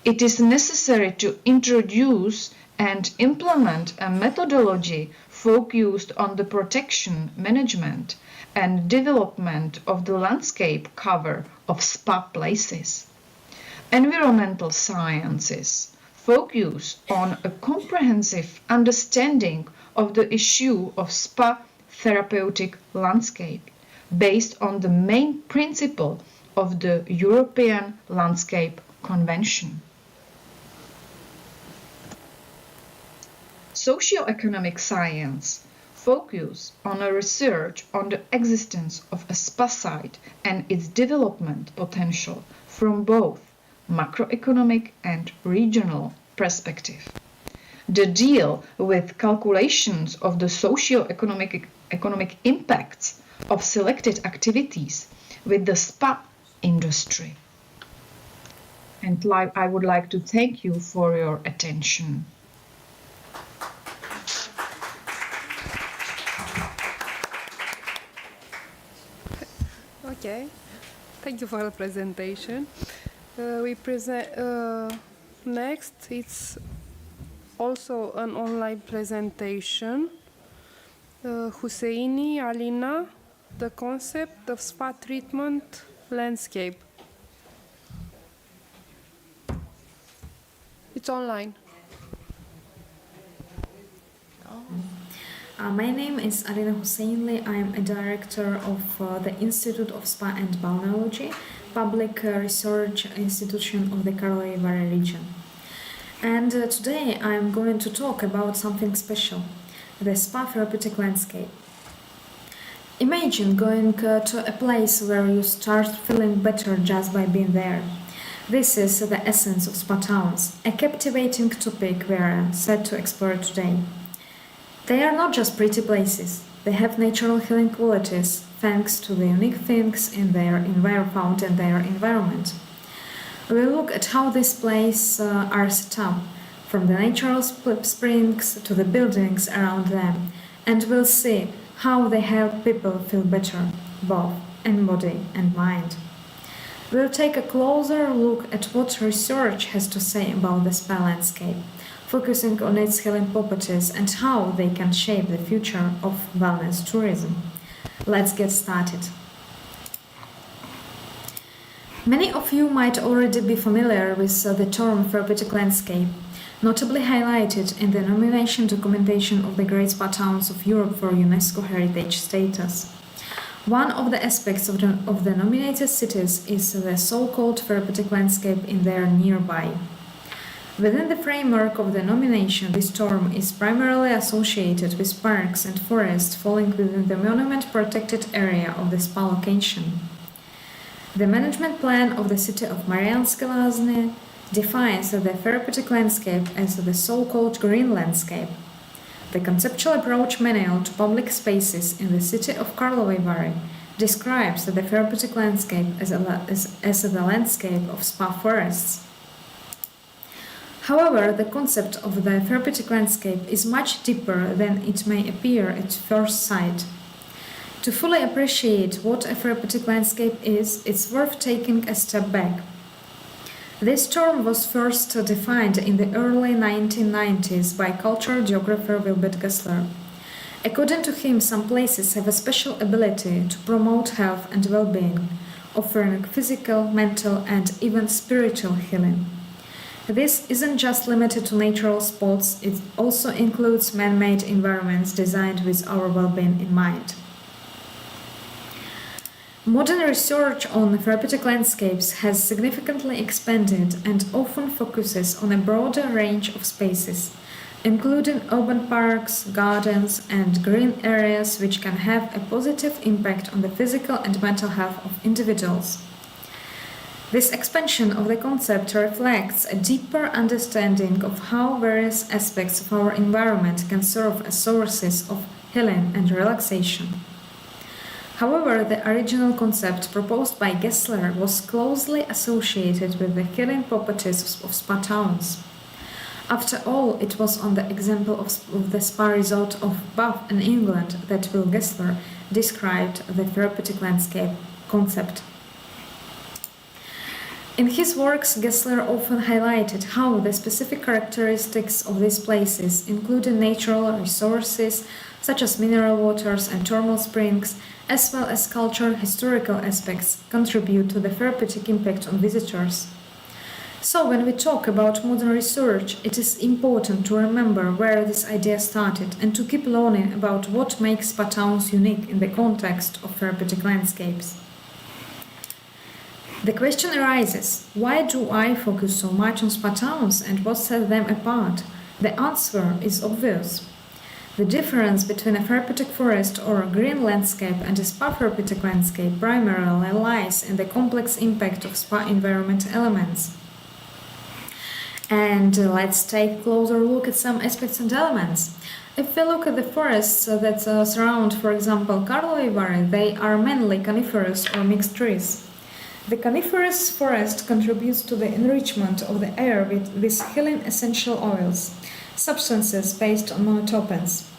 it is necessary to introduce and implement a methodology focused on the protection, management, and development of the landscape cover of spa places. Environmental sciences focus on a comprehensive understanding of the issue of spa therapeutic landscape based on the main principle of the European Landscape Convention. Socioeconomic science focus on a research on the existence of a spa site and its development potential from both macroeconomic and regional perspective. They deal with calculations of the socio-economic impacts of selected activities with the spa industry. And I would like to thank you for your attention. Okay, thank you for the presentation. We present next. It's also an online presentation. Husseini Alina, the concept of spa treatment landscape. It's online. My name is Alina Husseini. I am a director of the Institute of Spa and Balneology, public research institution of the Karlovy Vary region. And today I am going to talk about something special, the spa therapeutic landscape. Imagine going to a place where you start feeling better just by being there. This is the essence of spa towns, a captivating topic we are set to explore today. They are not just pretty places, they have natural healing qualities thanks to the unique things found in their environment. We'll look at how these places are set up, from the natural springs to the buildings around them, and we'll see how they help people feel better, both in body and mind. We'll take a closer look at what research has to say about the spa landscape, focusing on its healing properties and how they can shape the future of wellness tourism. Let's get started. Many of you might already be familiar with the term therapeutic landscape, notably highlighted in the nomination documentation of the Great Spa Towns of Europe for UNESCO heritage status. One of the aspects of the nominated cities is the so-called therapeutic landscape in their nearby. Within the framework of the nomination, this term is primarily associated with parks and forests falling within the monument protected area of the spa location. The management plan of the city of Mariánske Lázně defines the therapeutic landscape as the so-called green landscape. The conceptual approach manual to public spaces in the city of Karlovy Vary describes the therapeutic landscape as the landscape of spa forests. However, the concept of the therapeutic landscape is much deeper than it may appear at first sight. To fully appreciate what a therapeutic landscape is, it's worth taking a step back. This term was first defined in the early 1990s by cultural geographer Wilbert Gessler. According to him, some places have a special ability to promote health and well-being, offering physical, mental, and even spiritual healing. This isn't just limited to natural spots, it also includes man-made environments designed with our well-being in mind. Modern research on therapeutic landscapes has significantly expanded and often focuses on a broader range of spaces, including urban parks, gardens, and green areas which can have a positive impact on the physical and mental health of individuals. This expansion of the concept reflects a deeper understanding of how various aspects of our environment can serve as sources of healing and relaxation. However, the original concept proposed by Gessler was closely associated with the healing properties of spa towns. After all, it was on the example of the spa resort of Bath in England that Will Gessler described the therapeutic landscape concept. In his works, Gessler often highlighted how the specific characteristics of these places, including natural resources such as mineral waters and thermal springs, as well as cultural historical aspects, contribute to the therapeutic impact on visitors. So when we talk about modern research, it is important to remember where this idea started and to keep learning about what makes spa towns unique in the context of therapeutic landscapes. The question arises, why do I focus so much on spa towns and what sets them apart? The answer is obvious. The difference between a therapeutic forest or a green landscape and a spa therapeutic landscape primarily lies in the complex impact of spa environment elements. And let's take a closer look at some aspects and elements. If we look at the forests that surround, for example, Karlovy Vary, they are mainly coniferous or mixed trees. The coniferous forest contributes to the enrichment of the air with healing essential oils, substances based on monoterpenes.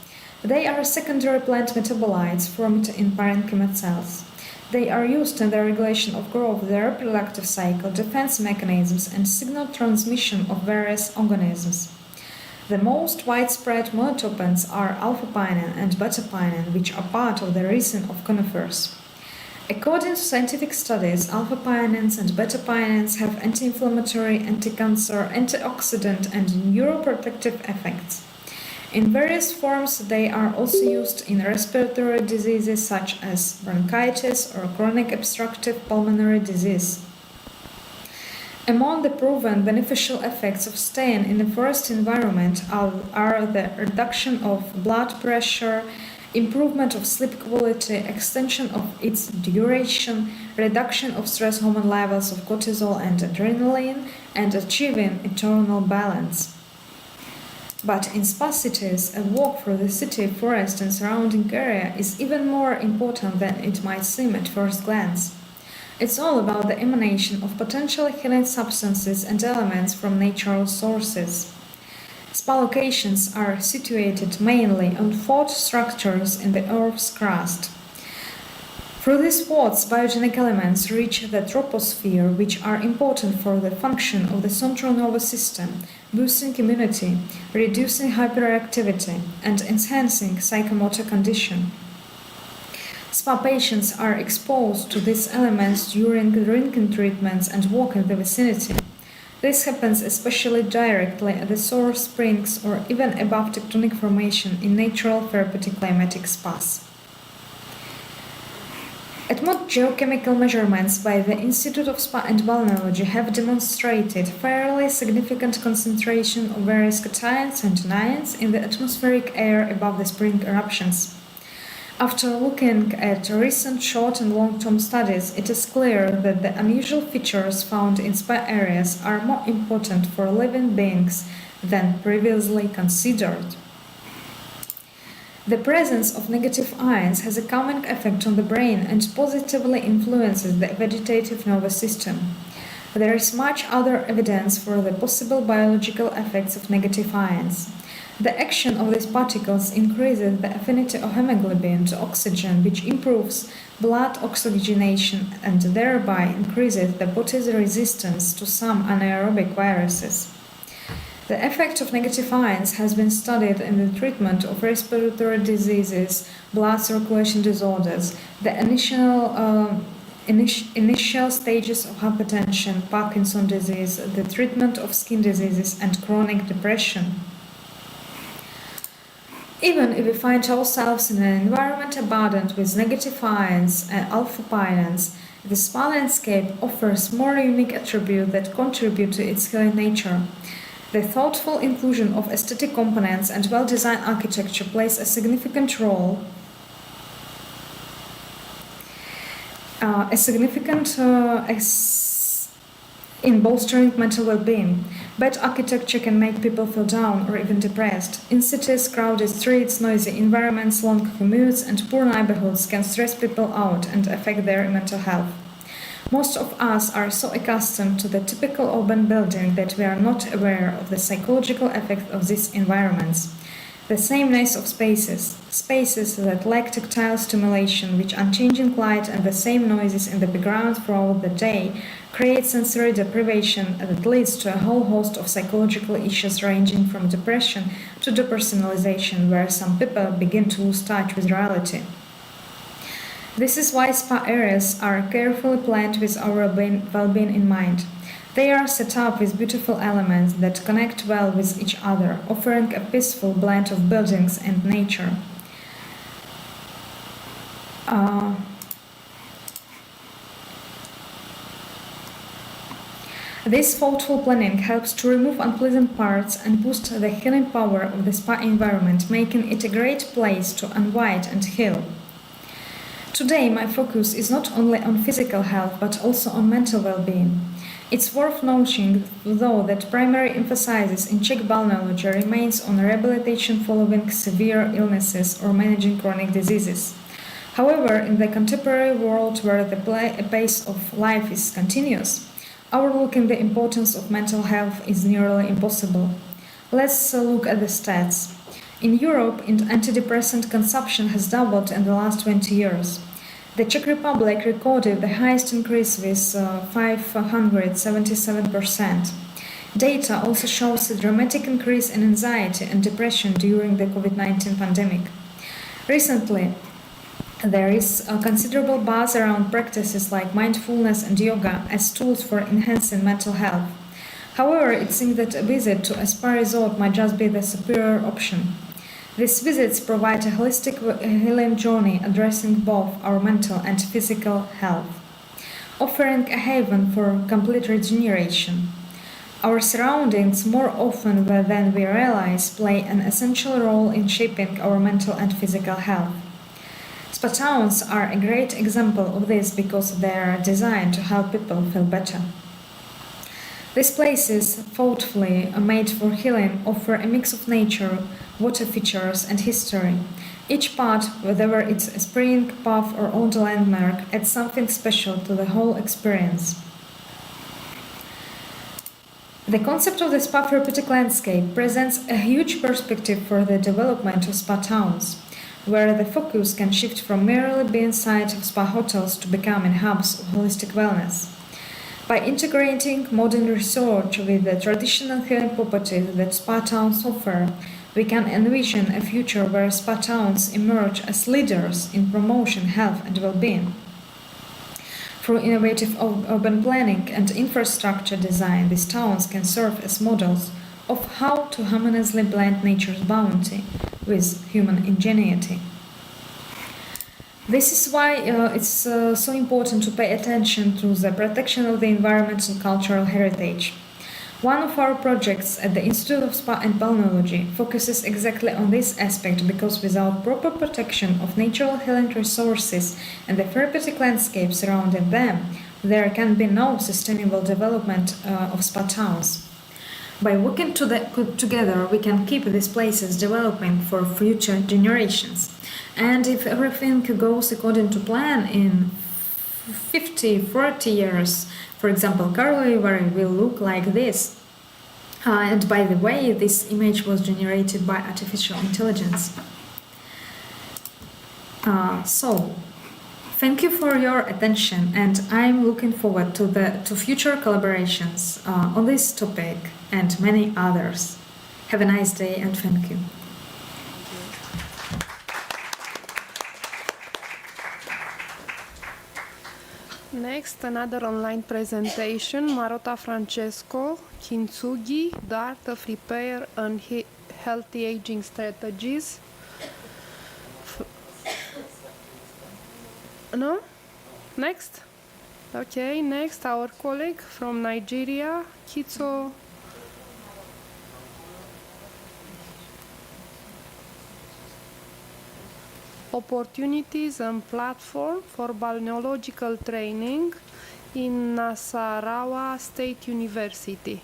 They are secondary plant metabolites formed in parenchyma cells. They are used in the regulation of growth, the reproductive cycle, defense mechanisms, and signal transmission of various organisms. The most widespread monoterpenes are alpha-pinene and beta-pinene, which are part of the resin of conifers. According to scientific studies, alpha-pinenes and beta-pinenes have anti-inflammatory, anti-cancer, antioxidant, and neuroprotective effects. In various forms, they are also used in respiratory diseases such as bronchitis or chronic obstructive pulmonary disease. Among the proven beneficial effects of staying in a forest environment are the reduction of blood pressure, improvement of sleep quality, extension of its duration, reduction of stress hormone levels of cortisol and adrenaline, and achieving internal balance. But in spa cities, a walk through the city, forest and surrounding area is even more important than it might seem at first glance. It's all about the emanation of potentially healing substances and elements from natural sources. Spa locations are situated mainly on fault structures in the Earth's crust. Through these faults, biogenic elements reach the troposphere, which are important for the function of the central nervous system, boosting immunity, reducing hyperactivity, and enhancing psychomotor condition. Spa patients are exposed to these elements during drinking treatments and walk in the vicinity. This happens especially directly at the source springs or even above tectonic formation in natural therapeutic climatic spas. Atmospheric geochemical measurements by the Institute of Spa and Balneology have demonstrated fairly significant concentration of various cations and anions in the atmospheric air above the spring eruptions. After looking at recent short and long-term studies, it is clear that the unusual features found in spa areas are more important for living beings than previously considered. The presence of negative ions has a calming effect on the brain and positively influences the vegetative nervous system. There is much other evidence for the possible biological effects of negative ions. The action of these particles increases the affinity of hemoglobin to oxygen, which improves blood oxygenation and thereby increases the body's resistance to some anaerobic viruses. The effect of negative ions has been studied in the treatment of respiratory diseases, blood circulation disorders, the initial stages of hypertension, Parkinson's disease, the treatment of skin diseases, and chronic depression. Even if we find ourselves in an environment abundant with negative ions and alpha-pions, the spa landscape offers more unique attributes that contribute to its healing nature. The thoughtful inclusion of aesthetic components and well-designed architecture plays a significant role in bolstering mental well-being. Bad architecture can make people feel down or even depressed. In cities, crowded streets, noisy environments, long commutes, and poor neighborhoods can stress people out and affect their mental health. Most of us are so accustomed to the typical urban building that we are not aware of the psychological effect of these environments. The sameness of spaces that lack tactile stimulation, with unchanging light and the same noises in the background throughout the day, create sensory deprivation that leads to a whole host of psychological issues ranging from depression to depersonalization, where some people begin to lose touch with reality. This is why spa areas are carefully planned with our well-being in mind. They are set up with beautiful elements that connect well with each other, offering a peaceful blend of buildings and nature. This thoughtful planning helps to remove unpleasant parts and boost the healing power of the spa environment, making it a great place to unwind and heal. Today, my focus is not only on physical health, but also on mental well-being. It's worth noting, though, that primary emphasis in Czech balneology remains on rehabilitation following severe illnesses or managing chronic diseases. However, in the contemporary world where the pace of life is continuous, overlooking the importance of mental health is nearly impossible. Let's look at the stats. In Europe, antidepressant consumption has doubled in the last 20 years. The Czech Republic recorded the highest increase with 577%. Data also shows a dramatic increase in anxiety and depression during the COVID-19 pandemic. Recently, there is a considerable buzz around practices like mindfulness and yoga as tools for enhancing mental health. However, it seems that a visit to a spa resort might just be the superior option. These visits provide a holistic healing journey addressing both our mental and physical health, offering a haven for complete regeneration. Our surroundings, more often than we realize, play an essential role in shaping our mental and physical health. Spa towns are a great example of this because they are designed to help people feel better. These places, thoughtfully made for healing, offer a mix of nature, water features, and history. Each part, whether it's a spring, path, or old landmark, adds something special to the whole experience. The concept of the spa therapeutic landscape presents a huge perspective for the development of spa towns, where the focus can shift from merely being sites of spa hotels to becoming hubs of holistic wellness. By integrating modern research with the traditional healing properties that spa towns offer, we can envision a future where spa towns emerge as leaders in promoting health and well-being. Through innovative urban planning and infrastructure design, these towns can serve as models of how to harmoniously blend nature's bounty with human ingenuity. This is why it's so important to pay attention to the protection of the environment and cultural heritage. One of our projects at the Institute of Spa and Balneology focuses exactly on this aspect because without proper protection of natural healing resources and the therapeutic landscape surrounding them, there can be no sustainable development of spa towns. By working together, we can keep these places developing for future generations. And if everything goes according to plan, in 50-40 years, for example, Karlovy Vary will look like this. And by the way, this image was generated by artificial intelligence. So, thank you for your attention, and I'm looking forward to future collaborations on this topic and many others. Have a nice day and thank you. Next, another online presentation, Marota Francesco, Kintsugi, The Art of Repair and Healthy Aging Strategies. No? Next? Okay, next, our colleague from Nigeria, Kitso. Opportunities and platform for balneological training in Nasarawa State University.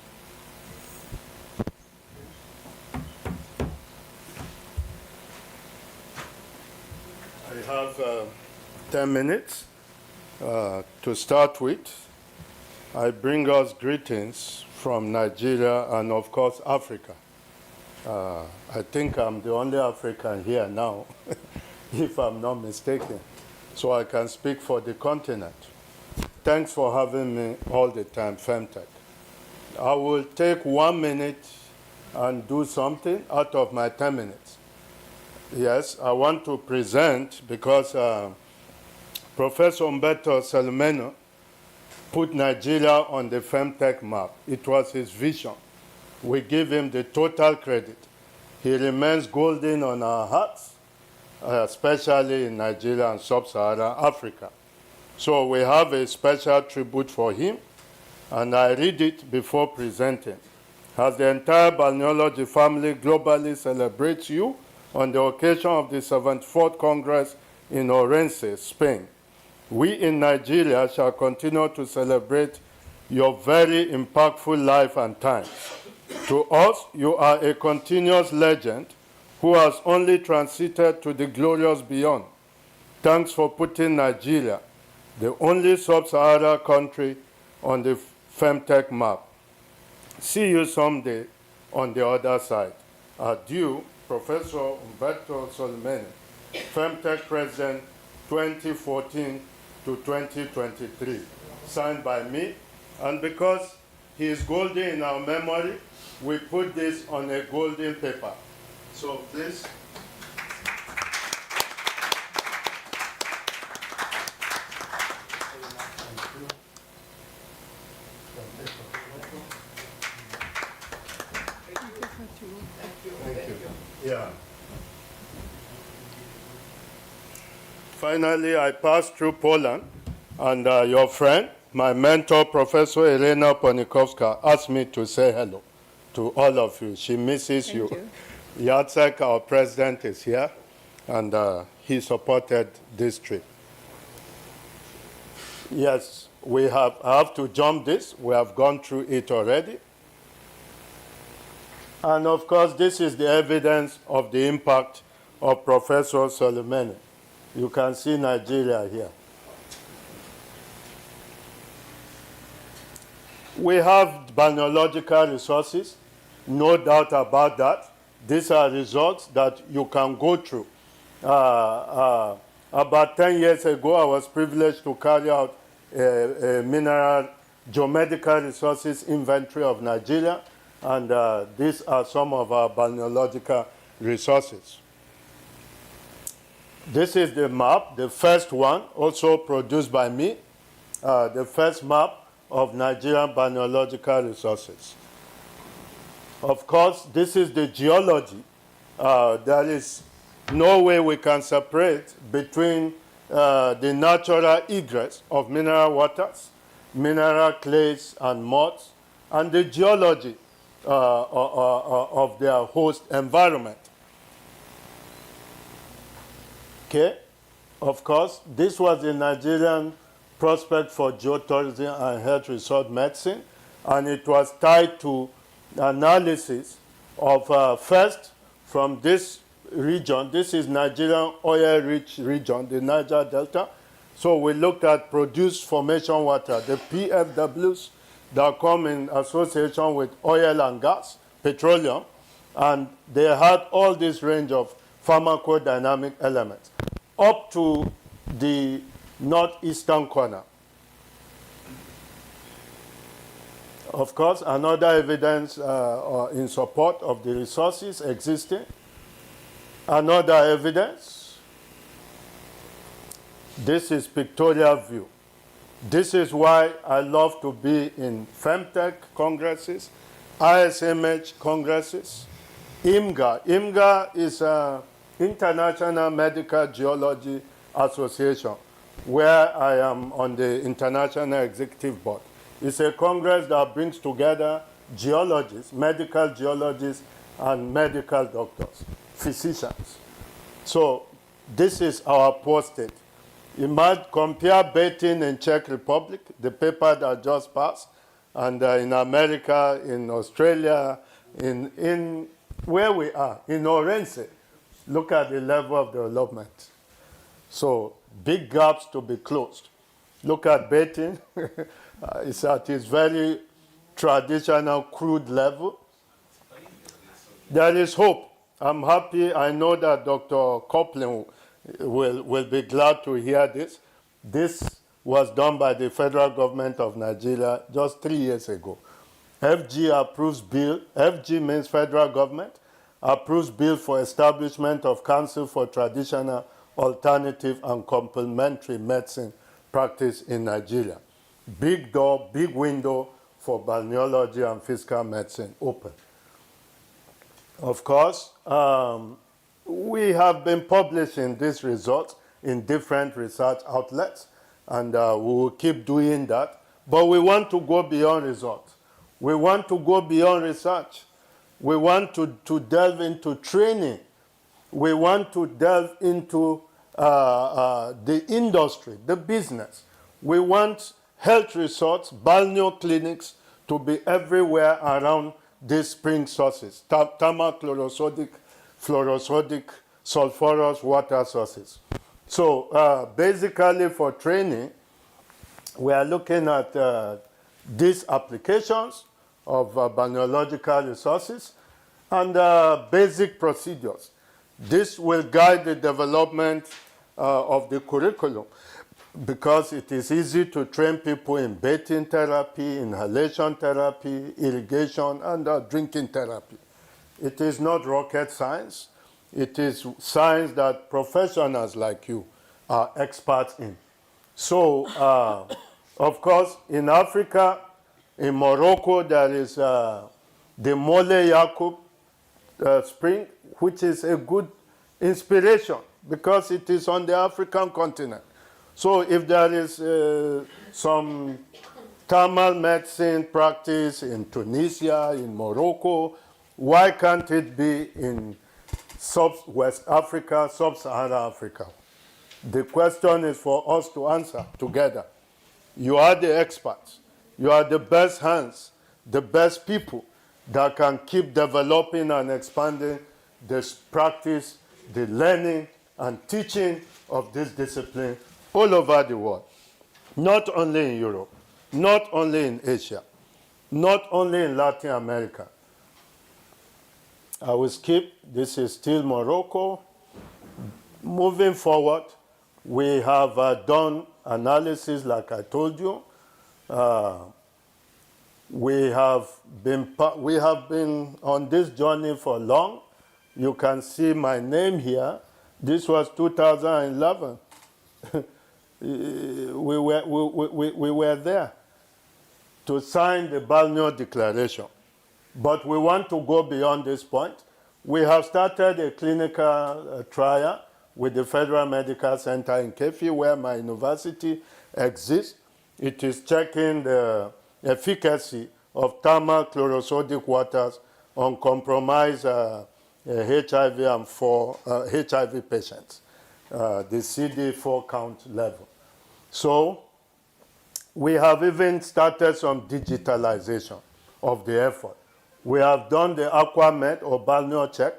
I have 10 minutes to start with. I bring us greetings from Nigeria and, of course, Africa. I think I'm the only African here now, if I'm not mistaken, so I can speak for the continent. Thanks for having me all the time, Femtech. I will take 1 minute and do something out of my 10 minutes. Yes, I want to present because Professor Umberto Salomeno put Nigeria on the Femtech map. It was his vision. We give him the total credit. He remains golden on our hearts, especially in Nigeria and Sub-Saharan Africa. So we have a special tribute for him, and I read it before presenting. As the entire balneology family globally celebrates you on the occasion of the 74th Congress in Ourense, Spain, we in Nigeria shall continue to celebrate your very impactful life and times. To us, you are a continuous legend who has only transited to the glorious beyond. Thanks for putting Nigeria, the only sub-Saharan country, on the Femtech map. See you someday on the other side. Adieu, Professor Umberto Salomeno, Femtech President 2014 to 2023. Signed by me, and because he is golden in our memory, we put this on a golden paper. So please. Thank you. Yeah. Finally, I passed through Poland, and your friend, my mentor, Professor Elena Ponikowska, asked me to say hello to all of you. She misses you. Jacek, our president, is here, and he supported this trip. Yes, I have to jump this. We have gone through it already. And of course, this is the evidence of the impact of Professor Soleimani. You can see Nigeria here. We have biological resources, no doubt about that. These are results that you can go through. About 10 years ago, I was privileged to carry out a mineral geomedical resources inventory of Nigeria, and these are some of our biological resources. This is the map, the first one, also produced by me, the first map of Nigerian biological resources. Of course, this is the geology. There is no way we can separate between the natural egress of mineral waters, mineral clays and muds, and the geology of their host environment. Okay? Of course, this was the Nigerian prospect for geotourism and health resort medicine, and it was tied to analysis of first from this region. This is Nigerian oil-rich region, the Niger Delta. So we looked at produced formation water, the PFWs that come in association with oil and gas, petroleum, and they had all this range of pharmacodynamic elements up to the northeastern corner. Of course, another evidence in support of the resources existing. Another evidence, this is pictorial view. This is why I love to be in Femtech congresses, ISMH congresses, IMGA. IMGA is an International Medical Geology Association, where I am on the International Executive Board. It's a congress that brings together geologists, medical geologists, and medical doctors, physicians. So this is our posted. You might compare Beijing in Czech Republic, the paper that just passed, and in America, in Australia, in where we are, in Ourense. Look at the level of development. So big gaps to be closed. Look at Beijing. It's at its very traditional, crude level. There is hope. I'm happy. I know that Dr. Copeland will be glad to hear this. This was done by the federal government of Nigeria just 3 years ago. FG approves bill. FG means federal government. Approves bill for establishment of Council for Traditional, Alternative, and Complementary Medicine practice in Nigeria. Big door, big window for balneology and physical medicine open. Of course, we have been publishing these results in different research outlets, and we will keep doing that. But we want to go beyond results. We want to go beyond research. We want to delve into training. We want to delve into the industry, the business. We want health resorts, balneal clinics to be everywhere around these spring sources, thermal chlorosodic, fluorosodic, sulfurous water sources. So basically for training, we are looking at these applications of balneological resources and basic procedures. This will guide the development of the curriculum because it is easy to train people in bathing therapy, inhalation therapy, irrigation, and drinking therapy. It is not rocket science. It is science that professionals like you are experts in. So, of course, in Africa, in Morocco, there is the Mole Yaqub spring, which is a good inspiration because it is on the African continent. So if there is some thermal medicine practice in Tunisia, in Morocco, why can't it be in West Africa, Sub-Saharan Africa. The question is for us to answer together. You are the experts. You are the best hands, the best people that can keep developing and expanding this practice, the learning and teaching of this discipline all over the world. Not only in Europe, not only in Asia, not only in Latin America. I will skip. This is still Morocco. Moving forward, we have done analysis, like I told you. We have been on this journey for long. You can see my name here. This was 2011. we were there to sign the Balneo Declaration. But we want to go beyond this point. We have started a clinical trial with the Federal Medical Center in Kefi, where my university exists. It is checking the efficacy of thermal chlorosodic waters on compromised HIV and HIV patients, the CD4 count level. So we have even started some digitalization of the effort. We have done the Aquamed or Balneo check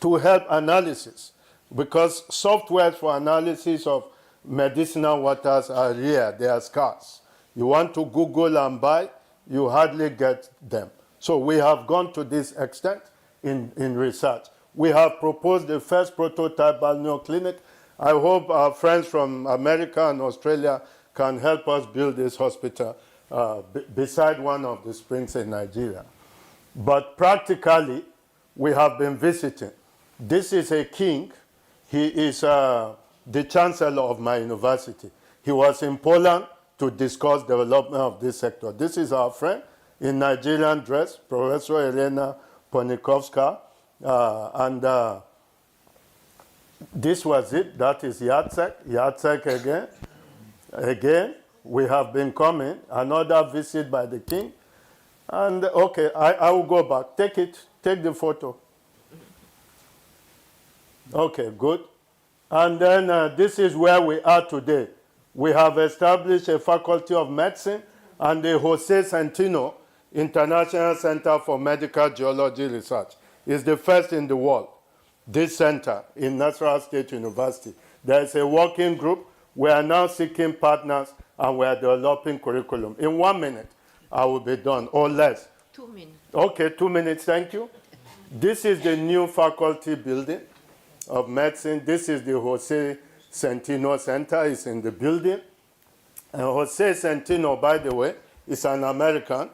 to help analysis, because softwares for analysis of medicinal waters are rare, they are scarce. You want to Google and buy, you hardly get them. So we have gone to this extent in research. We have proposed the first prototype Balneo clinic. I hope our friends from America and Australia can help us build this hospital beside one of the springs in Nigeria. But practically, we have been visiting. This is a king. He is the chancellor of my university. He was in Poland to discuss development of this sector. This is our friend in Nigerian dress, Professor Elena Ponikovska. And this was it. That is Jacek. Jacek again. Again, we have been coming. Another visit by the king. And okay, I will go back. Take it. Take the photo. Okay, good. And then this is where we are today. We have established a faculty of medicine and the Jose Centeno International Center for Medical Geology Research. It's the first in the world, this center in Nasarawa State University. There is a working group. We are now seeking partners and we are developing curriculum. In 1 minute, I will be done, or less. 2 minutes. Okay, 2 minutes, thank you. This is the new faculty building of medicine. This is the Jose Centeno Center. It's in the building. And Jose Centeno, by the way, is an American.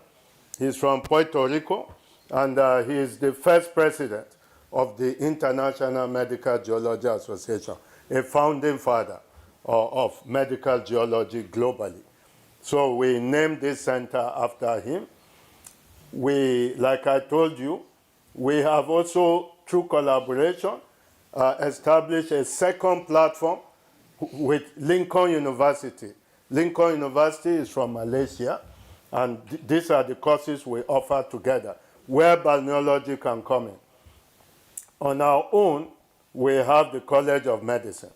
He's from Puerto Rico, and he is the first president of the International Medical Geology Association, a founding father of medical geology globally. So we named this center after him. We, like I told you, we have also, through collaboration, established a second platform with Lincoln University. Lincoln University is from Malaysia, and these are the courses we offer together, where balneology can come in. On our own, we have the College of Medicine.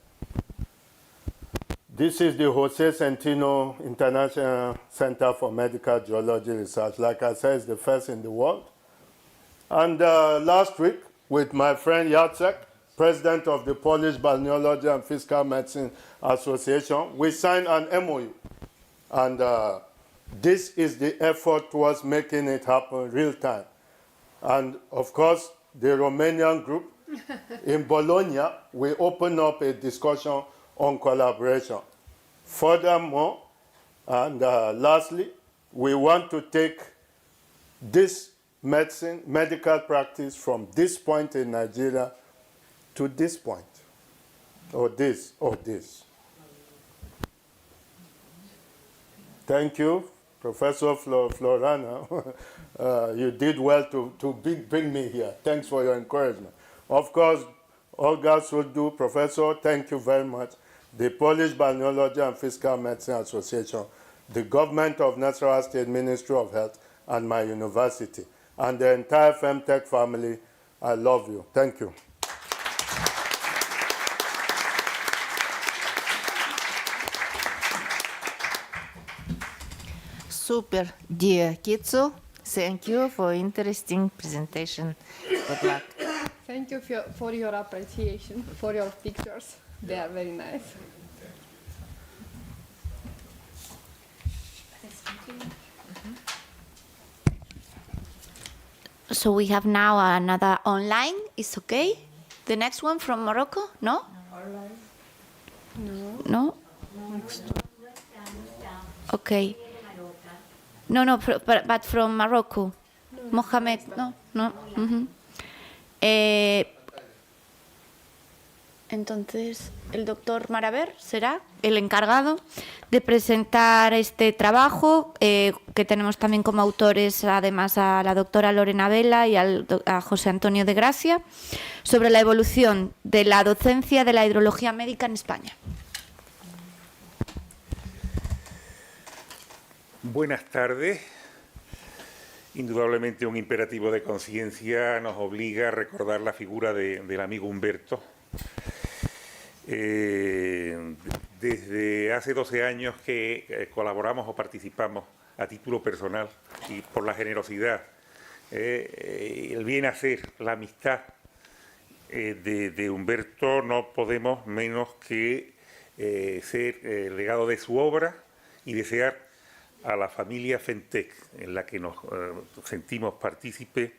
This is the Jose Centeno International Center for Medical Geology Research. Like I said, it's the first in the world. And last week, with my friend Jacek, president of the Polish Balneology and Physical Medicine Association, we signed an MOU. And this is the effort towards making it happen real time. And of course, the Romanian group in Bologna, we opened up a discussion on collaboration. Furthermore, and lastly, we want to take this medical practice from this point in Nigeria to this point, or this, or this. Thank you, Professor Florana. You did well to bring me here. Thanks for your encouragement. Of course, Olga Suldu, Professor, thank you very much. The Polish Balneology and Physical Medicine Association, the government of Nasarawa State Ministry of Health, and my university, and the entire Femtech family, I love you. Thank you. Super, dear Kitsu. Thank you for interesting presentation. Good luck. Thank you for your appreciation, for your pictures. They are very nice. So we have now another online. It's okay? The next one from Morocco? No? No? Okay. No, but from Morocco. Mohamed, no? Entonces, el doctor Maraver será el encargado de presentar este trabajo, que tenemos también como autores, además, a la doctora Lorena Vela y a José Antonio de Gracia, sobre la evolución de la docencia de la hidrología médica en España. Buenas tardes. Indudablemente un imperativo de conciencia nos obliga a recordar la figura del amigo Humberto. Desde hace 12 años que colaboramos o participamos a título personal y por la generosidad, el bien hacer, la amistad de Humberto, no podemos menos que ser legado de su obra y desear a la familia Fentec, en la que nos sentimos partícipes,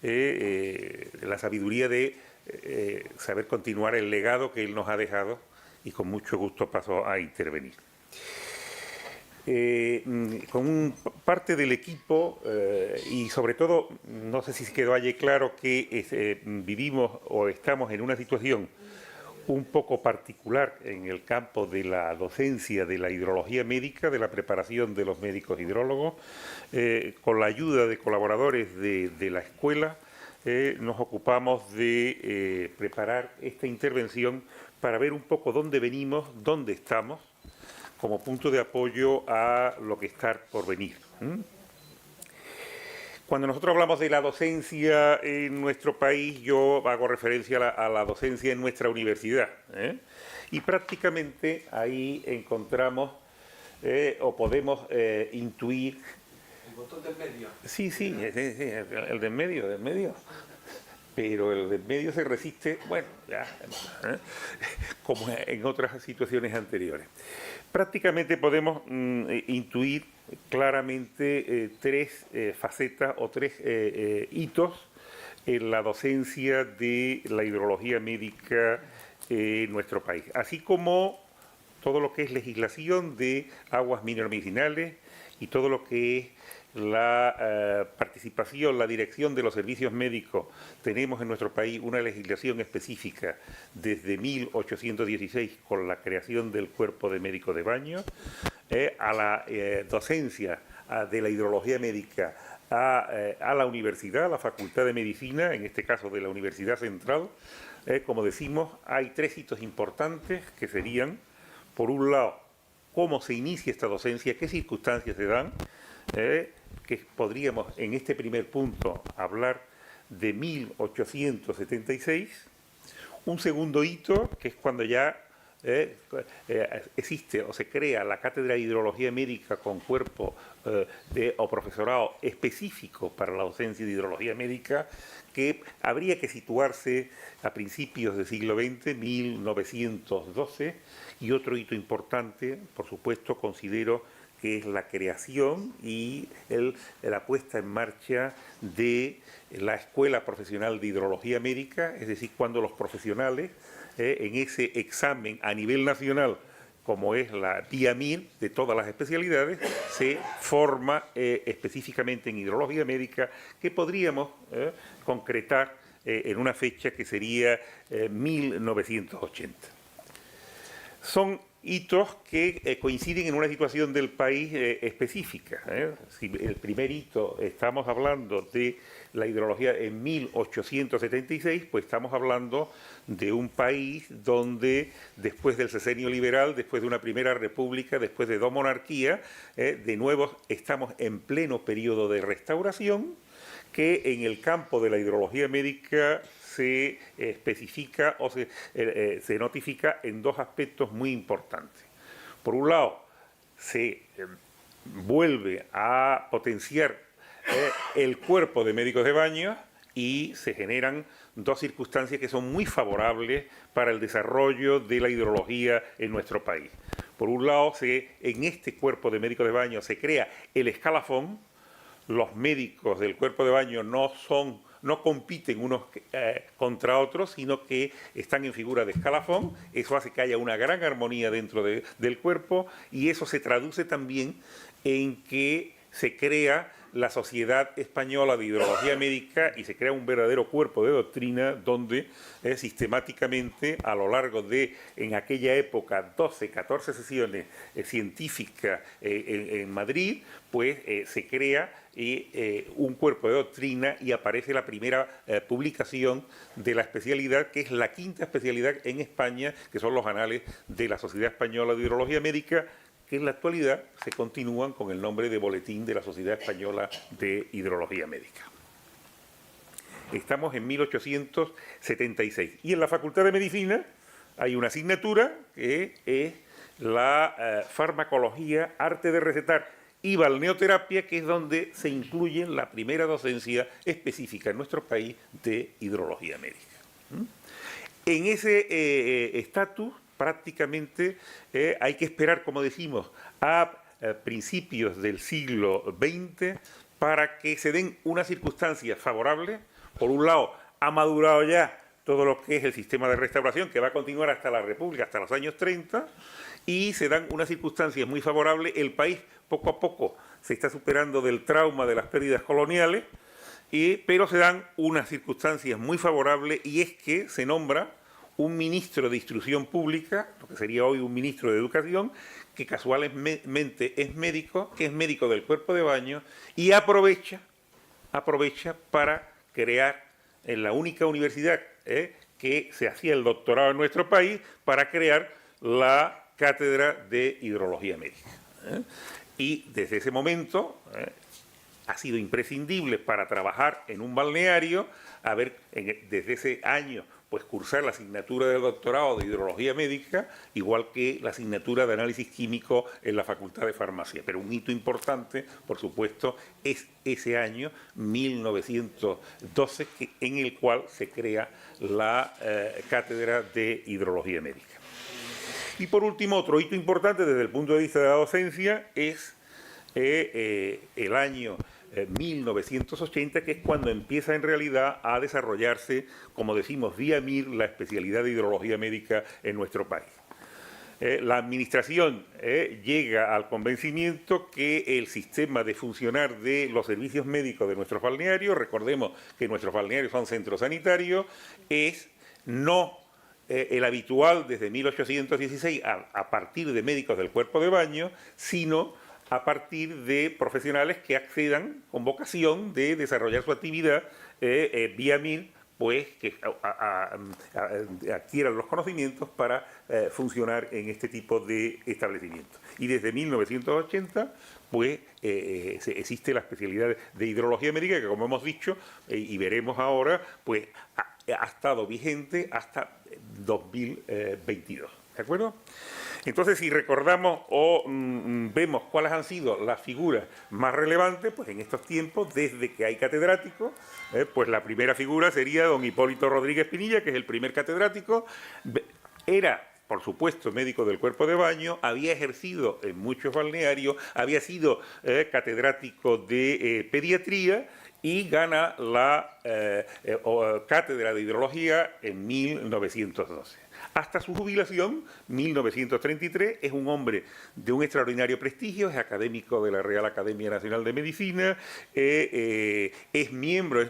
la sabiduría de saber continuar el legado que él nos ha dejado, y con mucho gusto paso a intervenir. Con parte del equipo y sobre todo, no sé si quedó allí claro que vivimos o estamos en una situación un poco particular en el campo de la docencia de la hidrología médica, de la preparación de los médicos hidrólogos, con la ayuda de colaboradores de la escuela. Nos ocupamos de preparar esta intervención para ver un poco dónde venimos, dónde estamos, como punto de apoyo a lo que está por venir. Cuando nosotros hablamos de la docencia en nuestro país, yo hago referencia a la docencia en nuestra universidad, y prácticamente ahí encontramos o podemos intuir. ¿El botón del medio? Sí, el del medio. Pero el del medio se resiste, bueno, ya, como en otras situaciones anteriores. Prácticamente podemos intuir claramente tres facetas o tres hitos en la docencia de la hidrología médica en nuestro país, así como todo lo que es legislación de aguas mineromedicinales y todo lo que es la participación, la dirección de los servicios médicos. Tenemos en nuestro país una legislación específica desde 1816 con la creación del Cuerpo de Médicos de Baño, a la docencia de la hidrología médica a la universidad, a la Facultad de Medicina, en este caso de la Universidad Central. Como decimos, hay tres hitos importantes que serían, por un lado, cómo se inicia esta docencia, qué circunstancias se dan, que podríamos en este primer punto hablar de 1876, un segundo hito que es cuando ya existe o se crea la Cátedra de Hidrología Médica con cuerpo o profesorado específico para la docencia de hidrología médica, que habría que situarse a principios del siglo XX, 1912, y otro hito importante, por supuesto, considero que es la creación y la puesta en marcha de la Escuela Profesional de Hidrología Médica, es decir, cuando los profesionales en ese examen a nivel nacional, como es la DIAMIR de todas las especialidades, se forma específicamente en hidrología médica, que podríamos concretar en una fecha que sería 1980. Son hitos que coinciden en una situación del país específica. Si el primer hito estamos hablando de la hidrología en 1876, pues estamos hablando de un país donde después del sexenio liberal, después de una primera república, después de dos monarquías, de nuevo estamos en pleno periodo de restauración, que en el campo de la hidrología médica se especifica o se notifica en dos aspectos muy importantes. Por un lado, se vuelve a potenciar el cuerpo de médicos de baño y se generan dos circunstancias que son muy favorables para el desarrollo de la hidrología en nuestro país. Por un lado, en este cuerpo de médicos de baño se crea el escalafón. Los médicos del cuerpo de baño no compiten unos contra otros, sino que están en figura de escalafón. Eso hace que haya una gran armonía dentro del cuerpo, y eso se traduce también en que se crea la Sociedad Española de Hidrología Médica y se crea un verdadero cuerpo de doctrina donde sistemáticamente a lo largo de, en aquella época, 12, 14 sesiones científicas en Madrid, pues se crea un cuerpo de doctrina y aparece la primera publicación de la especialidad, que es la quinta especialidad en España, que son los anales de la Sociedad Española de Hidrología Médica, que en la actualidad se continúan con el nombre de Boletín de la Sociedad Española de Hidrología Médica. Estamos en 1876 y en la Facultad de Medicina hay una asignatura que es la farmacología, arte de recetar y balneoterapia, que es donde se incluye la primera docencia específica en nuestro país de hidrología médica. En ese estatus prácticamente hay que esperar, como decimos, a principios del siglo XX para que se den unas circunstancias favorables. Por un lado, ha madurado ya todo lo que es el sistema de restauración, que va a continuar hasta la República, hasta los años 30, y se dan unas circunstancias muy favorables. El país, poco a poco, se está superando del trauma de las pérdidas coloniales, pero se dan unas circunstancias muy favorables, y es que se nombra un ministro de Instrucción Pública, lo que sería hoy un ministro de Educación, que casualmente es médico, que es médico del cuerpo de baño, y aprovecha para crear en la única universidad que se hacía el doctorado en nuestro país, para crear la cátedra de hidrología médica. Y desde ese momento ha sido imprescindible para trabajar en un balneario, desde ese año, pues cursar la asignatura del doctorado de hidrología médica, igual que la asignatura de análisis químico en la Facultad de Farmacia. Pero un hito importante, por supuesto, es ese año 1912, en el cual se crea la cátedra de hidrología médica. Y por último, otro hito importante desde el punto de vista de la docencia es el año 1980, que es cuando empieza en realidad a desarrollarse, como decimos, vía MIR, la especialidad de hidrología médica en nuestro país. La administración llega al convencimiento que el sistema de funcionar de los servicios médicos de nuestros balnearios, recordemos que nuestros balnearios son centros sanitarios, es no el habitual desde 1816 a partir de médicos del cuerpo de baño, sino a partir de profesionales que accedan con vocación de desarrollar su actividad vía MIR, pues que adquieran los conocimientos para funcionar en este tipo de establecimientos. Y desde 1980, pues existe la especialidad de hidrología médica, que, como hemos dicho, y veremos ahora, pues ha estado vigente hasta 2022. ¿De acuerdo? Entonces, si recordamos o vemos cuáles han sido las figuras más relevantes, pues en estos tiempos, desde que hay catedráticos, pues la primera figura sería don Hipólito Rodríguez Pinilla, que es el primer catedrático. Era, por supuesto, médico del cuerpo de baño, había ejercido en muchos balnearios, había sido catedrático de pediatría, y gana la cátedra de hidrología en 1912. Hasta su jubilación, 1933, es un hombre de un extraordinario prestigio, es académico de la Real Academia Nacional de Medicina, es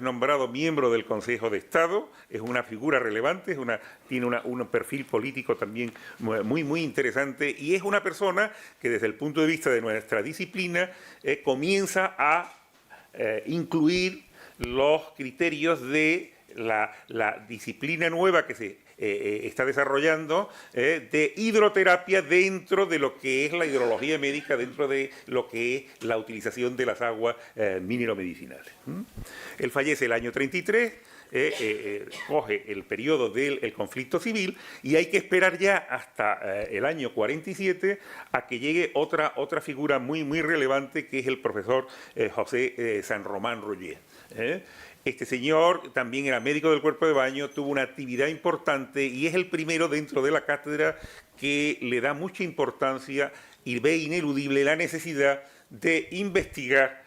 nombrado miembro del Consejo de Estado, es una figura relevante, tiene un perfil político también muy interesante, y es una persona que desde el punto de vista de nuestra disciplina comienza a incluir los criterios de la disciplina nueva que se está desarrollando de hidroterapia dentro de lo que es la hidrología médica, dentro de lo que es la utilización de las aguas mineromedicinales. Él fallece el año 33, coge el periodo del conflicto civil y hay que esperar ya hasta el año 47 a que llegue otra figura muy relevante, que es el profesor José San Román Roger. Este señor también era médico del cuerpo de baño, tuvo una actividad importante y es el primero dentro de la cátedra que le da mucha importancia y ve ineludible la necesidad de investigar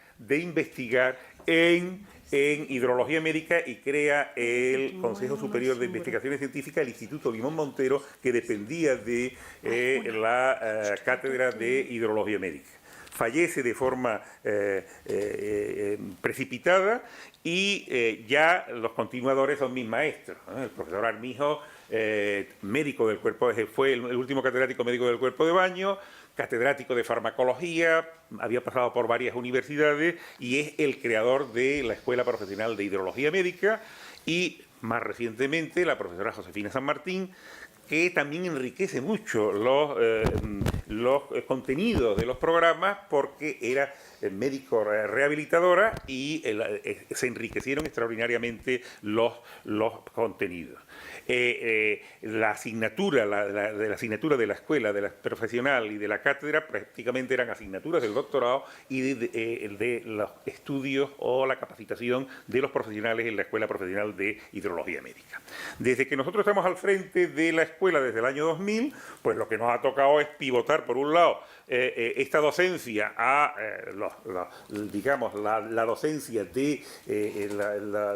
en hidrología médica y crea el Consejo Superior de Investigaciones Científicas, el Instituto Limón Montero, que dependía de la Cátedra de Hidrología Médica. Fallece de forma precipitada y ya los continuadores son mis maestros, ¿no? El profesor Armijo, médico del cuerpo, fue el último catedrático médico del cuerpo de baño, catedrático de farmacología, había pasado por varias universidades y es el creador de la Escuela Profesional de Hidrología Médica, y más recientemente la profesora Josefina San Martín, que también enriquece mucho los contenidos de los programas, porque era médico rehabilitadora y se enriquecieron extraordinariamente los contenidos. La asignatura de la escuela, de la profesional y de la cátedra prácticamente eran asignaturas del doctorado y de los estudios o la capacitación de los profesionales en la Escuela Profesional de Hidrología Médica. Desde que nosotros estamos al frente de la escuela desde el año 2000, pues lo que nos ha tocado es pivotar, por un lado, esta docencia a la docencia de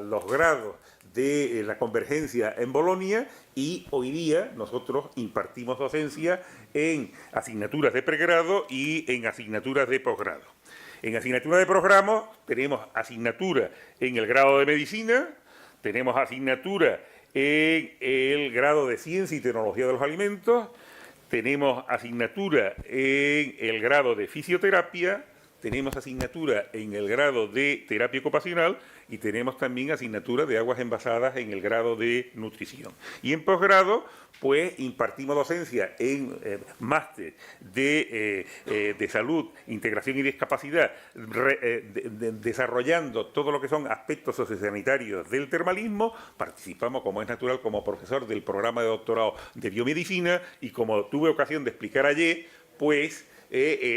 los grados de la convergencia en Bolonia, y hoy día nosotros impartimos docencia en asignaturas de pregrado y en asignaturas de posgrado. En asignaturas de posgrado tenemos asignatura en el grado de medicina, tenemos asignatura en el grado de ciencia y tecnología de los alimentos, tenemos asignatura en el grado de fisioterapia, tenemos asignatura en el grado de terapia ocupacional y tenemos también asignatura de aguas envasadas en el grado de nutrición. Y en posgrado, pues impartimos docencia en máster de salud, integración y discapacidad, desarrollando todo lo que son aspectos sociosanitarios del termalismo. Participamos, como es natural, como profesor del programa de doctorado de biomedicina, y como tuve ocasión de explicar ayer, pues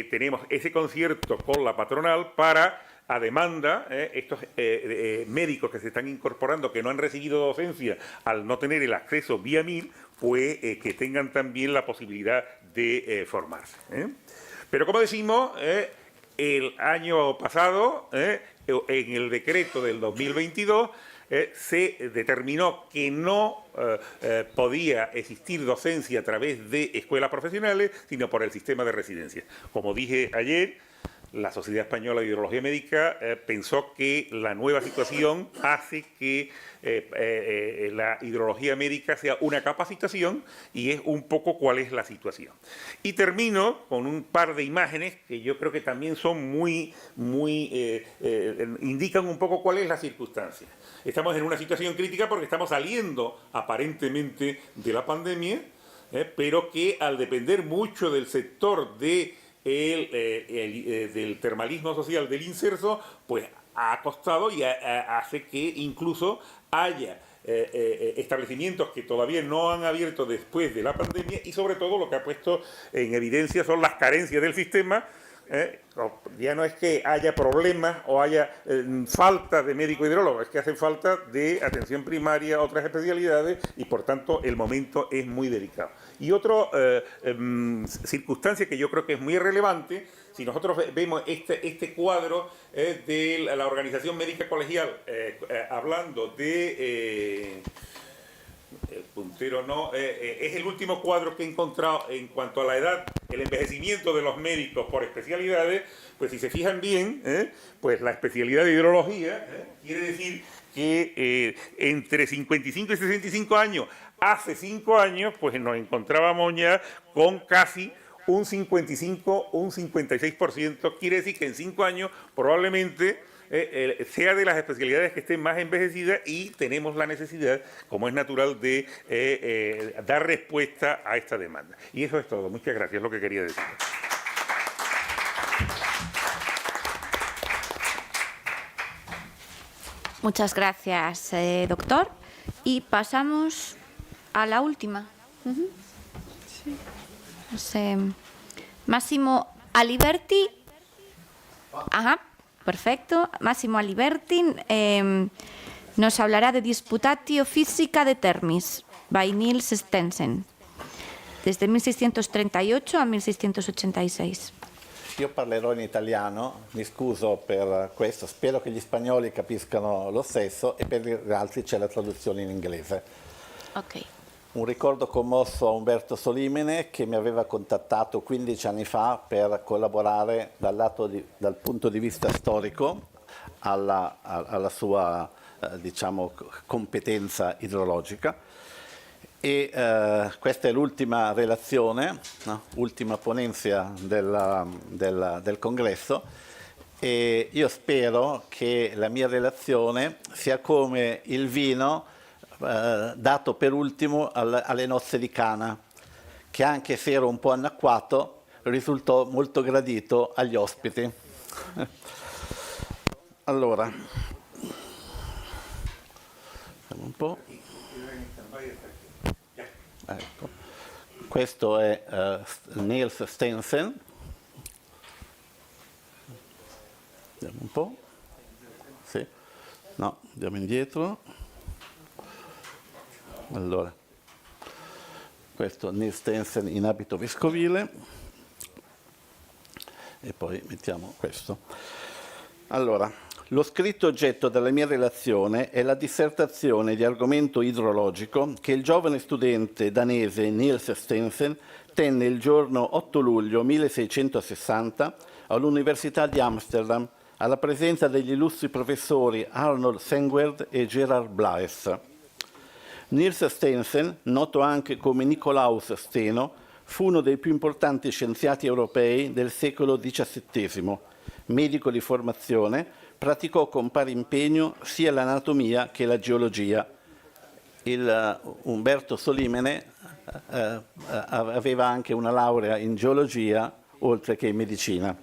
tenemos ese concierto con la patronal para, a demanda, estos médicos que se están incorporando, que no han recibido docencia al no tener el acceso vía MIR, pues que tengan también la posibilidad de formarse. Pero, como decimos, el año pasado, en el decreto del 2022, se determinó que no podía existir docencia a través de escuelas profesionales, sino por el sistema de residencias. Como dije ayer, la Sociedad Española de Hidrología Médica pensó que la nueva situación hace que la hidrología médica sea una capacitación, y es un poco cuál es la situación. Y termino con un par de imágenes que yo creo que también son indican un poco cuál es la circunstancia. Estamos en una situación crítica porque estamos saliendo aparentemente de la pandemia, pero que al depender mucho del sector del termalismo social del inserso, pues ha costado y hace que incluso haya establecimientos que todavía no han abierto después de la pandemia, y sobre todo lo que ha puesto en evidencia son las carencias del sistema. Ya no es que haya problemas o haya falta de médico hidrólogo, es que hace falta de atención primaria, otras especialidades, y por tanto el momento es muy delicado. Y otra circunstancia que yo creo que es muy relevante, si nosotros vemos este cuadro de la Organización Médica Colegial, hablando de... el puntero no, es el último cuadro que he encontrado en cuanto a la edad, el envejecimiento de los médicos por especialidades. Pues si se fijan bien, pues la especialidad de hidrología quiere decir que entre 55 y 65 años, hace 5 años, pues nos encontrábamos ya con casi un 55, un 56%, quiere decir que en 5 años probablemente sea de las especialidades que estén más envejecidas, y tenemos la necesidad, como es natural, de dar respuesta a esta demanda. Y eso es todo. Muchas gracias, es lo que quería decir. Muchas gracias, doctor. Y pasamos a la última. No sé, Massimo Aliberti. Ajá, perfecto. Massimo Aliberti nos hablará de Disputatio Physica de Termis, by Niels Stensen, desde 1638 a 1686. Io parlerò in italiano, mi scuso per questo, spero che gli spagnoli capiscano lo stesso e per gli altri c'è la traduzione in inglese. Ok. Un ricordo commosso a Umberto Solimene che mi aveva contattato 15 anni fa per collaborare dal punto di vista storico alla sua diciamo, competenza idrologica. E questa è l'ultima relazione, no? Ultima ponenza del congresso, e io spero che la mia relazione sia come il vino dato per ultimo alle nozze di Cana, che anche se era un po' annacquato risultò molto gradito agli ospiti. Allora, vediamo un po'. Ecco. Questo è Niels Stensen. Vediamo un po'. Sì. No, andiamo indietro. Allora, questo è Niels Stensen in abito vescovile. E poi mettiamo questo. Allora, lo scritto oggetto della mia relazione è la dissertazione di argomento idrologico che il giovane studente danese Niels Stensen tenne il giorno 8 luglio 1660 all'Università di Amsterdam alla presenza degli illustri professori Arnold Sengwerd e Gerard Blaes. Niels Stensen, noto anche come Nicolaus Steno, fu uno dei più importanti scienziati europei del secolo XVII. Medico di formazione, praticò con pari impegno sia l'anatomia che la geologia. Umberto Solimene aveva anche una laurea in geologia, oltre che in medicina.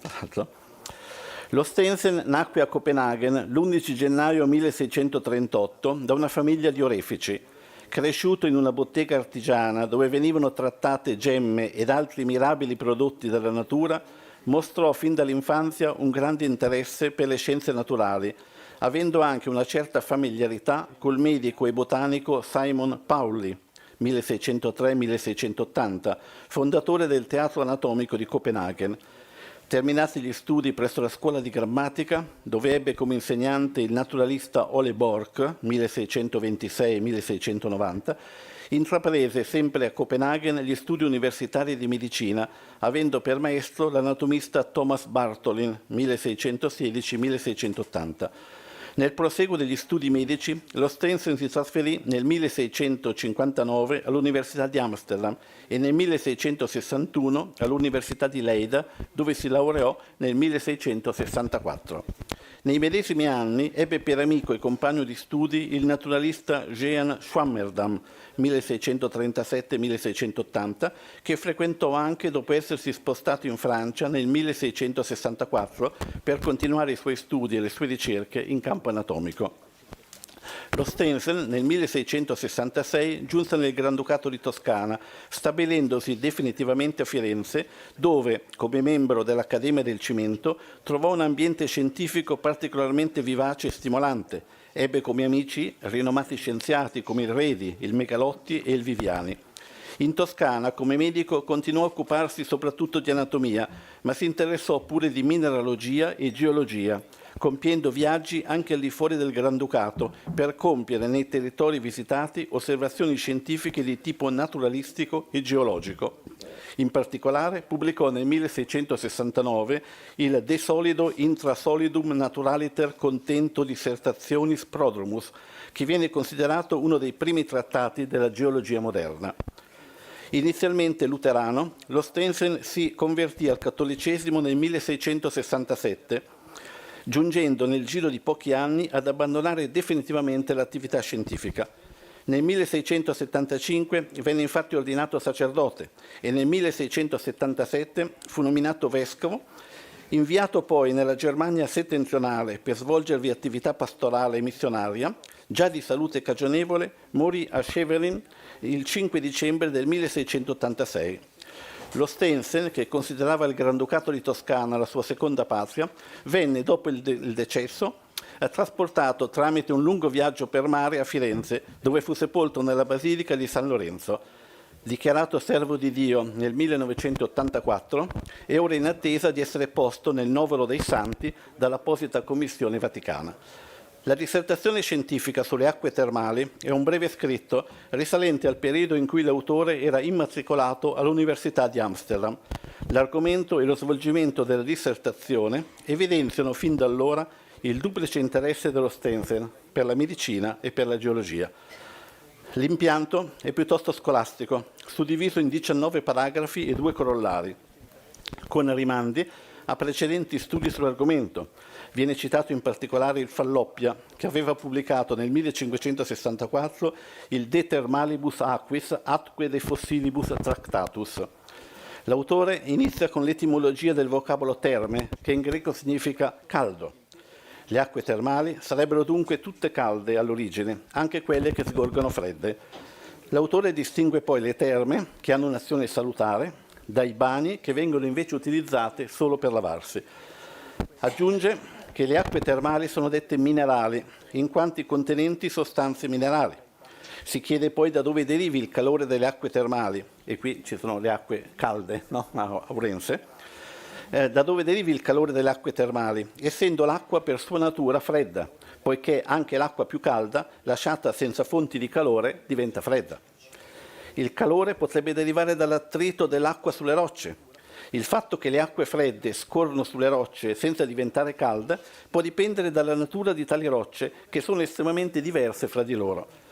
Lo Stensen nacque a Copenaghen l'11 gennaio 1638 da una famiglia di orefici. Cresciuto in una bottega artigiana dove venivano trattate gemme ed altri mirabili prodotti della natura, mostrò fin dall'infanzia un grande interesse per le scienze naturali, avendo anche una certa familiarità col medico e botanico Simon Pauli, 1603-1680, fondatore del Teatro Anatomico di Copenaghen. Terminati gli studi presso la scuola di grammatica, dove ebbe come insegnante il naturalista Ole Borch, 1626-1690, intraprese sempre a Copenaghen gli studi universitari di medicina, avendo per maestro l'anatomista Thomas Bartholin, 1616-1680. Nel proseguo degli studi medici, lo Stensen si trasferì nel 1659 all'Università di Amsterdam e nel 1661 all'Università di Leida, dove si laureò nel 1664. Nei medesimi anni ebbe per amico e compagno di studi il naturalista Jean Swammerdam, 1637-1680, che frequentò anche dopo essersi spostato in Francia nel 1664 per continuare i suoi studi e le sue ricerche in campo anatomico. Lo Stensen nel 1666 giunse nel Granducato di Toscana, stabilendosi definitivamente a Firenze, dove, come membro dell'Accademia del Cimento, trovò un ambiente scientifico particolarmente vivace e stimolante. Ebbe come amici rinomati scienziati come il Redi, il Megalotti e il Viviani. In Toscana, come medico, continuò a occuparsi soprattutto di anatomia, ma si interessò pure di mineralogia e geologia, compiendo viaggi anche al di fuori del Granducato per compiere nei territori visitati osservazioni scientifiche di tipo naturalistico e geologico. In particolare pubblicò nel 1669 il De solido intra solidum naturaliter contento dissertationis prodromus, che viene considerato uno dei primi trattati della geologia moderna. Inizialmente luterano, lo Stensen si convertì al cattolicesimo nel 1667, giungendo nel giro di pochi anni ad abbandonare definitivamente l'attività scientifica. Nel 1675 venne infatti ordinato sacerdote e nel 1677 fu nominato vescovo Inviato poi nella Germania settentrionale per svolgervi attività pastorale e missionaria, già di salute cagionevole, morì a Scheveningen il 5 dicembre del 1686. Lo Stensen, che considerava il Granducato di Toscana la sua seconda patria, venne, dopo il decesso, trasportato tramite un lungo viaggio per mare a Firenze, dove fu sepolto nella Basilica di San Lorenzo. Dichiarato servo di Dio nel 1984, è ora in attesa di essere posto nel novero dei santi dall'apposita Commissione Vaticana. La dissertazione scientifica sulle acque termali è un breve scritto risalente al periodo in cui l'autore era immatricolato all'Università di Amsterdam. L'argomento e lo svolgimento della dissertazione evidenziano fin da allora il duplice interesse dello Stensen per la medicina e per la geologia. L'impianto è piuttosto scolastico, suddiviso in 19 paragrafi e 2 corollari, con rimandi a precedenti studi sull'argomento. Viene citato in particolare il Falloppia, che aveva pubblicato nel 1564 il De Thermalibus Aquis Atque de Fossilibus Tractatus. L'autore inizia con l'etimologia del vocabolo terme, che in greco significa caldo. Le acque termali sarebbero dunque tutte calde all'origine, anche quelle che sgorgono fredde. L'autore distingue poi le terme, che hanno un'azione salutare, dai bagni, che vengono invece utilizzate solo per lavarsi. Aggiunge che le acque termali sono dette minerali, in quanto contenenti sostanze minerali. Si chiede poi da dove derivi il calore delle acque termali, e qui ci sono le acque calde, no? A Ourense. Da dove derivi il calore delle acque termali, essendo l'acqua per sua natura fredda, poiché anche l'acqua più calda, lasciata senza fonti di calore, diventa fredda. Il calore potrebbe derivare dall'attrito dell'acqua sulle rocce. Il fatto che le acque fredde scorrono sulle rocce senza diventare calde può dipendere dalla natura di tali rocce, che sono estremamente diverse fra di loro.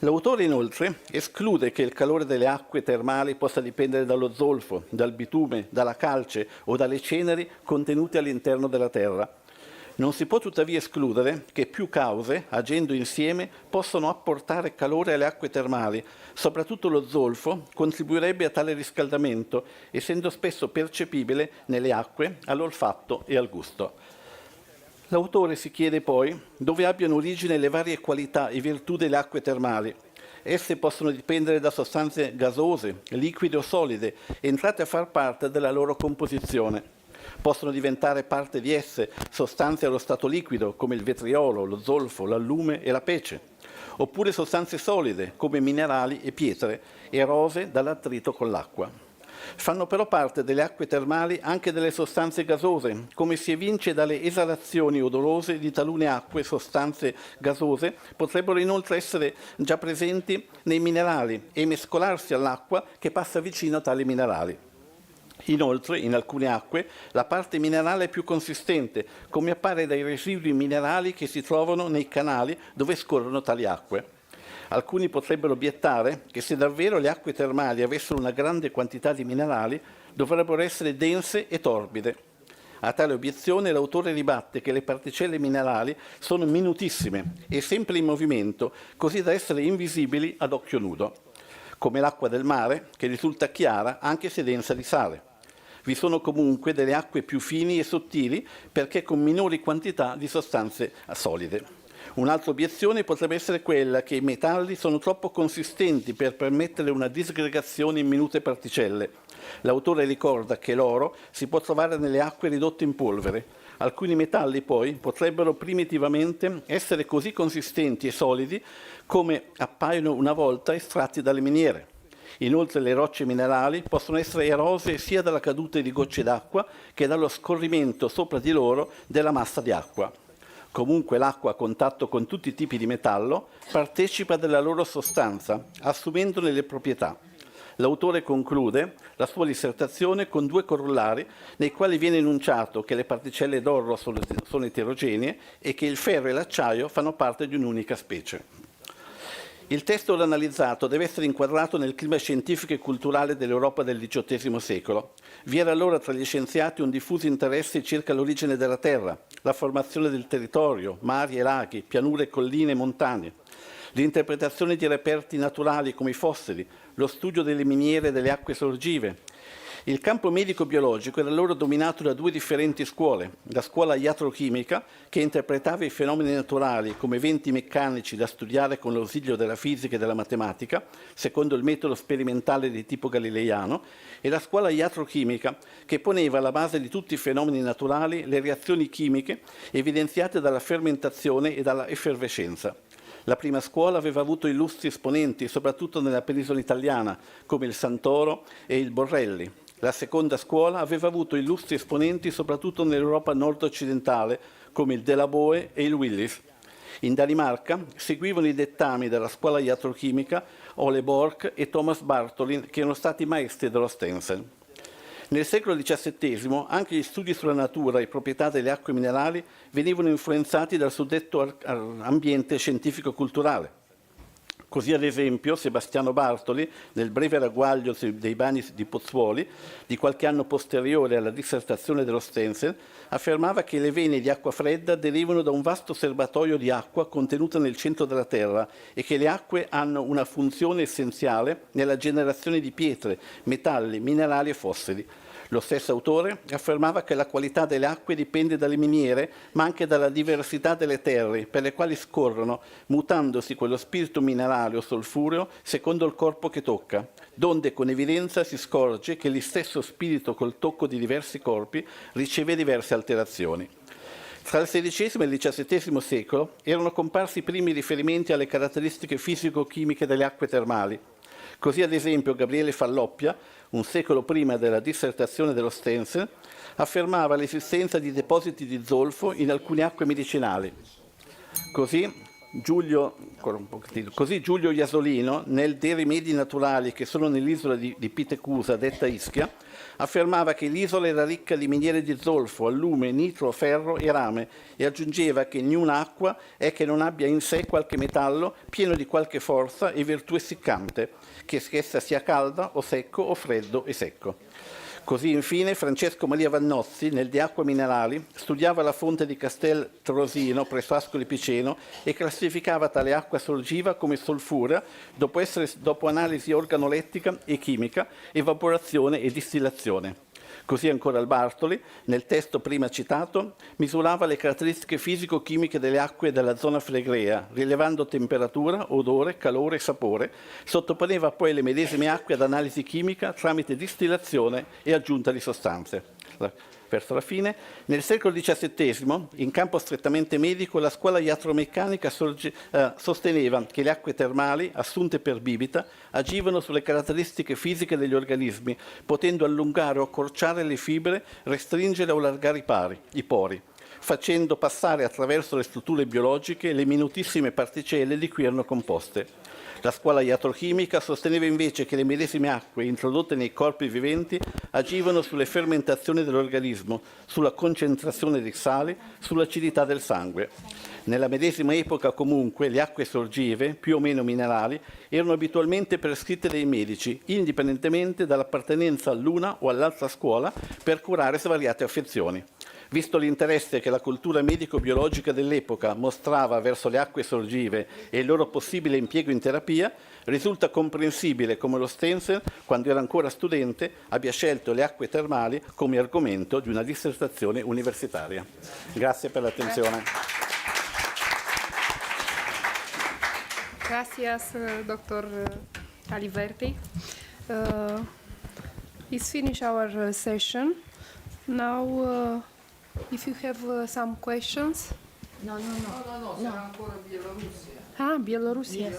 L'autore inoltre esclude che il calore delle acque termali possa dipendere dallo zolfo, dal bitume, dalla calce o dalle ceneri contenute all'interno della terra. Non si può tuttavia escludere che più cause, agendo insieme, possano apportare calore alle acque termali. Soprattutto lo zolfo contribuirebbe a tale riscaldamento, essendo spesso percepibile nelle acque all'olfatto e al gusto. L'autore si chiede poi dove abbiano origine le varie qualità e virtù delle acque termali. Esse possono dipendere da sostanze gasose, liquide o solide, entrate a far parte della loro composizione. Possono diventare parte di esse sostanze allo stato liquido, come il vetriolo, lo zolfo, l'allume e la pece, oppure sostanze solide, come minerali e pietre, erose dall'attrito con l'acqua. Fanno però parte delle acque termali anche delle sostanze gasose, come si evince dalle esalazioni odorose di talune acque. Sostanze gasose potrebbero inoltre essere già presenti nei minerali e mescolarsi all'acqua che passa vicino a tali minerali. Inoltre, in alcune acque, la parte minerale è più consistente, come appare dai residui minerali che si trovano nei canali dove scorrono tali acque. Alcuni potrebbero obiettare che se davvero le acque termali avessero una grande quantità di minerali, dovrebbero essere dense e torbide. A tale obiezione l'autore ribatte che le particelle minerali sono minutissime e sempre in movimento, così da essere invisibili ad occhio nudo, come l'acqua del mare, che risulta chiara anche se densa di sale. Vi sono comunque delle acque più fini e sottili perché con minori quantità di sostanze solide. Un'altra obiezione potrebbe essere quella che i metalli sono troppo consistenti per permettere una disgregazione in minute particelle. L'autore ricorda che l'oro si può trovare nelle acque ridotte in polvere. Alcuni metalli poi potrebbero primitivamente essere così consistenti e solidi come appaiono una volta estratti dalle miniere. Inoltre le rocce minerali possono essere erose sia dalla caduta di gocce d'acqua che dallo scorrimento sopra di loro della massa di acqua. Comunque l'acqua a contatto con tutti i tipi di metallo partecipa della loro sostanza, assumendone le proprietà. L'autore conclude la sua dissertazione con 2 corollari nei quali viene enunciato che le particelle d'oro sono eterogenee e che il ferro e l'acciaio fanno parte di un'unica specie. Il testo analizzato deve essere inquadrato nel clima scientifico e culturale dell'Europa del XVIII secolo. Vi era allora tra gli scienziati un diffuso interesse circa l'origine della Terra, la formazione del territorio, mari e laghi, pianure, colline e montagne, l'interpretazione di reperti naturali come i fossili, lo studio delle miniere e delle acque sorgive, Il campo medico-biologico era allora dominato da due differenti scuole, la scuola iatrochimica, che interpretava i fenomeni naturali come eventi meccanici da studiare con l'ausilio della fisica e della matematica, secondo il metodo sperimentale di tipo galileiano, e la scuola iatrochimica, che poneva alla base di tutti i fenomeni naturali le reazioni chimiche evidenziate dalla fermentazione e dalla effervescenza. La prima scuola aveva avuto illustri esponenti, soprattutto nella penisola italiana, come il Santoro e il Borrelli. La seconda scuola aveva avuto illustri esponenti soprattutto nell'Europa nord-occidentale, come il Delaboe e il Willis. In Danimarca seguivano i dettami della scuola iatrochimica Ole Borch e Thomas Bartholin, che erano stati maestri dello Stenzel. Nel secolo XVII anche gli studi sulla natura e proprietà delle acque minerali venivano influenzati dal suddetto ambiente scientifico-culturale. Così, ad esempio, Sebastiano Bartoli, nel breve ragguaglio dei bagni di Pozzuoli, di qualche anno posteriore alla dissertazione dello Stenzel, affermava che le vene di acqua fredda derivano da un vasto serbatoio di acqua contenuta nel centro della Terra e che le acque hanno una funzione essenziale nella generazione di pietre, metalli, minerali e fossili. Lo stesso autore affermava che la qualità delle acque dipende dalle miniere, ma anche dalla diversità delle terre per le quali scorrono, mutandosi quello spirito minerale o solfureo secondo il corpo che tocca, donde con evidenza si scorge che lo stesso spirito col tocco di diversi corpi riceve diverse alterazioni. Tra il XVI e il XVII secolo erano comparsi i primi riferimenti alle caratteristiche fisico-chimiche delle acque termali. Così, ad esempio, Gabriele Falloppia, un secolo prima della dissertazione dello Stenzel, affermava l'esistenza di depositi di zolfo in alcune acque medicinali. Così Giulio Iasolino, nel De rimedi naturali che sono nell'isola di Pitecusa, detta Ischia, affermava che l'isola era ricca di miniere di zolfo, allume, nitro, ferro e rame e aggiungeva che niuna acqua è che non abbia in sé qualche metallo pieno di qualche forza e virtù essiccante, che essa sia calda o secco o freddo e secco. Così, infine, Francesco Maria Vannozzi, nel De Acque Minerali, studiava la fonte di Castel Trosino presso Ascoli Piceno e classificava tale acqua sorgiva come solfurea dopo analisi organolettica e chimica, evaporazione e distillazione. Così ancora il Bartoli, nel testo prima citato, misurava le caratteristiche fisico-chimiche delle acque della zona flegrea, rilevando temperatura, odore, calore e sapore, sottoponeva poi le medesime acque ad analisi chimica tramite distillazione e aggiunta di sostanze. Verso la fine, nel secolo XVII, in campo strettamente medico, la scuola iatromeccanica sosteneva che le acque termali, assunte per bibita, agivano sulle caratteristiche fisiche degli organismi, potendo allungare o accorciare le fibre, restringere o allargare i pori, facendo passare attraverso le strutture biologiche le minutissime particelle di cui erano composte. La scuola iatrochimica sosteneva invece che le medesime acque introdotte nei corpi viventi agivano sulle fermentazioni dell'organismo, sulla concentrazione dei sali, sull'acidità del sangue. Nella medesima epoca, comunque, le acque sorgive, più o meno minerali, erano abitualmente prescritte dai medici, indipendentemente dall'appartenenza all'una o all'altra scuola, per curare svariate affezioni. Visto l'interesse che la cultura medico-biologica dell'epoca mostrava verso le acque sorgive e il loro possibile impiego in terapia, risulta comprensibile come lo Stenzel, quando era ancora studente, abbia scelto le acque termali come argomento di una dissertazione universitaria. Grazie per l'attenzione. Gracias, Dr. Aliberti. It's finished our session. Now, if you have some questions. No. Sarà ancora Bielorussia. Ah, Bielorussia. Yes.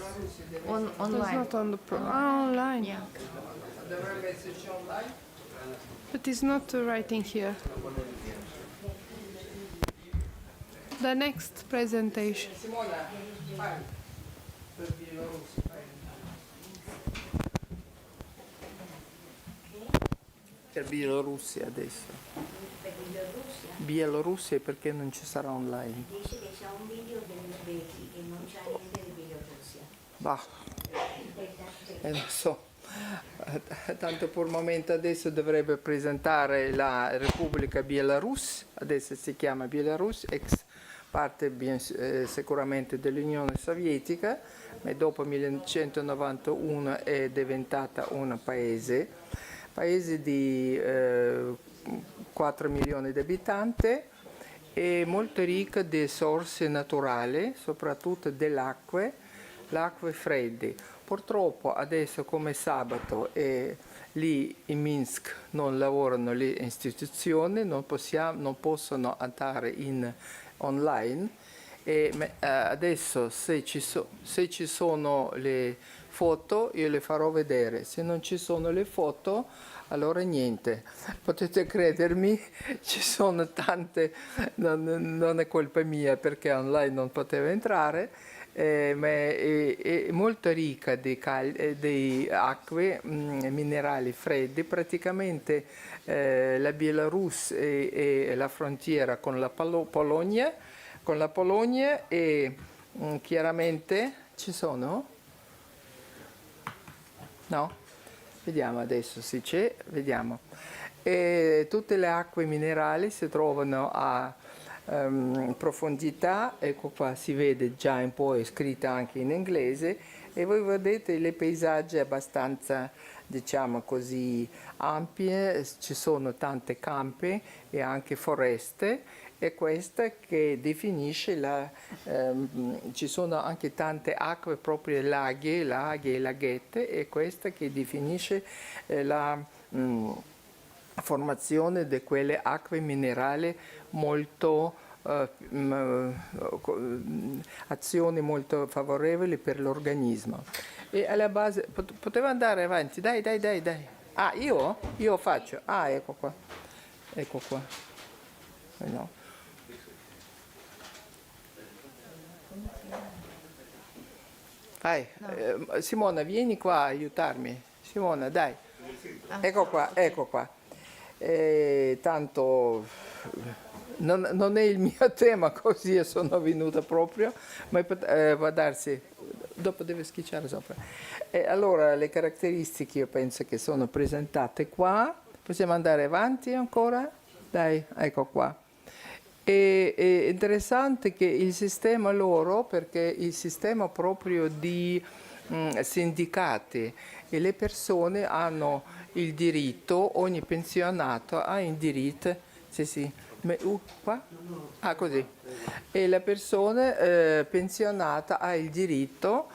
It's Online. not on the online. Yeah. Dovrebbe esserci online. But it's not writing here. The next presentation. Simona, vai. Per Bielorussia. Per Bielorussia adesso. Per Bielorussia? Bielorussia perché non ci sarà online. Dice che c'è un video dell'Uzbeki e non c'è niente di Bielorussia. Bah, non so. Tanto per il momento adesso dovrebbe presentare la Repubblica Bielorus, adesso si chiama Bielorus, ex parte sicuramente dell'Unione Sovietica, ma dopo 1991 è diventata un paese. paese di 4 milioni di abitanti e molto ricca di risorse naturali, soprattutto dell'acqua, l'acque fredde. Purtroppo adesso come sabato lì in Minsk non lavorano le istituzioni, non possono andare online e adesso se ci sono le foto io le farò vedere, se non ci sono le foto allora niente, potete credermi, ci sono tante, non è colpa mia perché online non potevo entrare, ma è molto ricca di acque minerali fredde, praticamente la Bielorussia è la frontiera con la Polonia e chiaramente ci sono? No? Vediamo adesso se c'è, vediamo. E tutte le acque minerali si trovano a profondità, ecco qua si vede già un po', è scritta anche in inglese, e voi vedete i paesaggi abbastanza, diciamo così, ampie, ci sono tante campi e anche foreste, e questa che definisce ci sono anche tante acque, proprio laghi e laghette, e questa che definisce la formazione di quelle acque minerali molto azioni molto favorevoli per l'organismo. E alla base potevo andare avanti, dai. Ah, io faccio, ecco qua no. Vai, Simona, vieni qua a aiutarmi. Simona, dai. Ecco qua. Tanto non è il mio tema, così sono venuta proprio, ma può darsi, dopo deve schicciare sopra. Allora, le caratteristiche io penso che sono presentate qua. Possiamo andare avanti ancora? Dai, ecco qua. È interessante che il sistema loro, perché il sistema proprio di sindacati e le persone hanno il diritto, ogni pensionato ha il diritto, sì, qua? Ah, così. E la persona pensionata ha il diritto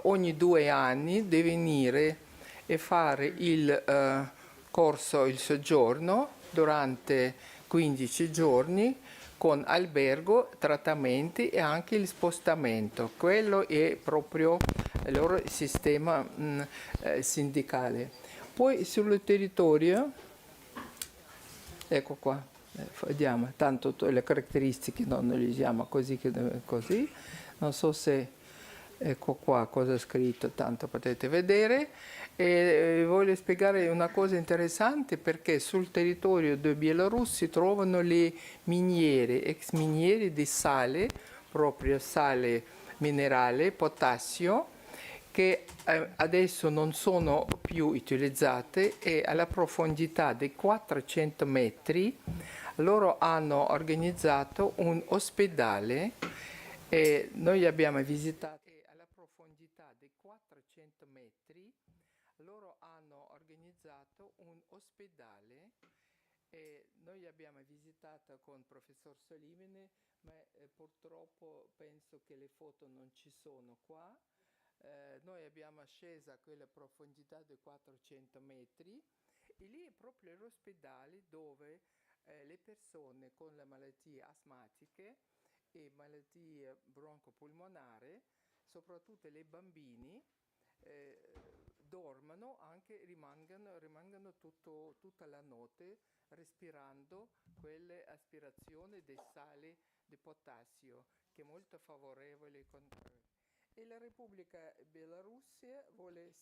ogni 2 anni di venire e fare il corso, il soggiorno durante 15 giorni con albergo, trattamenti e anche il spostamento. Quello è proprio il loro sistema sindacale. Poi sul territorio, ecco qua, vediamo, tanto le caratteristiche non le usiamo così, non so se, ecco qua cosa è scritto, tanto potete vedere. E voglio spiegare una cosa interessante, perché sul territorio del Bielorussia si trovano le miniere, ex miniere di sale, proprio sale minerale, potassio, che adesso non sono più utilizzate, e alla profondità di 400 metri loro hanno organizzato un ospedale e noi abbiamo visitato. Alla profondità di 400 metri loro hanno organizzato un ospedale e noi abbiamo visitato con il professor Solimene, ma purtroppo penso che le foto non ci sono qua. Noi abbiamo sceso a quella profondità di 400 metri e lì è proprio l'ospedale dove le persone con le malattie asmatiche e malattie broncopolmonari, soprattutto le bambini, dormono, anche rimangono tutta la notte respirando quelle aspirazioni dei sali di potassio, che è molto favorevole e la Repubblica Bielorussia vuole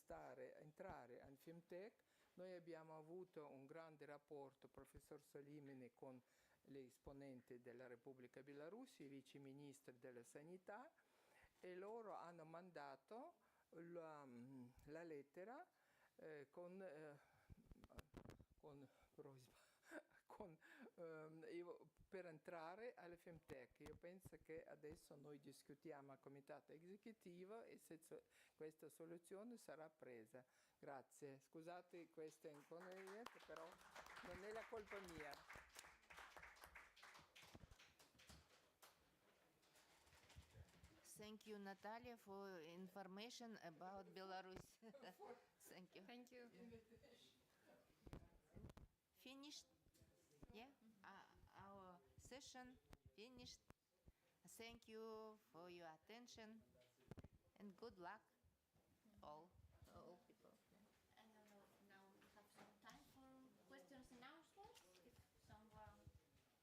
entrare al FIMTEC. Noi abbiamo avuto un grande rapporto, professor Solimene, con gli esponenti della Repubblica Bielorussia, i viceministri della sanità, e loro hanno mandato la lettera per entrare all'FMTEC. Io penso che adesso noi discutiamo al comitato esecutivo e se questa soluzione sarà presa. Grazie. Scusate questo inconveniente, però non è la colpa mia. Thank you, Natalia, for information about Belarus. Thank you. Thank you. Finished? Yeah, our session finished. Thank you for your attention and good luck, all people. I don't know if now we have some time for questions and answers. If someone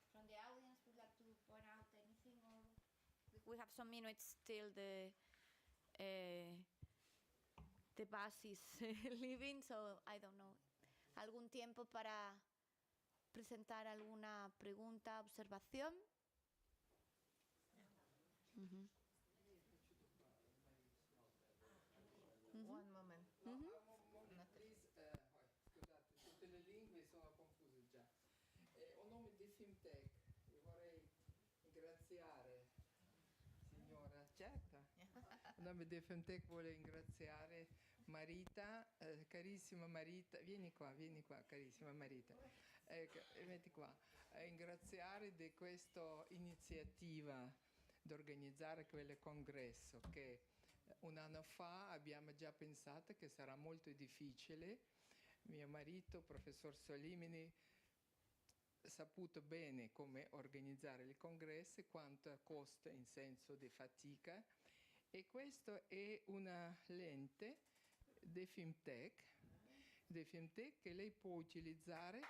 from the audience would like to point out anything, or we have some minutes till the bus is leaving, so I don't know. ¿Algún tiempo para presentar alguna pregunta, observación? One moment. Please, scusate, tutte le lingue sono confuse già. A nome di Fimtech io vorrei ringraziare, signora, certo. A nome di Fimtech vorrei ringraziare Marita, carissima Marita, vieni qua, carissima Marita. Metti qua. Ringraziare di questa iniziativa di organizzare quel congresso che un anno fa abbiamo già pensato che sarà molto difficile. Mio marito, professor Solimeni, ha saputo bene come organizzare il congresso, quanto costa in senso di fatica, e questo è una lente di Fimtech che lei può utilizzare,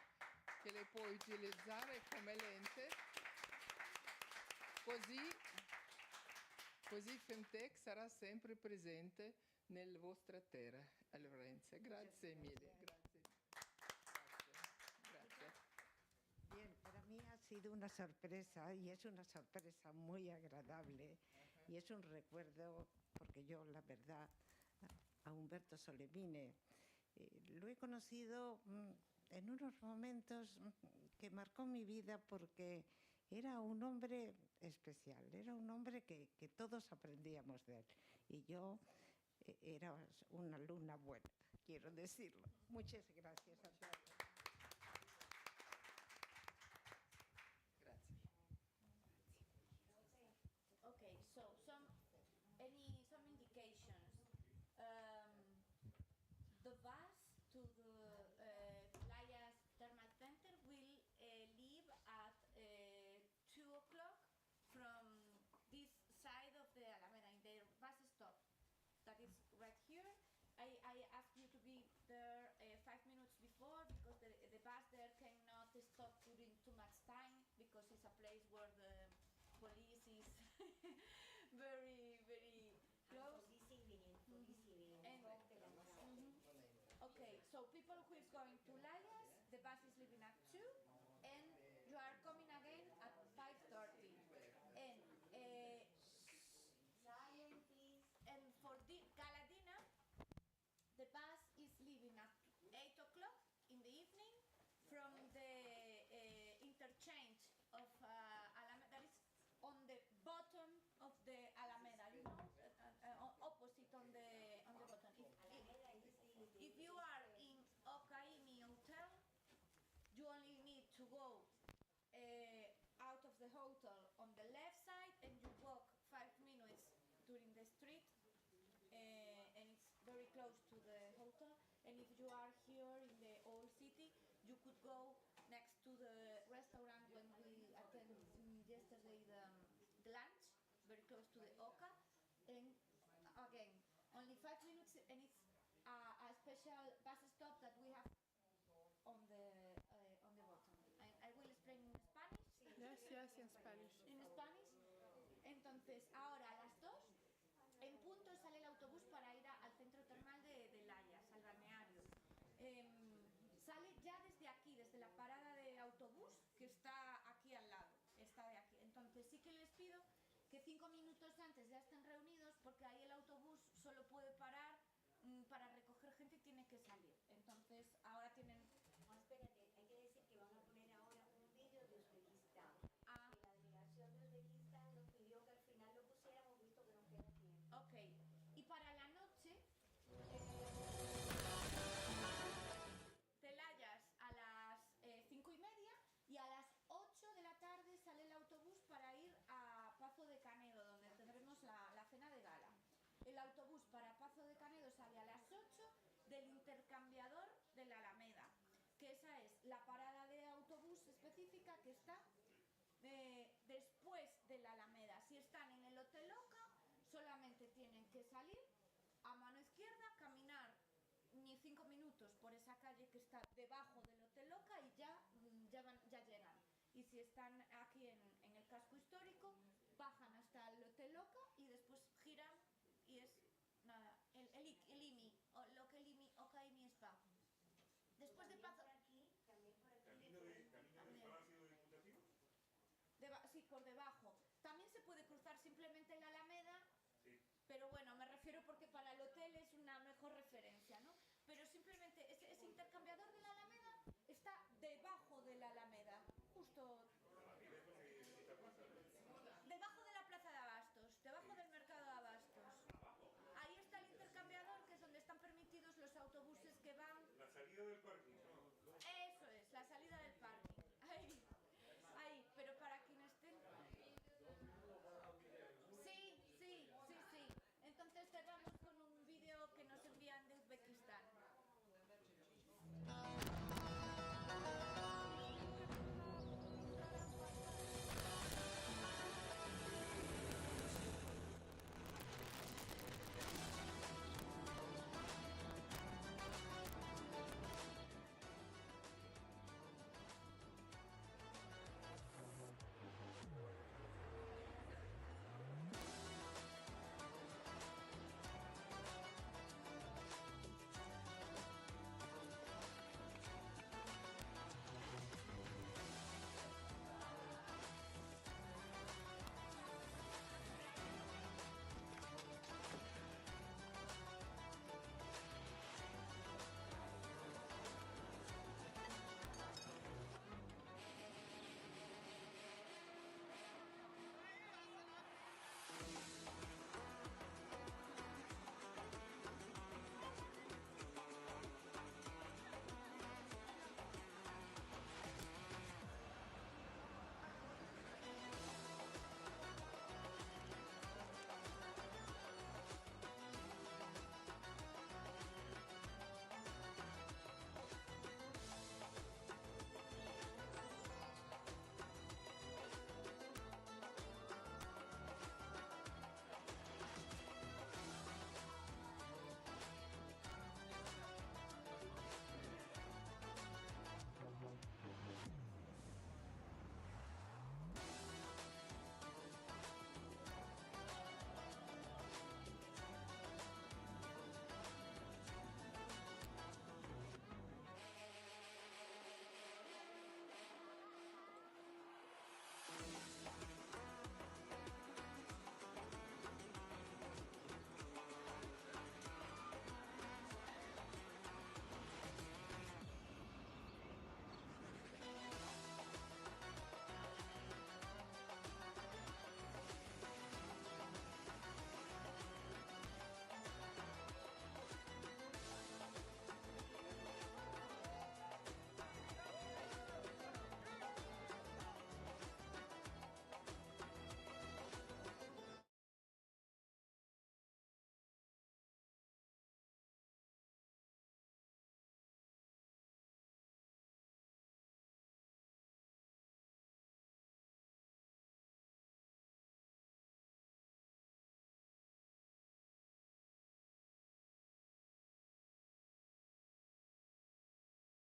come lente, così Fimtech sarà sempre presente nella vostra terra, a Ourense. Grazie mille. Grazie. Bien, para mí ha sido una sorpresa y es una sorpresa muy agradable y es un recuerdo, porque yo la verdad a Umberto Solimene lo he conocido en unos momentos que marcó mi vida porque era un hombre especial, era un hombre que todos aprendíamos de él y yo era una alumna buena, quiero decirlo. Muchas gracias a todos. Grazie. Okay, so some indications. The bus to the Playas Thermal Center will leave at 2 o'clock from this side of the Alameda, in the bus stop that is right here. I ask you to be there 5 minutes before, because the bus there cannot stop during too much time, because it's a place where the police is very, very close. Okay, so people who is going to Layas, the bus is leaving at 2, and you are coming again at 5:30. And for the Galadina, the bus is leaving at 8 o'clock in the evening from the interchange of Alameda. That is on the bottom of the Alameda, you know, opposite on the bottom. If you are in Okaimi Hotel, you only need to go out of the hotel on the left side, and you walk 5 minutes during the street, and it's very close to the hotel. And if you are here in the old city, you could go next to the restaurant when we attended yesterday the lunch, very close to the Oka. And again, only 5 minutes, and it's a special bus stop that we have on the bottom. I will explain in Spanish. Yes, in Spanish. In Spanish. Entonces, ahora a las 2 en punto sale el autobús para ir al centro termal de Layas, al balneario. Sale ya desde aquí, desde la parada de autobús, que está aquí al lado, está de aquí. Entonces sí que les pido que 5 minutos antes ya estén reunidos, porque ahí el autobús solo puede parar para recoger gente y tiene que salir. Entonces ahora tienen... Oh, espérate, hay que decir que van a poner ahora un vídeo de Uzbekistán. Que la delegación de Uzbekistán el autobús para Pazo de Canedo sale a las 8 del intercambiador de la Alameda, que esa es la parada de autobús específica que está después de la Alameda. Si están en el Hotel Oca, solamente tienen que salir a mano izquierda, caminar ni 5 minutos por esa calle que está debajo del Hotel Oca y ya llegan. Y si están aquí en el casco histórico, bajan hasta el Hotel Oca y después giran y es nada, el IMI, o lo que el IMI, Oca IMI Spa. Después de Pazo... ¿Camino del Palacio de Diputación? Sí, por debajo. También se puede cruzar simplemente la Alameda, sí. Pero bueno, me refiero porque para el hotel es una mejor referencia, ¿no? Pero simplemente ese intercambiador de la